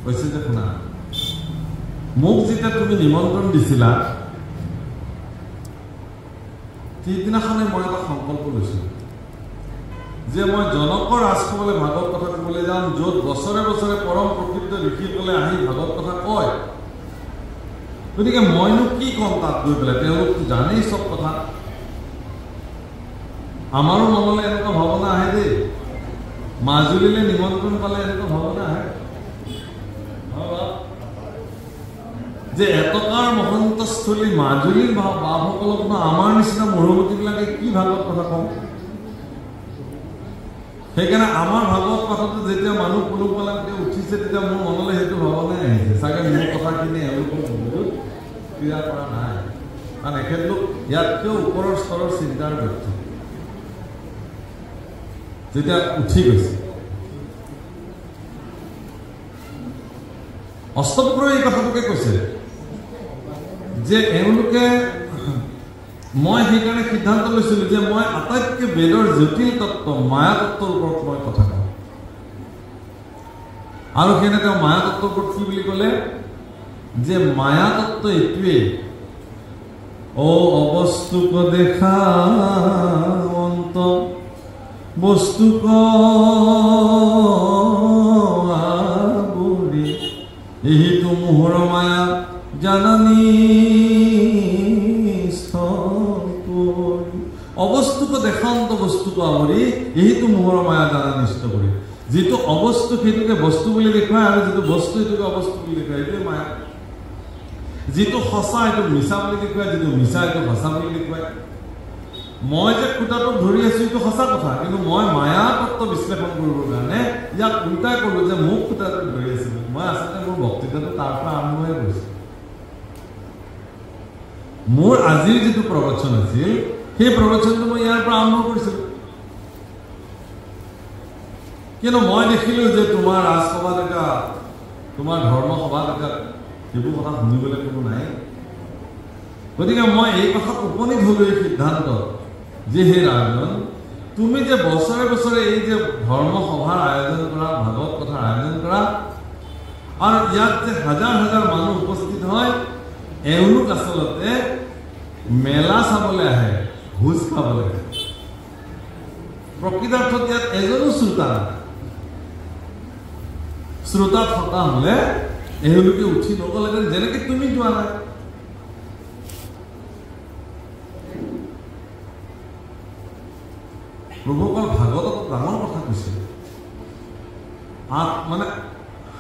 কৈছে যে শুনা, মোক যেতিয়া তুমি নিমন্ত্ৰণ দিছিলা সেইদিনাখনে মই এটা সংকল্প লৈছিলোঁ যে মই জনকৰ ৰাজসভালৈ ভাগৱত কথা ক'বলৈ যাম, য'ত বছৰে বছৰে পৰম প্ৰকৃত ঋষিসকলে আহি ভাগৱত কথা কয়। গতিকে মইনো কি ক'ম তাত গৈ পেলাই? তেওঁলোকতো জানেই চব কথা। আমাৰো মনলৈ এনেকুৱা ভাৱনা আহে দেই, মাজুলীলৈ নিমন্ত্ৰণ পালে এনেকুৱা ভাৱনা আহে যে এটকাৰ মহন্তস্থলী মাজুলীৰ বাপসকলক আমাৰ নিচিনা মৰমতীবিলাকে কি ভাগৱত কথা কওঁ। সেইকাৰণে আমাৰ ভাগৱত কথাটো যেতিয়া মানুহ কোনো পালাকে উঠিছে তেতিয়া মোৰ মনলৈ সেইটো ভাৱনাই আহিছে, চাগে মোৰ কথাখিনি এওঁলোকৰ বহুত ক্ৰিয়া কৰা নাই। কাৰণ এখেতলোক ইয়াতকৈও ওপৰৰ স্তৰৰ চিন্তাৰ ব্যক্তি। যেতিয়া উঠি গৈছে অষ্টপকৰে এই কথাটোকে কৈছে যে এওঁলোকে, মই সেইকাৰণে সিদ্ধান্ত লৈছিলোঁ যে মই আটাইতকৈ বেদৰ জটিল তত্ত্ব মায়া তত্ত্বৰ ওপৰত মই কথা কওঁ। আৰু সেইনে তেওঁ মায়া তত্ত্বৰ ওপৰত কি বুলি ক'লে যে মায়া তত্ত্ব এইটোৱেই, অবস্তুক দেখা অন্ত বস্তুক আবৰি এইটো মোহৰ মায়া জাননী। অবস্তুক দেখান্ত বস্তুক আৱৰি এইটো মোহৰ মায়া জানা নিষ্ঠ কৰি। যিটো অবস্তু সেইটোকে বস্তু বুলি দেখুৱায় আৰু যিটো বস্তু সেইটোকে অবস্তু বুলি দেখুৱায়, এইটোৱে মায়া। যিটো সঁচা এইটো মিছা বুলি দেখুৱায়, যিটো মিছা এইটো সঁচা বুলি দেখুৱায়। মই যে খুটাটো ধৰি আছো এইটো সঁচা কথা, কিন্তু মই মায়া তত্ত্ব বিশ্লেষণ কৰিবৰ কাৰণে ইয়াক উল্টাই ক'লো যে মোক খুটাটো ধৰি আছিলো। মই আচলতে মোৰ বক্তৃতাটো তাৰ পৰা আৰম্ভ হৈ গৈছো। মোৰ আজিৰ যিটো প্ৰবচন আছিল সেই প্ৰবচনটো মই ইয়াৰ পৰা আৰম্ভ কৰিছিলো। কিন্তু মই দেখিলো যে তোমাৰ ৰাজসভা ডেকা, তোমাৰ ধৰ্মসভা ডেকা সেইবোৰ কথা শুনিবলৈ কোনো নাই। গতিকে মই এই কথাত উপনীত হলো এই সিদ্ধান্ত যে হে ৰাজন, তুমি যে বছৰে বছৰে এই যে ধৰ্মসভাৰ আয়োজন কৰা, ভাগৱত কথাৰ আয়োজন কৰা, আৰু ইয়াত যে হাজাৰ হাজাৰ মানুহ উপস্থিত হয়, এওঁলোক আচলতে মেলা চাবলৈ আহে, ভোজ খাবলৈ আহে। প্ৰকৃতাৰ্থত ইয়াত এজনো শ্ৰোতা নাই। শ্ৰোতা থকা হলে এওঁলোকে উঠি নগ'লেহেঁতেন, যেনেকে তুমি যোৱা নাই। প্ৰভুসকল ভাগৱতত ডাঙৰ কথা কৈছে। মানে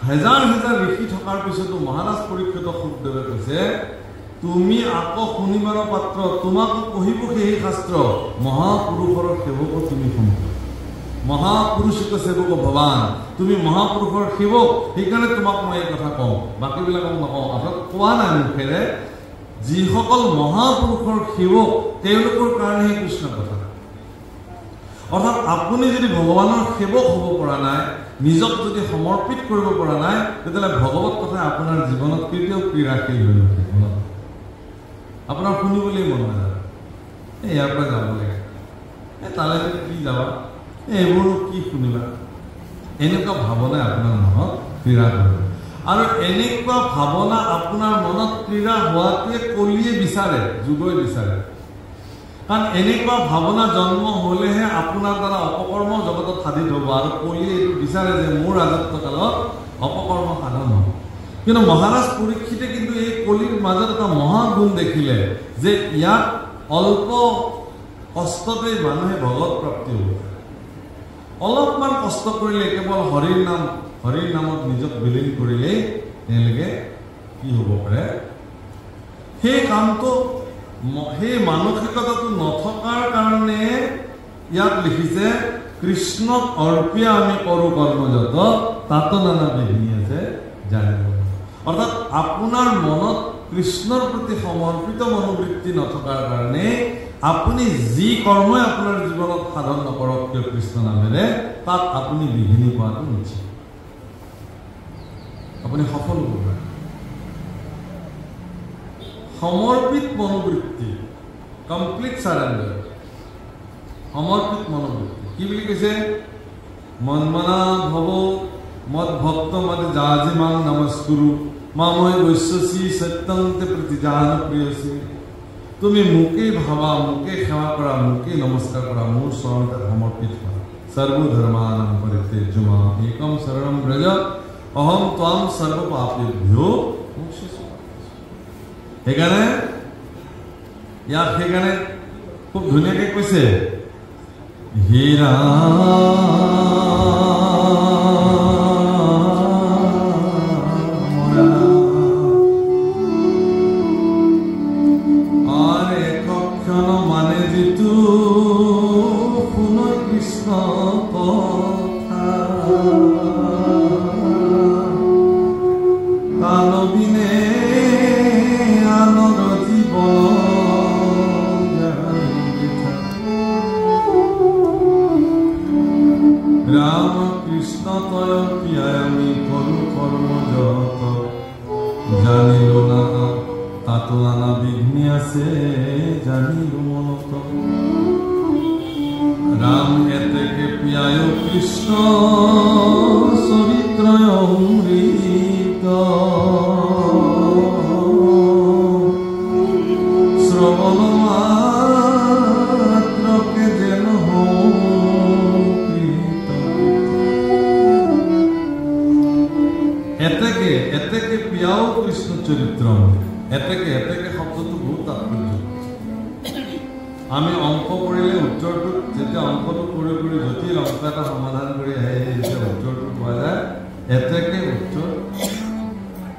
হেজাৰ হেজাৰ ঋষি থকাৰ পিছতো মহাৰাজ পৰীক্ষিত শুকদেৱে কৈছে, তুমি আকৌ শুনিবাৰ পাত্ৰ, তোমাকো পঢ়িব সেই শাস্ত্ৰ, মহাপুৰুষৰ সেৱক তুমি শুনিব। মহাপুৰুষিক সেৱক ভৱান, তুমি মহাপুৰুষৰ সেৱক, সেইকাৰণে তোমাক মই এই কথা কওঁ, বাকীবিলাকক নকওঁ। অৰ্থাৎ কোৱা নাই মুখেৰে, যিসকল মহাপুৰুষৰ সেৱক তেওঁলোকৰ কাৰণেহে কৃষ্ণ কথা। অৰ্থাৎ আপুনি যদি ভগৱানৰ সেৱক হ'ব পৰা নাই, নিজক যদি সমৰ্পিত কৰিব পৰা নাই, তেতিয়াহ'লে ভগৱত কথাই আপোনাৰ জীৱনত কেতিয়াও ক্ৰীড়াশীল হৈ নুঠে। আপোনাৰ শুনিবলৈ মন নাযায়, ইয়াৰ পৰা যাব লাগে। তালৈ কি যাবা, এইবোৰ কি শুনিবা, এনেকুৱা ভাৱনাই আপোনাৰ মনত ক্ৰীড়া কৰিব। আৰু এনেকুৱা ভাৱনা আপোনাৰ মনত ক্ৰীড়া হোৱাটোৱে কলিয়ে বিচাৰে, যুগই বিচাৰে। কাৰণ এনেকুৱা ভাৱনা জন্ম হ'লেহে আপোনাৰ দ্বাৰা অপকৰ্ম জগতত সাধিত হ'ব। আৰু কলিয়ে এইটো বিচাৰে যে মোৰ ৰাজত্ব কালত অপকৰ্ম সাধন হ'ব। কিন্তু মহাৰাজ পৰীক্ষিতে কিন্তু এই কলিৰ মাজত এটা মহাগুণ দেখিলে যে ইয়াত অল্প কষ্টতেই মানুহে ভগৱত প্ৰাপ্তি হ'ব। অলপমান কষ্ট কৰিলে, কেৱল হৰিৰ নামত নিজক বিলীন কৰিলেই তেওঁলোকে কি হ'ব পাৰে, সেই কামটো, সেই মানসিকতাটো নথকাৰ কাৰণে ইয়াত লিখিছে কৃষ্ণক অৰ্পিয়া আমি কৰোঁ কৰ্মযত তাতো নানা বিঘিনি আছে জানিব। অৰ্থাৎ আপোনাৰ মনত কৃষ্ণৰ প্ৰতি সমৰ্পিত মনোবৃত্তি নথকাৰ কাৰণে আপুনি যি কৰ্মই আপোনাৰ জীৱনত সাধন নকৰক কিয় কৃষ্ণ নামেৰে, তাত আপুনি বিঘিনি পোৱাটো নিশ্চিত, আপুনি সফল হ'ব পাৰে। সমৰ্পিত মনোবৃত্তি, কমপ্লিট চাৰেণ্ডাৰ, সমৰ্পিত মনোবৃত্তি কি বুলি কৈছে? মন্মনা ভৱ মদ ভক্ত মদ জাজি মাং নমস্কুৰু মাময় বৈশ্যসী সত্যন্তে প্ৰতিজান প্ৰিয়সী। তুমি মোকেই ভাবা, মোকে সেৱা কৰা, মোকেই নমস্কাৰ কৰা, মোৰ চৰণতে সমৰ্পিত হোৱা। সৰ্বধৰ্মানাং পৰিত্যজ্য মাং একম শৰণম ব্ৰজ অহম ত্বাম সৰ্ব পাপেভ্যো মোক্ষয়িষ্যামি। সেইকাৰণে খুব ধুনীয়াকে কৈছে, হে মানে যিটো শুনো কৃষ্ণ কথা, তানবিনে আনন্দ জীবন। রাম কৃষ্ণ তয় প্রিয়ায় আমি করু কর্মযত, জানিল না তাতো নানা বিঘ্নি আছে জানিল মনত। রাম এতেকে প্রিয়ায় কৃষ্ণ চরিত্র অমৃত, শ্রবণ মাত্রকে যেন এতেকে প্রিয়াও কৃষ্ণ চরিত্র। এতেকে শব্দটো বহুত তাৎপৰ্য। আমি অংক কৰিলে উত্তৰটো যেতিয়া অংকটো কৰি জটিল অংক এটা সমাধান কৰি আহে, যেতিয়া উত্তৰটো পোৱা যায় এতেকে উত্তৰ।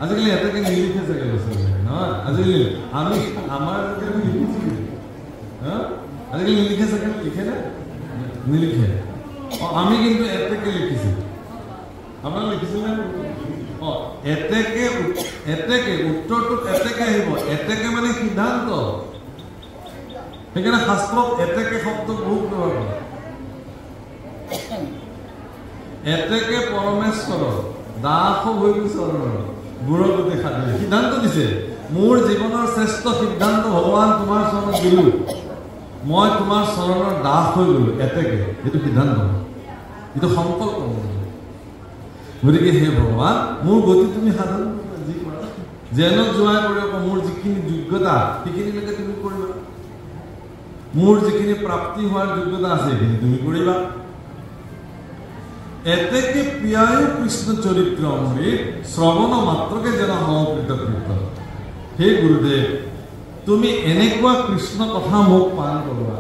আজিকালি এতেকে নিলিখে চাগে নহয়, আজিকালি আমি আমাৰ লিখিছিলো, আজিকালি নিলিখে চাগে, লিখে নে নিলিখে? আমি কিন্তু এতেকে লিখিছিলো। আপোনাৰ লিখিছিলে? এতেকে উত্তৰটোত এতেকে আহিব। এতেকে মানে সিদ্ধান্ত। সেইকাৰণে শাস্ত্ৰত এতেকে শব্দ বহুত ব্যৱহাৰ কৰে। এতেকে পৰমেশ্বৰ দাস হৈ চৰণৰ গুৰুগতি সাধু সিদ্ধান্ত দিছে, মোৰ জীৱনৰ শ্ৰেষ্ঠ সিদ্ধান্ত ভগৱান তোমাৰ চৰণত দিলো, মই তোমাৰ চৰণৰ দাস হৈ গলো। এতেকে এইটো সিদ্ধান্ত, এইটো সংকল্প। গতিকে হে ভগৱান, মোৰ গতি তুমি সাধন যি কৰা, যেনক জোৱাই কৰিব, মোৰ যিখিনি যোগ্যতা সেইখিনিলৈকে তুমি কৰিবা, মোৰ যিখিনি প্ৰাপ্তি হোৱাৰ যোগ্যতা আছে সেইখিনি তুমি কৰিবা। এতেকে প্ৰিয়ায় কৃষ্ণ চৰিত্ৰ অমৃত, শ্ৰৱণ মাত্ৰকে যেন সমকৃত কৃত। হে গুৰুদেৱ, তুমি এনেকুৱা কৃষ্ণ কথা মোক পান কৰোৱা,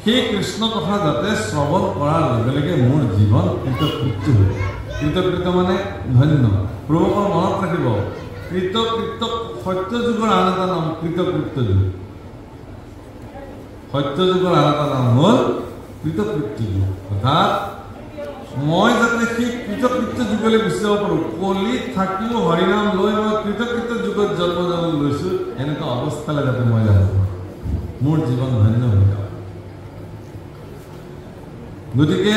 সেই কৃষ্ণ কথা যাতে শ্ৰৱণ কৰাৰ লগে লগে মোৰ জীৱন কৃতকৃত্য হয়। কৃতকৃত মানে ধন্য। প্ৰভুকৰ মনত ৰাখিব, কৃতকৃত্য সত্য যুগৰ আন এটা নাম কৃতকৃত্য যুগ। সত্য যুগৰ আন এটা নাম হ'ল কৃতকৃত্য যুগ। অৰ্থাৎ মই যাতে সেই কৃতকৃত্য যুগলৈ গুচি যাব পাৰোঁ, কলিত থাকিও হৰিনাম লৈ মই কৃতকৃত্য যুগত জন্ম লৈছো, এনেকুৱা অৱস্থালৈ যাতে মই যাব পাৰোঁ, মোৰ জীৱন ধন্য হৈ যাব। গতিকে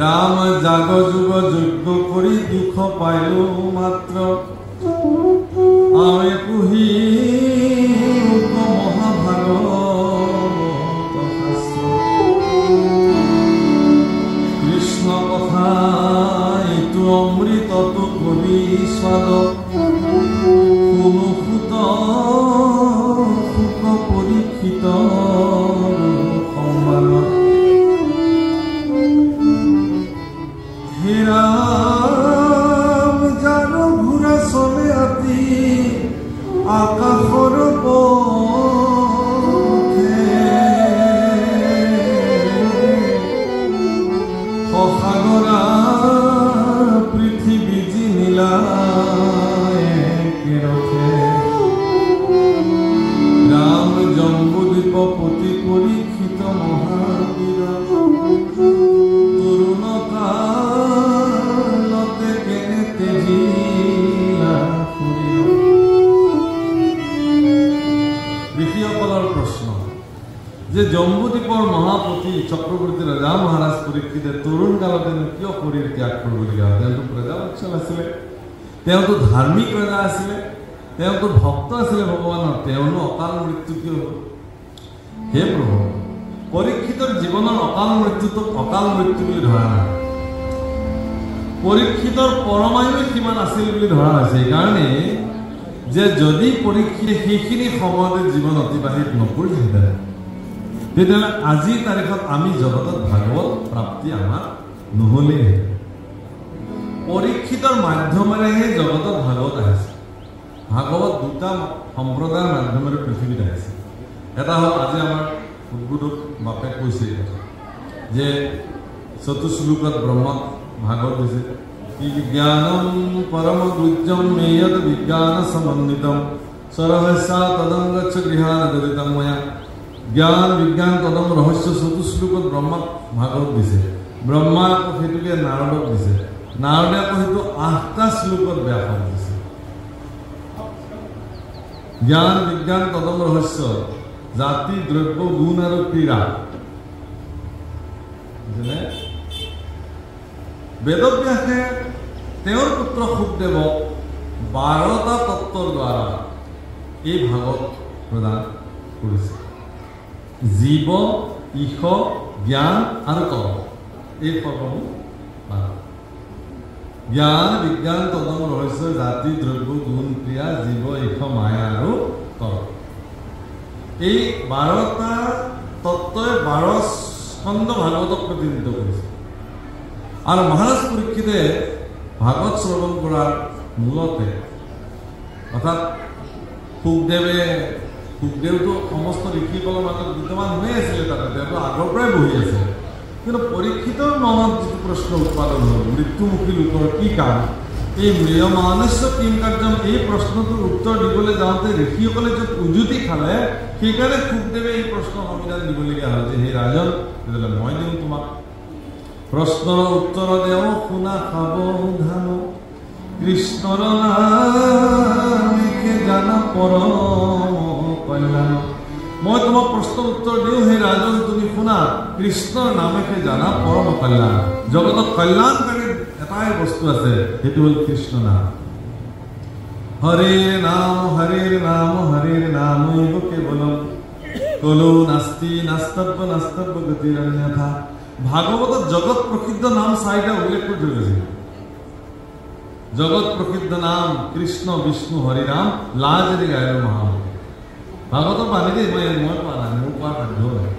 ৰাম জাগ যুগ যজ্ঞ কৰি দুখ পাইলো মাত্ৰ, আমি পুহি মহাভাগৱত শাস্ত্ৰ। চক্ৰৱৰ্তী ৰজা মহাৰাজ পৰীক্ষিতে তৰুণ কালতে কিয় শৰীৰ ত্যাগ কৰিবলগীয়া হ'ল? তেওঁতো প্ৰজাবৎসল আছিলে, তেওঁতো ধাৰ্মিক ৰজা আছিলে, তেওঁতো ভক্ত আছিলে ভগৱানৰ, তেওঁনো অকাল মৃত্যু কিয় হ'ল? হে প্ৰভু, পৰীক্ষিতৰ জীৱনৰ অকাল মৃত্যুটোক অকাল মৃত্যু বুলি ধৰা নাই, পৰীক্ষিতৰ পৰমায়ুৰ কিমান আছিল বুলি ধৰা হৈছে। সেইকাৰণে যে যদি পৰীক্ষিতে সেইখিনি সময়তে জীৱন অতিবাহিত নকৰিলেহেঁতেন, তেতিয়াহ'লে আজিৰ তাৰিখত আমি জগতত ভাগৱত প্ৰাপ্তি আমাৰ নহ'লেহেঁতেন। পৰীক্ষিতৰ মাধ্যমেৰেহে জগতত ভাগৱত আহিছে। ভাগৱত দুটা সম্প্ৰদায়ৰ মাধ্যমেৰে পৃথিৱীত আহিছে। এটা হ'ল আজি আমাৰ উদ্বোধক বাপে কৈছে যে চতুশ্লোকত ব্ৰহ্মক ভাগৱত দিছে, জ্ঞানম পৰম গুজ্জম মেয়ত বিজ্ঞান সমন্বিতম সৰহস্যা তদং গচ্ছ গৃহান দৰিতম ময়া। জ্ঞান বিজ্ঞান তদম ৰহস্য চতুশ্লোকত ব্ৰহ্মক ভাগৱত দিছে, ব্ৰহ্মা আকৌ সেইটোকে নাৰদক দিছে, নাৰদে আকৌ সেইটো 8টা শ্লোকত ব্যাসক দিছে। জ্ঞান বিজ্ঞান তদম ৰহস্য জাতি দ্ৰব্য গুণ আৰু ক্ৰীড়া। বেদব্যাসে তেওঁৰ পুত্ৰ শুকদেৱক 12টা তত্বৰ দ্বাৰা এই ভাগৱত প্ৰদান কৰিছে। জীৱ, ঈশ, জ্ঞান আৰু কৰ্ম, এই কৰ্মবোৰ জ্ঞান বিজ্ঞান তদম ৰহস্য জাতি দ্ৰব্য গুণ ক্ৰিয়া জীৱ, ঈশ, মায়া আৰু কৰ্ম। এই 12টা তত্ত্বই 12 স্কন্ধ ভাগৱতক প্ৰতিনিধিত্ব কৰিছে। আৰু মহাৰাজ পৰীক্ষিতে ভাগৱত শ্ৰৱণ কৰাৰ মূলতে অৰ্থাৎ শুকদেৱটো সমস্ত ঋষিসকলৰ মাজত বিদ্যমান হৈ আছিলে, তাতে তেওঁতো আগৰ পৰাই বহি আছে। কিন্তু পৰীক্ষিতৰ মনত যিটো প্ৰশ্ন উৎপাদন হ'ল, মৃত্যুমুখী লোকৰ কি কাম, এই মৃয়মানুষ্য কিম কাৰ্যম, এই প্ৰশ্নটোৰ উত্তৰ দিবলৈ যাওঁতে ঋষিসকলে যে উজুতি খালে, সেইকাৰণে শুকদেৱে এই প্ৰশ্ন সমাধান দিবলগীয়া হ'ল যে সেই ৰাজন, তেতিয়াহ'লে মই দিওঁ তোমাক প্ৰশ্নৰ উত্তৰ দেও শুনা খাব ধান কৃষ্ণৰ নামে জানা পৰম কল্যাণ। মই তোমাক প্ৰশ্নৰ উত্তৰ দিওঁ, সেই ৰাজন তুমি শুনা, কৃষ্ণৰ নামেকে জানা পৰম কল্যাণ। জগতত কল্যাণকাৰী এটাই বস্তু আছে, সেইটো হ'ল কৃষ্ণ নাম। হৰিৰ নাম হৰিৰ নাম হৰিৰ নামৈব কেৱলম কলো নাস্তি নাস্তব্য নাস্তব্য গতিৰ অন্যথা। ভাগৱতত জগত প্ৰসিদ্ধ নাম 4টা উল্লেখ কৰি থৈ গৈছে। জগত প্ৰসিদ্ধ নাম কৃষ্ণ বিষ্ণু হৰি নাম লাজেৰে গায়ৰ মহামুখে। ভাগৱতৰ পানী দেই, মই কোৱা নাই, মোৰ কোৱা সাধ্য হয়।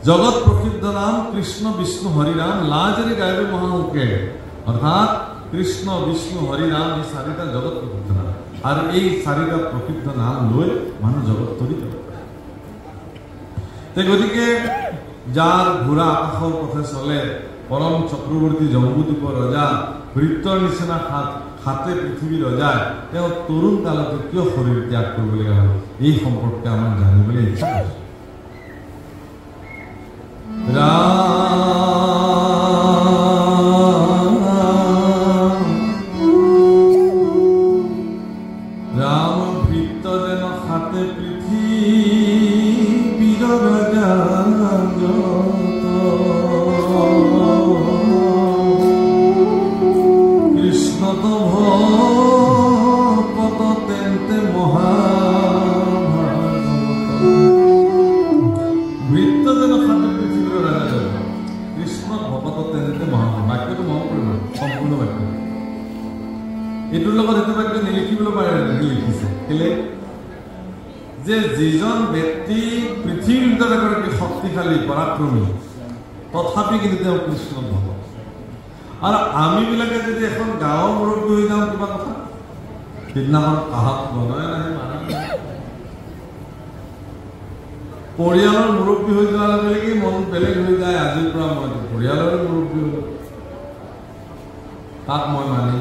জগত প্ৰসিদ্ধ নাম কৃষ্ণ বিষ্ণু হৰি নাম লাজেৰে গায়ৰ মহামুখে, অৰ্থাৎ কৃষ্ণ বিষ্ণু হৰি নাম এই 4টা জগত প্ৰসিদ্ধ নাম। আৰু এই 4টা প্ৰসিদ্ধ নাম লৈ মানুহ জগত তৰিত। গতিকে যাৰ ঘোঁৰা আকাশৰ পথে চলে, পৰম চক্ৰৱৰ্তী জম্বুদ্বীপৰ ৰজা, বৃত্তৰ নিচিনা হাতে পৃথিৱীৰ ৰজাই তেওঁ তৰুণ কালতে কিয় শৰীৰ ত্যাগ কৰিবলগীয়া হ'ল, এই সম্পৰ্কে আমাৰ জানিবলৈ ইচ্ছা আছে। ৰাম ভৃত্ত যেন হাতে পৃথিৱীৰ ৰজা কৃষ্ণ তো ভকত তেন্তে মহাভাগৱত। ভৃত্ত যেন হাতে পৃথিৱীৰ ৰাজা, কৃষ্ণ ভকত তেন্তে মহাভাগৱত। বাক্যটো মনত পৰিব, সম্পূৰ্ণ বাক্য। এইটোৰ লগত এইটো বাক্য নিলিখিবলৈ পাৰে, লিখিছে কেলে যে যিজন ব্যক্তি পৃথিৱীৰ ভিতৰত এগৰাকী শক্তিশালী পৰাক্ৰমী, তথাপি কিন্তু তেওঁ কৃষ্ণ ভকত। আৰু আমিবিলাকে যদি এখন গাঁৱৰ মুৰব্বী হৈ যাওঁ, কিবা কথা সিদিনাখন আহাত বনাই নাহে, পৰিয়ালৰ মুৰব্বী হৈ যোৱাৰ লগে লগে মন বেলেগ হৈ যায়। আজিৰ পৰা মই পৰিয়ালৰে মুৰব্বী হ'লো, তাক মই মানি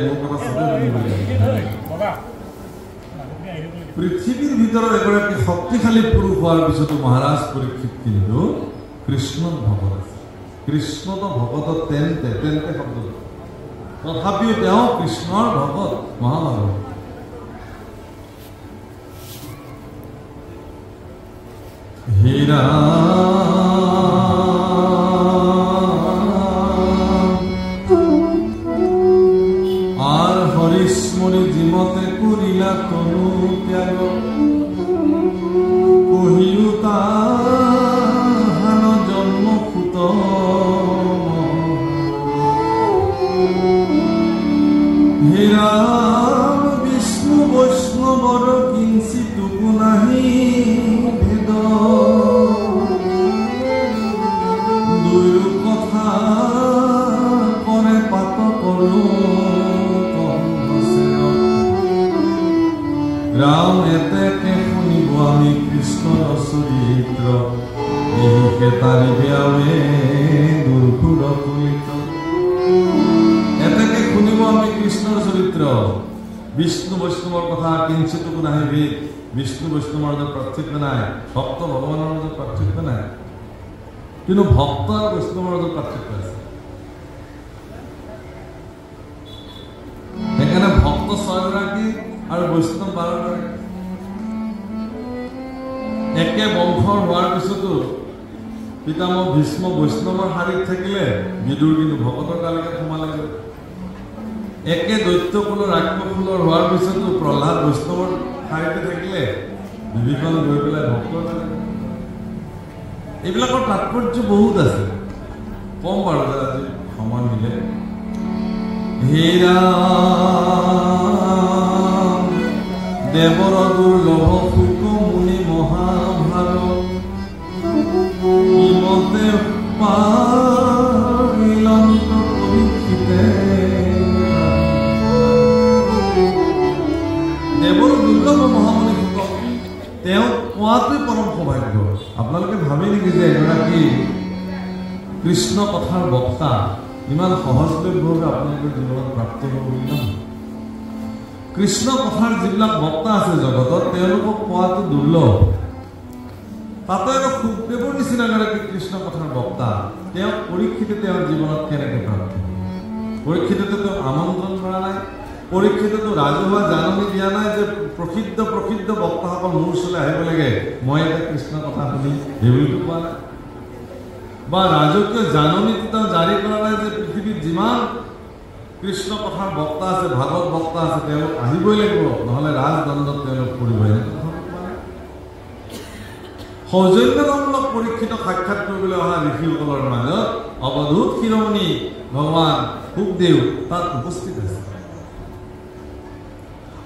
মোৰ কথা চবে শুনিব লাগিব। পৃথিৱীৰ ভিতৰত এগৰাকী শক্তিশালী পুৰুষ হোৱাৰ পিছতো মহাৰাজ পৰীক্ষিত কিন্তু কৃষ্ণ ভকত আছে। কৃষ্ণত ভকত তেন্তে শব্দ, তথাপিও তেওঁ কৃষ্ণৰ ভকত মহাভাগৱত। হে ৰাম সুখে তাৰিবে আবে দুৰ্ঘুৰ তুলিত। এটাকে শুনিব আমি কৃষ্ণৰ চৰিত্ৰ। বিষ্ণু বৈষ্ণৱৰ কথা কিঞ্চিতকো নাহিবি। বিষ্ণু বৈষ্ণৱৰ মাজত পাৰ্থক্য নাই, ভক্ত ভগৱানৰ মাজত পাৰ্থক্য নাই, কিন্তু ভক্ত আৰু বৈষ্ণৱৰ মাজত পাৰ্থক্য আছে। সেইকাৰণে ভক্ত 6 গৰাকী আৰু বৈষ্ণৱ 12 গৰাকী। একে বংশৰ হোৱাৰ পিছতো পিতামহ ভীষ্ম বৈষ্ণৱৰ শাৰীত থাকিলে, বিদুৰ কিন্তু ভকতৰ তালিকাত সোমালে। একে দৈত্যকুলৰ ৰাক্ষসকুলৰ হোৱাৰ পিছতো প্ৰহ্লাদ বৈষ্ণৱৰ শাৰীতে থাকিলে, বিভীষণ গৈ পেলাই ভক্তৰ তালিকাত। এইবিলাকৰ তাৎপৰ্য বহুত আছে, কম বাৰু আজি সময় মিলে। হেৰাম দেৱৰ দুৰ্লভ সুখ মুনি মহাভাৰত ইমতে পাইলন্ত পৰীক্ষিতে। দেৱৰ দুৰ্লভ মহামুনি সুখ তেওঁ পোৱাটোৱে পৰম সৌভাগ্য। আপোনালোকে ভাবে নেকি যে এগৰাকী কৃষ্ণ কথাৰ বক্তা ইমান সহজলভ্যভাৱে আপোনালোকৰ জীৱনত প্ৰাপ্ত হ'ব বুলি নহয়। কৃষ্ণ কথাৰ যিবিলাক বক্তা আছে জগতত, তেওঁলোকক পোৱাটো দুৰ্লভ। তাতে আকৌ সুখদেৱৰ নিচিনা এগৰাকী কৃষ্ণ কথাৰ বক্তা, তেওঁক পৰীক্ষিতে তেওঁৰ জীৱনত কেনেকৈ প্ৰাপ্ত? পৰীক্ষিতেতো তেওঁ আমন্ত্ৰণ কৰা নাই, পৰীক্ষিতেতো ৰাজহুৱা জাননী দিয়া নাই যে প্ৰসিদ্ধ বক্তাসকল মোৰ ওচৰলৈ আহিব লাগে, মই এটা কৃষ্ণ কথা শুনি, সেইবুলিতো কোৱা নাই। বা ৰাজকীয় জাননীটো তেওঁ জাৰি কৰা নাই যে পৃথিৱীত যিমান কৃষ্ণ কথাৰ বক্তা আছে, ভাগৱত বক্তা আছে, তেওঁলোক আহিবই লাগিব, নহ'লে ৰাজদণ্ডত তেওঁলোক পৰিবই। সৌজন্যতামূলক পৰীক্ষিত সাক্ষাৎ কৰিবলৈ অহা ঋষিসকলৰ মাজত অৱধূত শিৰোমণি ভগৱান সুখদেৱ তাত উপস্থিত আছে।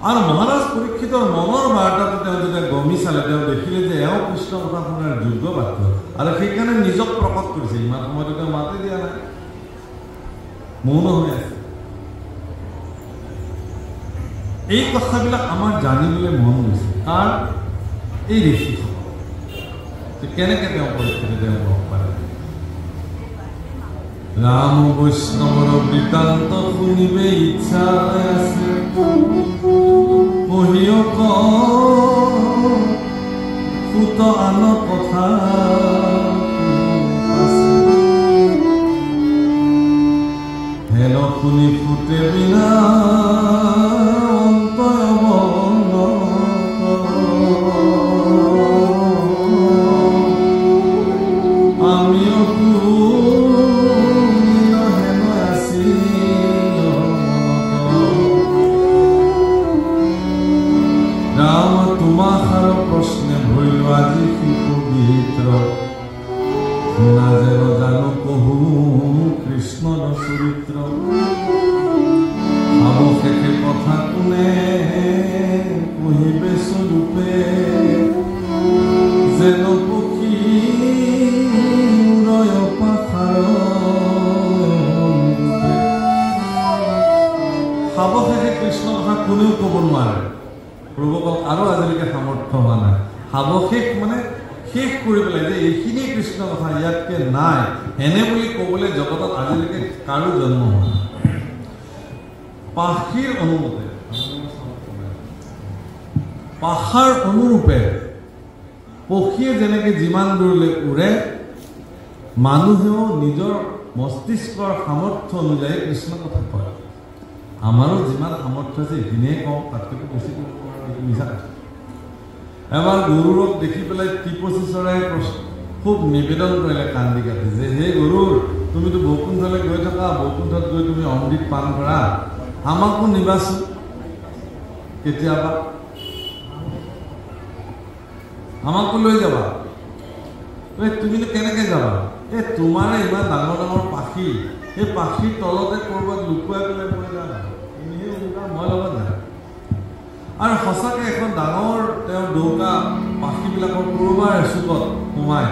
আৰু মহাৰাজ পৰীক্ষিতৰ মনৰ বাৰ্তাটো তেওঁ যেতিয়া গমি চালে, তেওঁ দেখিলে যে এওঁ কৃষ্ণ কথা শুনাৰ যোগ্য বাক্য, আৰু সেইকাৰণে নিজক প্ৰকট কৰিছে। ইমান সময়তো তেওঁ মাতে দিয়া নাই, মৌন হৈ আছে। এই কথাবিলাক আমাৰ জানিবলৈ মন গৈছে, কাৰ? এই ঋষিসকল। কেনেকে তেওঁ পৰীক্ষিতে তেওঁ লগ পালে? ৰাম বৈষ্ণৱৰ বৃত্তান্ত শুনিবে ইচ্ছা আছে, পঢ়িও কুত আন কথা হেন শুনি ফুটে বিনা প্ৰশ্নে ভৰিল আজি শিশুবিত্ৰ শুনা যেন জানো কহু কৃষ্ণৰ চৰিত্ৰ। অৱশেষে কথা কোনে কহিবে স্বৰূপে, যেন পক্ষী উৰয় পাথাৰ। অৱশেষে কৃষ্ণ কথা কোনেও ক'ব নোৱাৰে। প্ৰভুকক আৰু আজিলৈকে সামৰ্থ্য হোৱা নাই। সাৱশেষ মানে শেষ কৰি পেলাই যে এইখিনিয়ে কৃষ্ণ কথা, ইয়াতকে নাই, এনে বুলি ক'বলৈ জগতত আজিলৈকে কাৰো জন্ম হোৱা নাই। পাখীৰ অনুমতে, পাখাৰ অনুৰূপে পক্ষীয়ে যেনেকৈ যিমান দূৰলৈ উৰে, মানুহেও নিজৰ মস্তিষ্কৰ সামৰ্থ্য অনুযায়ী কৃষ্ণ কথা কয়। আমাৰো যিমান সামৰ্থ্য আছে এইখিনিয়ে কওঁ, তাতকৈ বেছি মিছা। এবাৰ গৰুৰক দেখি পেলাই টিপচী চৰাই খুব নিবেদন কৰিলে কান্দি কাটি যে, হে গৰুৰ, তুমিতো বৈকুণ্ঠলৈ গৈ থকা, বৈকুণ্ঠত গৈ তুমি অমৃত পান কৰা, আমাকো নিবাচোন কেতিয়াবা, আমাকো লৈ যাবা। তুমিতো কেনেকৈ যাবা? তোমাৰে ইমান ডাঙৰ ডাঙৰ পাখি, সেই পাখিৰ তলতে ক'ৰবাত লুকুৱাই পেলাই মই যাম, তুমিহে উল্টা, মই লগত যাম। আৰু সঁচাকৈ এখন ডাঙৰ তেওঁ দৌকা পাখিবিলাকৰ ক'ৰবাৰ এচুকত সোমাই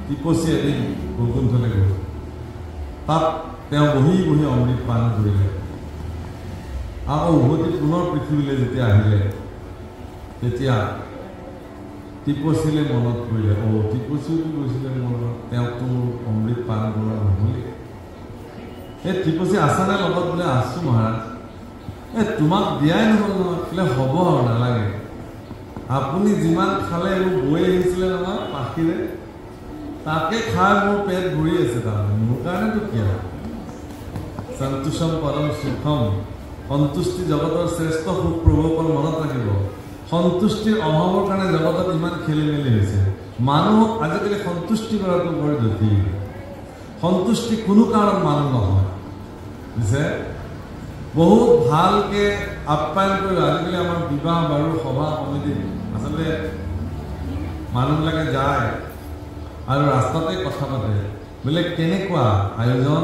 টিপচী এদিন বৈকুণ্ঠলৈ গ'ল। তাত তেওঁ বহি বহি অমৃত পান কৰিলে। আকৌ উভতি পুনৰ পৃথিৱীলৈ যেতিয়া আহিলে, তেতিয়া টিপচিলে মনত পৰিলে টিপচিওতো গৈছিলে মনত তেওঁকতো অমৃত পান কৰা নহ'লে এই টিপচি আছানে লগত বোলে আছোঁ মহাৰাজ তোমাক দিয়াই নহ'ল নহয় বোলে হ'ব আৰু নালাগে আপুনি যিমান খালে এইবোৰ বৈ আহিছিলে নহয় পাখিৰে তাকে খাই মোৰ পেট ভৰি আছে তাৰমানে মোৰ কাৰণেতো কি আৰু সন্তোষম পৰম সুখম সন্তুষ্টি জগতৰ শ্ৰেষ্ঠ সুখ প্ৰভু অকল মনত ৰাখিব সন্তুষ্টিৰ অভাৱৰ কাৰণে জগতত ইমান খেলি মেলি হৈছে মানুহক আজিকালি সন্তুষ্টি কৰাটো বৰ জটিল সন্তুষ্টি কোনো কাৰণত মানুহ নহয় বুজিছে বহুত ভালকে আপ্যায়ন কৰিলোঁ আজিকালি আমাৰ বিবাহ বাৰু সভা সমিতি আচলতে মানুহবিলাকে যায় আৰু ৰাস্তাতে কথা পাতে বোলে কেনেকুৱা আয়োজন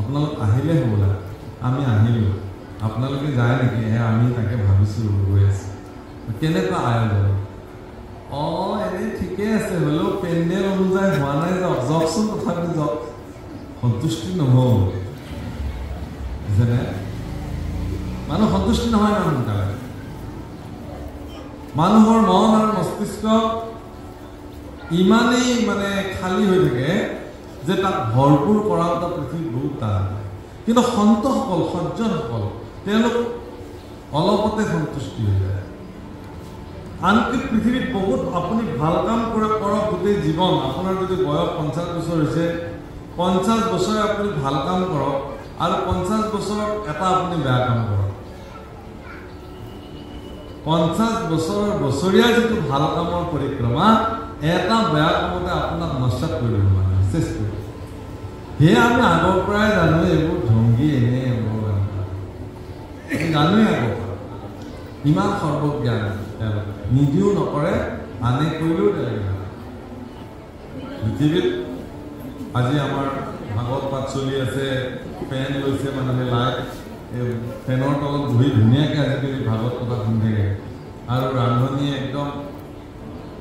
আপোনালোক আহিলে হ'বলা আমি আহিলোঁ আপোনালোকে যায় নেকি আমি তাকে ভাবিছোঁ গৈ আছোঁ কেনেকুৱা আয়োজন এনেই ঠিকে আছে হ'লেও পেণ্ডেল অনুযায়ী হোৱা নাই যাওকচোন তথাপি যাওক সন্তুষ্টি নহ'ল বুজিছেনে মানুহ সন্তুষ্টি নহয় ইমান সোনকালে মানুহৰ মন আৰু মস্তিষ্ক ইমানেই মানে খালী হৈ থাকে যে তাক ভৰপূৰ কৰা এটা পৃথিৱীত বহুত টান কিন্তু সন্তসকল সজ্জনসকল তেওঁলোক অলপতে সন্তুষ্টি হৈ যায় আনকি পৃথিৱীত বহুত আপুনি ভাল কাম কৰক গোটেই জীৱন আপোনাৰ যদি বয়স 50 বছৰ হৈছে 50 বছৰে আপুনি ভাল কাম কৰক আৰু 50 বছৰত এটা আপুনি বেয়া কাম কৰক 50 বছৰৰ বছৰীয়া যিটো ভাল কামৰ পৰিক্ৰমা এটা বেয়া কামতে আপোনাক নষ্ট কৰিব মানে চেষ্টা কৰিব সেয়ে আমি আগৰ পৰাই জানো এইবোৰ ঢংগী এনে জানোৱেই আগৰ পৰা ইমান সৰ্বজ্ঞান নিজেও নকৰে আনে কৰিলেও তেনেকৈ পৃথিৱীত আজি আমাৰ ভাগৱত পাঠ চলি আছে ফেন লৈছে মানুহে লাইট ফেনৰ তলত বহি ধুনীয়াকৈ আজিকালি ভাগৱত কথা শুনি থাকে আৰু ৰান্ধনীয়ে একদম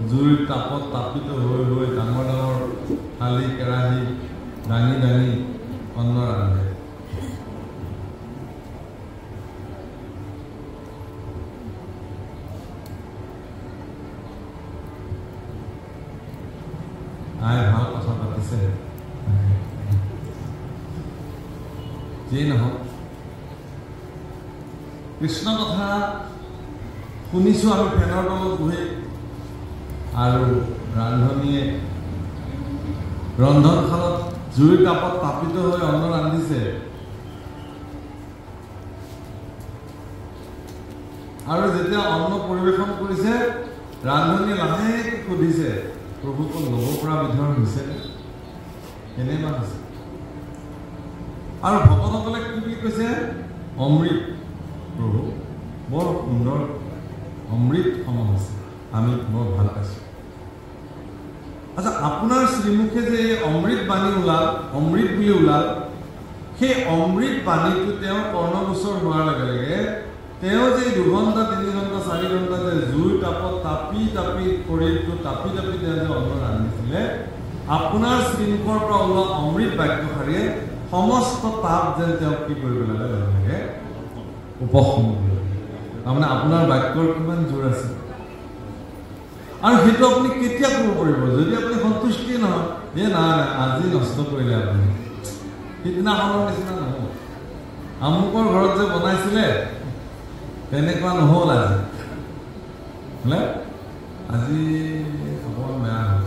জুইৰ তাপত তাপিত হৈ হৈ ডাঙৰ ডাঙৰ থালি কেৰাহী দাঙি দাঙি অন্ন ৰান্ধে ভাল কথা পাতিছে যিয়ে নহওক কৃষ্ণ কথা শুনিছোঁ আমি ফেনৰ তলত বহি আৰু ৰান্ধনীয়ে ৰন্ধনশালত জুইৰ তাপত তাপিত হৈ অন্ন ৰান্ধিছে আৰু যেতিয়া অন্ন পৰিৱেশন কৰিছে ৰান্ধনীয়ে লাহেকৈ সুধিছে প্ৰভুক ল'ব পৰা বিধৰ হৈছে কেনেবা হৈছে আৰু ভকতসকলে কি বুলি কৈছে অমৃত প্ৰভু বৰ সুন্দৰ অমৃত সম হৈছে আমি বৰ ভাল পাইছোঁ আচ্ছা আপোনাৰ শ্ৰীমুখে যে এই অমৃত বাণী ওলাল অমৃত বুলি ওলাল সেই অমৃত বাণীটো তেওঁৰ কৰ্ণগোচৰ হোৱাৰ লগে লগে তেওঁ যে 2 ঘণ্টা 3 ঘণ্টা 4 ঘণ্টা যে জুইৰ তাপত তাপি তাপি শৰীৰটো তাপি তাপি তেওঁ যে অন্ন ৰান্ধিছিলে আপোনাৰ শ্ৰীমুখৰ পৰা ওলোৱা অমৃত বাক্যশাৰীয়ে সমস্ত তাপ যেন তেওঁক কি কৰিব লাগে উপশম কৰিব তাৰমানে আপোনাৰ বাক্যৰ কিমান জোৰ আছে আৰু সেইটো আপুনি কেতিয়া কৰিব পাৰিব যদি আপুনি সন্তুষ্টি নহয় নাই আজি নষ্ট কৰিলে আপুনি সিদিনাখনৰ নিচিনা নহ'ব আমুকৰ ঘৰত যে বনাইছিলে তেনেকুৱা নহ'ল বোলে আজি অকণমান বেয়া হ'ল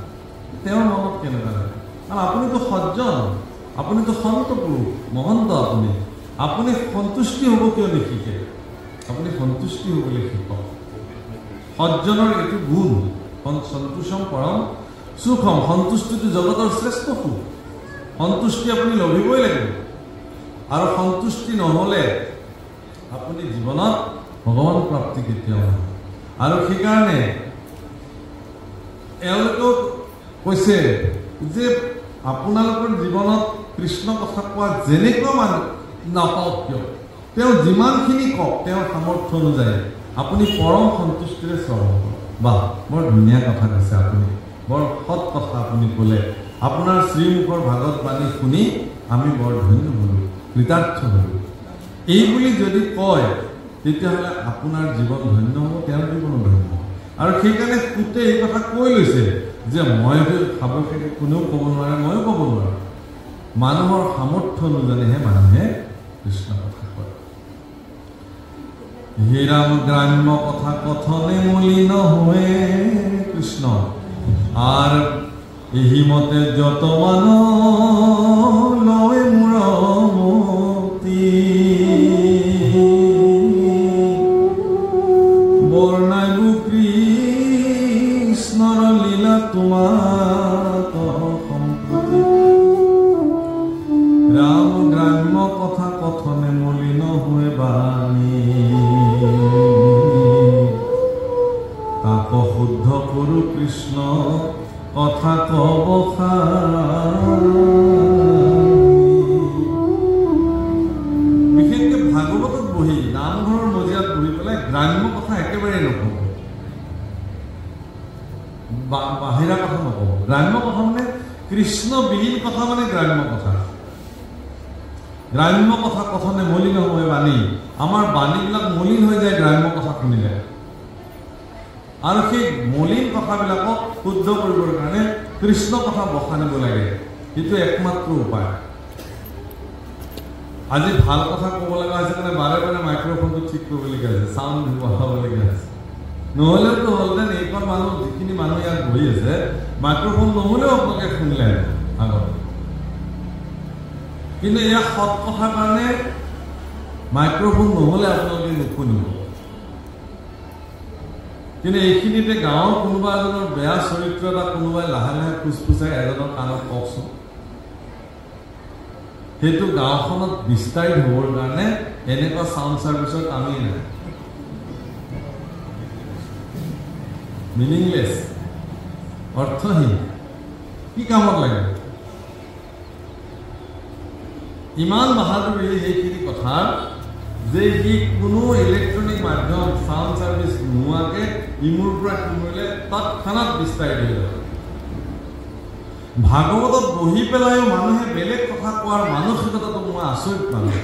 তেওঁৰ মনত কেনেকুৱা লাগে আৰু আপুনিতো সজ্জন আপুনিতো সন্ত পুৰুষ মহন্ত আপুনি সন্তুষ্টি হ'ব কিয় নিশিকে আপুনি সন্তুষ্টি হ'বলৈ শিকক সজ্জনৰ এইটো গুণ সন্তোষম পৰম সুখম সন্তুষ্টিটো জগতৰ শ্ৰেষ্ঠ সুখ সন্তুষ্টি আপুনি লভিবই লাগিব আৰু সন্তুষ্টি নহ'লে আপুনি জীৱনত ভগৱান প্ৰাপ্তি কেতিয়াও নহয় আৰু সেইকাৰণে এওঁলোকক কৈছে যে আপোনালোকৰ জীৱনত কৃষ্ণ কথা কোৱা যেনেকুৱা মানুহ নাপাওক কিয় তেওঁ যিমানখিনি কওক তেওঁৰ সামৰ্থ্য অনুযায়ী আপুনি পৰম সন্তুষ্টিৰে শ্ৰৱণ কৰক বাহ বৰ ধুনীয়া কথা কৈছে আপুনি বৰ সৎ কথা আপুনি ক'লে আপোনাৰ শ্ৰীমুখৰ ভাগৱত বাণী শুনি আমি বৰ ধন্য হ'লোঁ কৃতাৰ্থ হ'লোঁ এই বুলি যদি কয় তেতিয়াহ'লে আপোনাৰ জীৱন ধন্য হ'ব তেওঁৰ জীৱনো ধন্য হ'ব আৰু সেইকাৰণে কুটে এই কথা কৈ লৈছে যে মই খাব খেতি কোনেও ক'ব নোৱাৰে, ময়ো ক'ব নোৱাৰো। মানুহৰ সামৰ্থ্য অনুযায়ীহে মানুহে কৃষ্ণ কথা কয়। হে ৰাম গ্ৰাম্য কথা কথনে মলিন হয়ে কৃষ্ণ, আৰ এই মতে যত মান লয় মূৰমতি, বৰ্ণায়ু কৃষ্ণৰ লীলা তোমাক সম্প্ৰতি। ৰাম গ্ৰাম্য কথা কথনে মলিন হয়ে বাণী, তাক শুদ্ধ কৰো কৃষ্ণ কথা কব বিশেষকে ভাগৱতত বহি নামঘৰৰ মজিয়াত বহি পেলাই গ্ৰাম্য কথা একেবাৰে নকব, বাহিৰা কথা নকব। গ্ৰাম্য কথা মানে কৃষ্ণবিহীন কথা মানে গ্ৰাম্য কথা। গ্ৰাম্য কথা কথনে মলিন হয় বাণী, আমাৰ বাণীবিলাক মলিন হৈ যায় গ্ৰাম্য কথা শুনিলে। আৰু সেই মলিন কথাবিলাকক শুদ্ধ কৰিবৰ কাৰণে কৃষ্ণ কথা বখানিব লাগে, সেইটো একমাত্ৰ উপায়। আজি ভাল কথা ক'ব লগা হৈছে কাৰণে বাৰে বাৰে মাইক্ৰফোনটো ঠিক কৰিবলগীয়া হৈছে, চাউণ্ড বঢ়াবলগীয়া হৈছে। নহ'লেতো হ'লহেঁতেন এইখন মানুহ যিখিনি মানুহ ইয়াত বহি আছে মাইক্ৰফোন নহ'লেও আপোনালোকে শুনিলে আগত, কিন্তু ইয়াৰ সৎ কথাৰ কাৰণে মাইক্ৰফোন নহ'লে আপোনালোকে নুশুনিব। কিন্তু এইখিনিতে গাঁৱৰ কোনোবা এজনৰ বেয়া চৰিত্ৰ এটা কোনোবাই লাহে লাহে ফুচফুচাই এজনৰ কাণত কওকচোন, সেইটো গাঁওখনত বিস্তাৰিত হ'বৰ কাৰণে এনেকুৱা চাউণ্ড চাৰ্ভিচৰ কামেই নাই। মিনিংলেছ, অৰ্থহীন, কি কামত লাগে? ইমান বাহাদুৰি সেইখিনি কথাৰ যে সি কোনো ইলেক্ট্ৰনিক মাধ্যম চাউণ্ড চাৰ্ভিচ নোহোৱাকে ইমূৰ পৰা সিমূৰলৈ তৎক্ষণাত বিস্তাৰিত হৈ যাব। ভাগৱতত বহি পেলাইও মানুহে বেলেগ কথা কোৱাৰ মানসিকতাটো মই আচৰিত পালোঁ।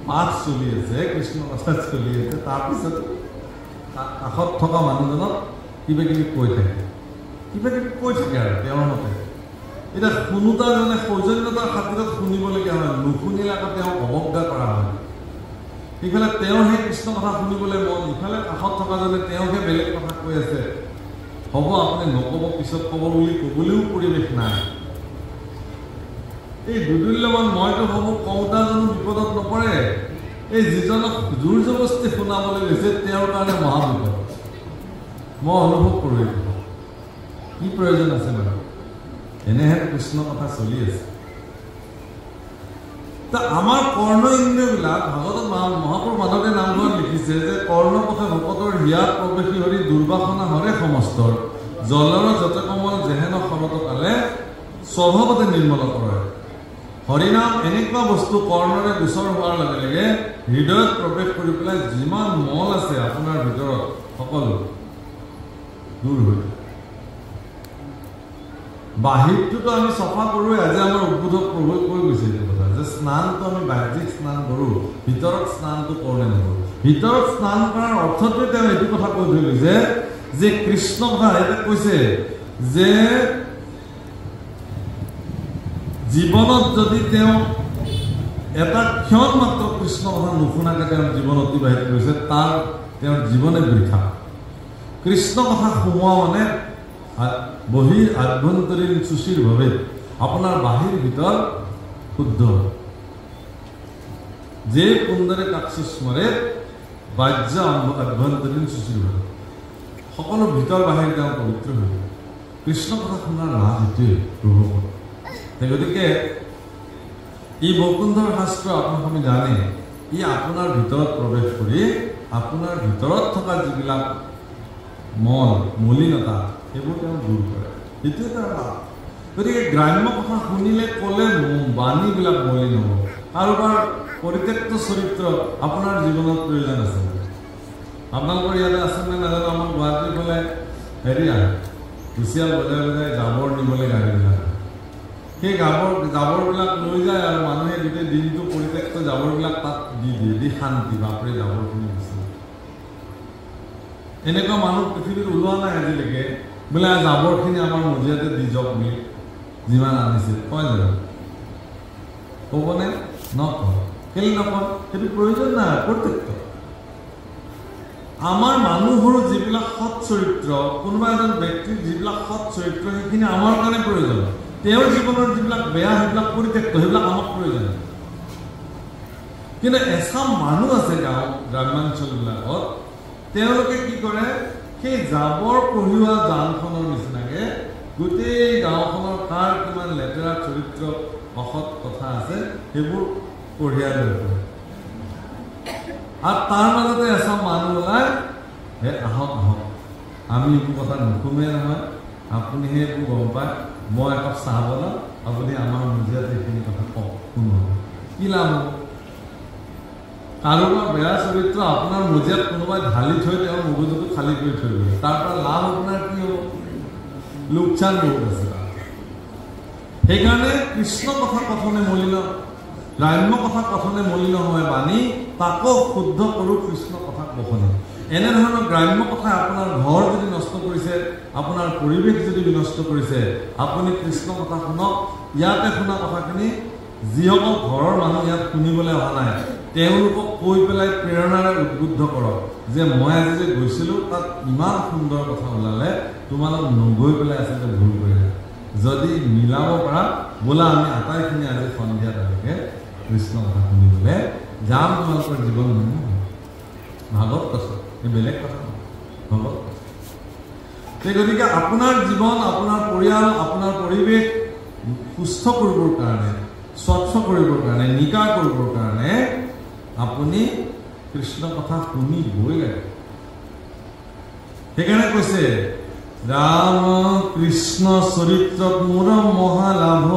পাঠ চলি আছে, কৃষ্ণ কথা চলি আছে, তাৰপিছত কাষত থকা মানুহজনক কিবা কিবি কৈ থাকে আৰু তেওঁৰ মতে। এতিয়া শুনোতাজনে সৌজন্যতাৰ খাতিৰত শুনিবলগীয়া হয়, নুশুনিলে আকৌ তেওঁক অৱজ্ঞা কৰা হয়। ইফালে তেওঁ সেই কৃষ্ণ কথা শুনিবলৈ মন, ইফালে কাষত থকাজনে তেওঁকহে বেলেগ কথা কৈ আছে। হ'ব আপুনি নক'ব, পিছত ক'ব বুলি ক'বলৈও পৰিৱেশ নাই। এই দুদুল্যমান মইতো ভাবোঁ কওঁতা জানো বিপদত নপৰে, এই যিজনক জোৰ জবস্তি শুনাবলৈ লৈছে তেওঁৰ কাৰণে মহাবিপদ। মই অনুভৱ কৰোঁ এইটো কি প্ৰয়োজন আছে বাৰু, এনেহেন কৃষ্ণ কথা চলি আছে। আমাৰ কৰ্ণ ইন্দ্ৰিয়বিলাক ভাগৱতত মহাপুৰুষ মাধৱে নামঘৰত লিখিছে যে কৰ্ণপথে ভকতৰ হিয়াত প্ৰৱেশী হৰি দুৰ্বাসনা হৰে সমস্তৰ, জলৰ যতে কমল যেহেন শৰত কালে স্বভাৱতে নিৰ্মল কৰে। হৰিনাম এনেকুৱা বস্তু কৰ্ণৰে গোচৰ হোৱাৰ লগে লগে হৃদয়ত প্ৰৱেশ কৰি পেলাই যিমান মল আছে আপোনাৰ ভিতৰত সকলো দূৰ হৈ যায়। বাহিৰটোতো আমি চফা কৰোঁ, আজি আমাৰ উদ্বোধক প্ৰভুৱে কৈ গৈছে এইটো কথা যে স্নানটো আমি বাহ্যিক স্নান কৰোঁ, ভিতৰত স্নানটো কৰোঁ নে নকৰোঁ। ভিতৰত স্নান কৰাৰ অৰ্থটোৱে তেওঁ এইটো কথা কৈ থৈ গৈছে যে কৃষ্ণ কথা এটা কৈছে যে জীৱনত যদি তেওঁ এটা ক্ষণ মাত্ৰ কৃষ্ণ কথা নুশুনাকে তেওঁৰ জীৱন অতিবাহিত কৰিছে, তেওঁৰ জীৱনে বৃথা। কৃষ্ণ কথা সোমোৱা মানে বহিৰ আভ্যন্তৰীণ চুচিৰ ভাৱে আপোনাৰ বাহিৰ ভিতৰ শুদ্ধ। যে কুন্দৰে কাকস্মৰে বাহ্য আভ্যন্তৰীণ চুচিৰ ভাৱে সকলো ভিতৰ বাহিৰ তেওঁ পবিত্ৰ হৈ গ'ল। কৃষ্ণ কথা শুনাৰ লাভ সেইটোৱে প্ৰভু। গতিকে ই বৈকুণ্ঠৰ শাস্ত্ৰ আপুনি জানে, ই আপোনাৰ ভিতৰত প্ৰৱেশ কৰি আপোনাৰ ভিতৰত থকা যিবিলাক মল মলিনতা সেইবোৰ তেওঁ দূৰ কৰে, সেইটোৱে তাৰ লাভ। গতিকে গ্ৰাম্য কথা শুনিলে ক'লে বাণীবিলাক মলিন হ'ব। কাৰোবাৰ পৰিত্যক্ত চৰিত্ৰ আপোনাৰ জীৱনত প্ৰয়োজন আছে, আপোনালোকৰ ইয়াতে আছেনে নাজানো। আমাৰ গুৱাহাটীৰ ফালে হেৰি আহে হুঁচিয়াল বজাই বজাই জাবৰ নিবলৈ গাড়ীবিলাক, সেই জাবৰবিলাক লৈ যায় আৰু মানুহে গোটেই দিনটো পৰিত্যক্ত জাবৰবিলাক তাত দি দিয়ে, দি শান্তি বাপৰে জাবৰখিনি দিছে। এনেকুৱা মানুহ পৃথিৱীত ওলোৱা নাই আজিলৈকে বোলে জাবৰখিনি আমাৰ মজিয়াতে দি যাওক বুলি যিমান আনিছে কয় জানো ক'বনে নকয় কেলে নকয় সেইটো প্ৰয়োজন নাই কৰ্তৃত্ব আমাৰ মানুহৰো যিবিলাক সৎ চৰিত্ৰ কোনোবা এজন ব্যক্তিৰ যিবিলাক সৎ চৰিত্ৰ সেইখিনি আমাৰ কাৰণে প্ৰয়োজন তেওঁৰ জীৱনৰ যিবিলাক বেয়া সেইবিলাক পৰিত্যক্ত সেইবিলাক আমাক প্ৰয়োজন কিন্তু এচাম মানুহ আছে গ্ৰাম্যাঞ্চলবিলাকত তেওঁলোকে কি কৰে সেই জাবৰ কঢ়িওৱা যানখনৰ নিচিনাকে গোটেই গাঁওখনৰ কাৰ কিমান লেতেৰা চৰিত্ৰ অসৎ কথা আছে সেইবোৰ কঢ়িয়াই লৈ ফুৰে আৰু তাৰ মাজতে এচাম মানুহ ওলাই হে আহক আহক আমি এইবোৰ কথা নুশুনোৱে নহয় আপুনি সেইবোৰ গম পায় মই একাপ চাহ বনাওঁ আপুনি আমাৰ মজিয়াত এইখিনি কথা কওক শুনো কি লাভ হ'ব কাৰোবাৰ বেয়া চৰিত্ৰ আপোনাৰ মজিয়াত কোনোবাই ঢালি থৈ তেওঁৰ মগজুটো খালী কৰি থৈ দিব তাৰ পৰা লাভ আপোনাৰ কি হ'ব লোকচান বহুত আছে সেইকাৰণে কৃষ্ণ কথা কথনে মলিন গ্ৰাম্য কথা কথনে মলিন হয় বাণী তাকো শুদ্ধ কৰোঁ কৃষ্ণ কথা কথনে এনেধৰণৰ গ্ৰাম্য কথা আপোনাৰ ঘৰ যদি নষ্ট কৰিছে আপোনাৰ পৰিৱেশ যদি বিনষ্ট কৰিছে আপুনি কৃষ্ণ কথা শুনক ইয়াতে শুনা কথাখিনি যিসকল ঘৰৰ মানুহ ইয়াত শুনিবলৈ অহা নাই তেওঁলোকক কৈ পেলাই প্ৰেৰণাৰে উদ্বুদ্ধ কৰক যে মই আজি যে গৈছিলোঁ তাত ইমান সুন্দৰ কথা ওলালে তোমালোক নগৈ পেলাই আচলতে ভুল কৰিলে যদি মিলাব পাৰা বোলা আমি আটাইখিনি আজি সন্ধিয়া তেওঁলোকে কৃষ্ণ কথা শুনিবলৈ যাম তোমালোকৰ জীৱন ভাগৱত কথা এই বেলেগ কথা ভাগৱত কথা সেই গতিকে আপোনাৰ জীৱন আপোনাৰ পৰিয়াল আপোনাৰ পৰিৱেশ সুস্থ কৰিবৰ কাৰণে স্বচ্ছ কৰিবৰ কাৰণে নিকা কৰিবৰ কাৰণে আপুনি কৃষ্ণ কথা শুনিবই লাগে সেইকাৰণে কৈছে ৰাম কৃষ্ণ চৰিত্ৰত মোৰ মহালাভ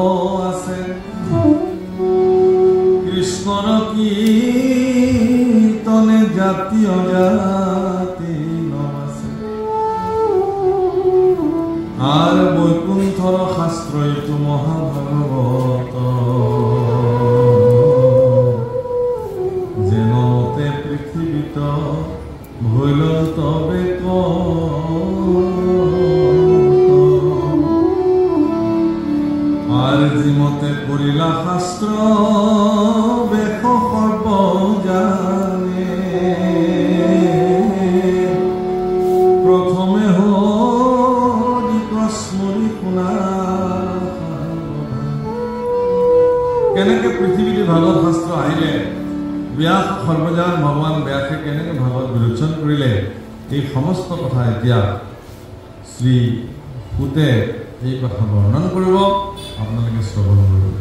আছে কৃষ্ণৰ কীৰ্তনে জাতি অজাতি নাম আছে আৰ বৈকুণ্ঠৰ শাস্ত্ৰ এইটো মহাভাগৱত যেনতে পৃথিৱীত ভৈল তবে আৰ যিমতে কৰিলা শাস্ত্ৰ বেশ সৰ্ব জানে প্ৰথমে হৰি শুনা কেনেকে পৃথিৱীত ভাগৱত শাস্ত্ৰ আহিলে ব্যাস সৰ্বজান ভগৱান ব্যাসে কেনেকে ভাগৱত বিলোচন কৰিলে এই সমস্ত কথা এতিয়া শ্ৰী সুতে এই কথা বৰ্ণন কৰিব আপোনালোকে শ্ৰৱণ কৰিব